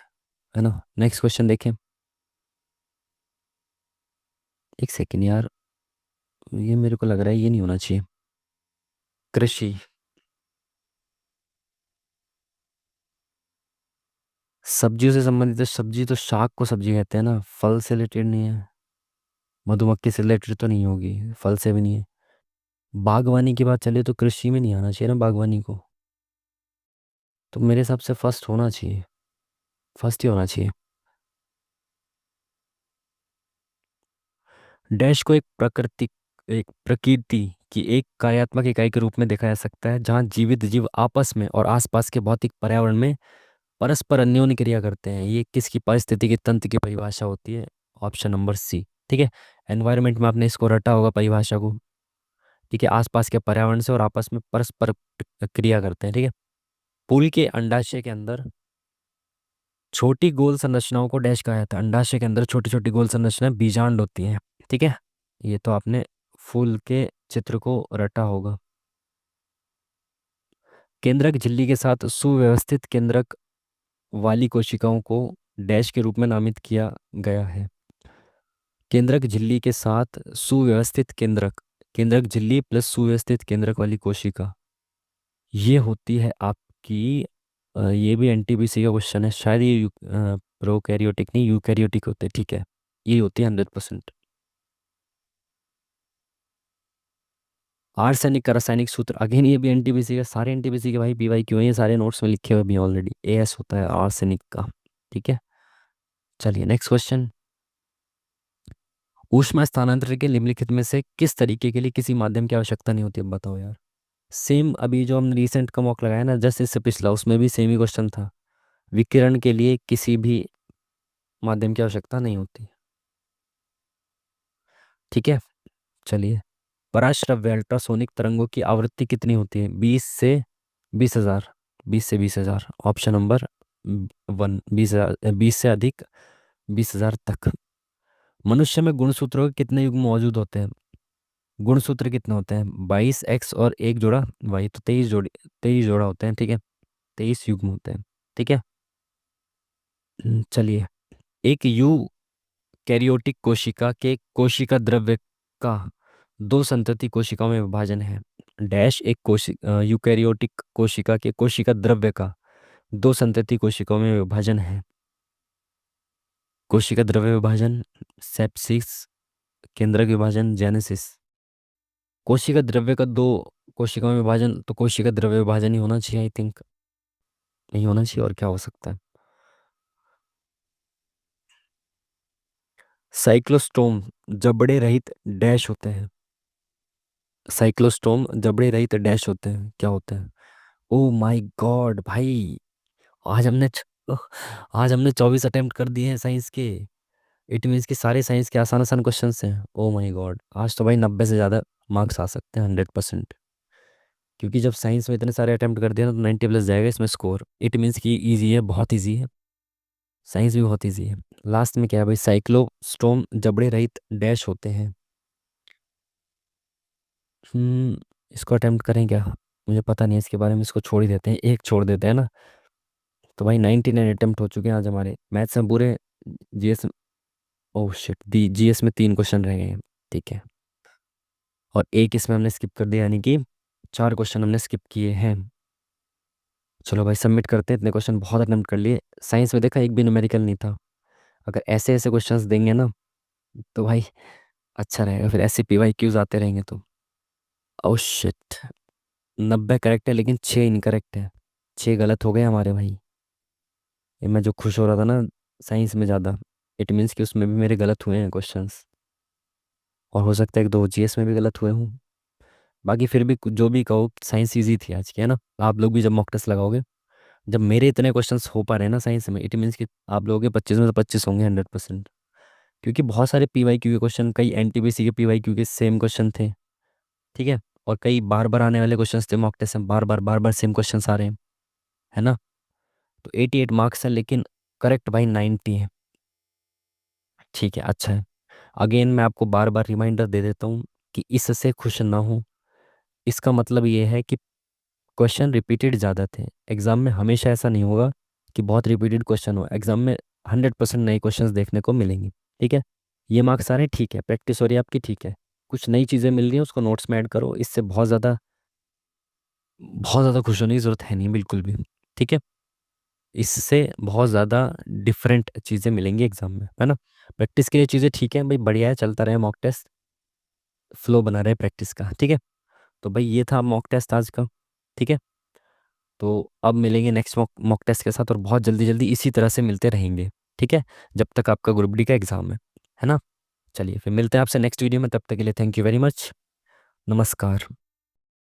है ना? नेक्स्ट क्वेश्चन देखें। एक सेकेंड यार, ये मेरे को लग रहा है ये नहीं होना चाहिए। कृषि, सब्जियों से संबंधित है, सब्जी तो शाक को सब्जी कहते हैं ना, फल से रिलेटेड नहीं है। मधुमक्खी से रिलेटेड तो नहीं होगी, फल से भी नहीं है। बागवानी की बात चले तो कृषि में नहीं आना चाहिए ना बागवानी को, तो मेरे हिसाब से फर्स्ट होना चाहिए, फर्स्ट ही होना चाहिए। डैश को एक प्रकृति की एक कार्यात्मक इकाई के रूप में देखा जा सकता है जहाँ जीवित जीव आपस में और आसपास के भौतिक पर्यावरण में परस्पर अन्योन्य क्रिया करते हैं। ये किसकी पारिस्थितिकी तंत्र की परिभाषा होती है? Option number C. ठीक है, एनवायरनमेंट में आपने इसको रटा होगा परिभाषा को। ठीक है, आसपास के पर्यावरण से और आपस में परस्पर क्रिया करते हैं। ठीक है, फूल के अंडाशय के अंदर छोटी गोल संरचनाओं को डैश कहा जाता है। अंडाशय के अंदर छोटी छोटी गोल संरचनाएं बीजांड होती हैं। ठीक है, ये तो आपने फूल के चित्र को रटा होगा। केंद्रक झिल्ली के साथ सुव्यवस्थित केंद्रक वाली कोशिकाओं को डैश के रूप में नामित किया गया है। केंद्रक झिल्ली के साथ सुव्यवस्थित केंद्रक, केंद्रक झिल्ली प्लस सुव्यवस्थित केंद्रक वाली कोशिका, ये होती है आपकी ये भी एनटीपीसी का क्वेश्चन है शायद। ये प्रोकैरियोटिक नहीं यूकैरियोटिक होते हैं। ठीक है, ये होती है 100%। आर्सेनिक का रासायनिक सूत्र, अगेन ये भी एनटीपीसी का, सारे एनटीपीसी के भाई पीवाई क्यों है, ये सारे नोट्स में लिखे हुए भी ऑलरेडी। एएस होता है आर्सेनिक का। ठीक है, चलिए नेक्स्ट क्वेश्चन। ऊष्मा स्थानांतरण के निम्नलिखित में से किस तरीके के लिए किसी माध्यम की आवश्यकता नहीं होती? अब बताओ यार। सेम अभी जो हमने रिसेंट का मॉक लगाया ना, जस्ट इससे पिछला, उसमें भी सेम ही क्वेश्चन था। विकिरण के लिए किसी भी माध्यम की आवश्यकता नहीं होती। ठीक है, चलिए। पराश्रव्य अल्ट्रासोनिक तरंगों की आवृत्ति कितनी होती है? 20 से 20 हजार। 20 से 20 हजार, ऑप्शन नंबर वन। 20 हजार, 20 से अधिक, 20 हजार तक। मनुष्य में गुणसूत्रों के कितने युग्म मौजूद होते हैं? गुणसूत्र कितने होते हैं? 22 एक्स और एक जोड़ा वाई, तो 23 जोड़ा होते हैं। ठीक है, 23 युग्म होते हैं। ठीक है, चलिए। एक कैरियोटिक कोशिका के कोशिका द्रव्य का दो संतति कोशिकाओं में विभाजन है। डैश एक यूकैरियोटिक कोशिका के कोशिका द्रव्य का दो संतति कोशिकाओं में विभाजन है। कोशिका द्रव्य विभाजन सेप्सिस, केंद्रक विभाजन जेनेसिस। कोशिका द्रव्य का दो कोशिकाओं में विभाजन, तो कोशिका द्रव्य विभाजन ही होना चाहिए आई थिंक। नहीं होना चाहिए, और क्या हो सकता है? साइक्लोस्टोम जबड़े रहित डैश होते हैं। साइक्लोस्टोम जबड़े रहित डैश होते हैं, क्या होते हैं? ओ माय गॉड भाई, आज हमने आज हमने 24 अटेम्प्ट कर दिए हैं साइंस के। इट मीन्स कि सारे साइंस के आसान आसान क्वेश्चंस हैं। ओ माय गॉड, आज तो भाई 90 से ज़्यादा मार्क्स आ सकते हैं, 100%। क्योंकि जब साइंस में इतने सारे अटेम्प्ट कर दिए ना, तो 90 प्लस जाएगा इसमें स्कोर। इट मीन्स कि ईजी है, बहुत ईजी है। साइंस भी बहुत ईजी है। लास्ट में क्या है भाई? साइक्लोस्टोम जबड़े रहित डैश होते हैं। इसको अटेम्प्ट करें क्या? मुझे पता नहीं है इसके बारे में, इसको छोड़ ही देते हैं, एक छोड़ देते हैं ना। तो भाई 99 अटेम्प्ट हो चुके हैं आज हमारे मैथ्स में पूरे। जीएस, ओह शिट, दी जीएस में 3 क्वेश्चन रह गए हैं। ठीक है, और एक इसमें हमने स्किप कर दिया, यानी कि 4 क्वेश्चन हमने स्किप किए हैं। चलो भाई सबमिट करते हैं, इतने क्वेश्चन बहुत अटेम्प्ट कर लिए। साइंस में देखा एक भी न्यूमेरिकल नहीं था। अगर ऐसे ऐसे क्वेश्चंस देंगे ना, तो भाई अच्छा रहेगा, फिर ऐसे पीवाई क्यूज आते रहेंगे तो। ओह शिट, 90 करेक्ट है लेकिन 6 इनकरेक्ट है। 6 गलत हो गए हमारे भाई। ये मैं जो खुश हो रहा था ना साइंस में ज़्यादा, इट मीन्स कि उसमें भी मेरे गलत हुए हैं क्वेश्चंस। और हो सकता है कि दो जीएस में भी गलत हुए हों। बाकी फिर भी जो भी कहो, साइंस इजी थी आज की, है ना? आप लोग भी जब मॉक टेस्ट लगाओगे, जब मेरे इतने क्वेश्चंस हो पा रहे हैं ना साइंस में, इट मीन्स कि आप लोगों के 25 में से 25 होंगे, 100%। क्योंकि बहुत सारे पीवाई क्यू के क्वेश्चन, कई एनटीपीसी के पीवाई क्यू के सेम क्वेश्चन थे। ठीक है, और कई बार बार आने वाले क्वेश्चन थे मॉक टेस्ट में, बार बार सेम क्वेश्चन आ रहे हैं, है ना? तो 88 मार्क्स हैं, लेकिन करेक्ट भाई 90 है। ठीक है, अच्छा है। अगेन मैं आपको बार बार रिमाइंडर दे देता हूँ कि इससे खुश ना हो। इसका मतलब ये है कि क्वेश्चन रिपीटेड ज़्यादा थे। एग्जाम में हमेशा ऐसा नहीं होगा कि बहुत रिपीटेड क्वेश्चन हो। एग्जाम में 100% नए क्वेश्चंस देखने को मिलेंगे। ठीक है, ये मार्क्स सारे ठीक है, प्रैक्टिस हो रही है आपकी, ठीक है। कुछ नई चीज़ें मिल रही हैं, उसको नोट्स में ऐड करो। इससे बहुत ज़्यादा खुश होने की ज़रूरत है नहीं, बिल्कुल भी। ठीक है, इससे बहुत ज़्यादा डिफरेंट चीज़ें मिलेंगी एग्जाम में, है ना? प्रैक्टिस के लिए चीज़ें ठीक है भाई, बढ़िया है, चलता रहे मॉक टेस्ट, फ्लो बना रहे प्रैक्टिस का। ठीक है, तो भाई ये था मॉक टेस्ट आज का। ठीक है, तो अब मिलेंगे नेक्स्ट मॉक टेस्ट के साथ, और बहुत जल्दी जल्दी इसी तरह से मिलते रहेंगे। ठीक है, जब तक आपका ग्रुप डी का एग्ज़ाम है ना? चलिए फिर मिलते हैं आपसे नेक्स्ट वीडियो में, तब तक के लिए थैंक यू वेरी मच। नमस्कार।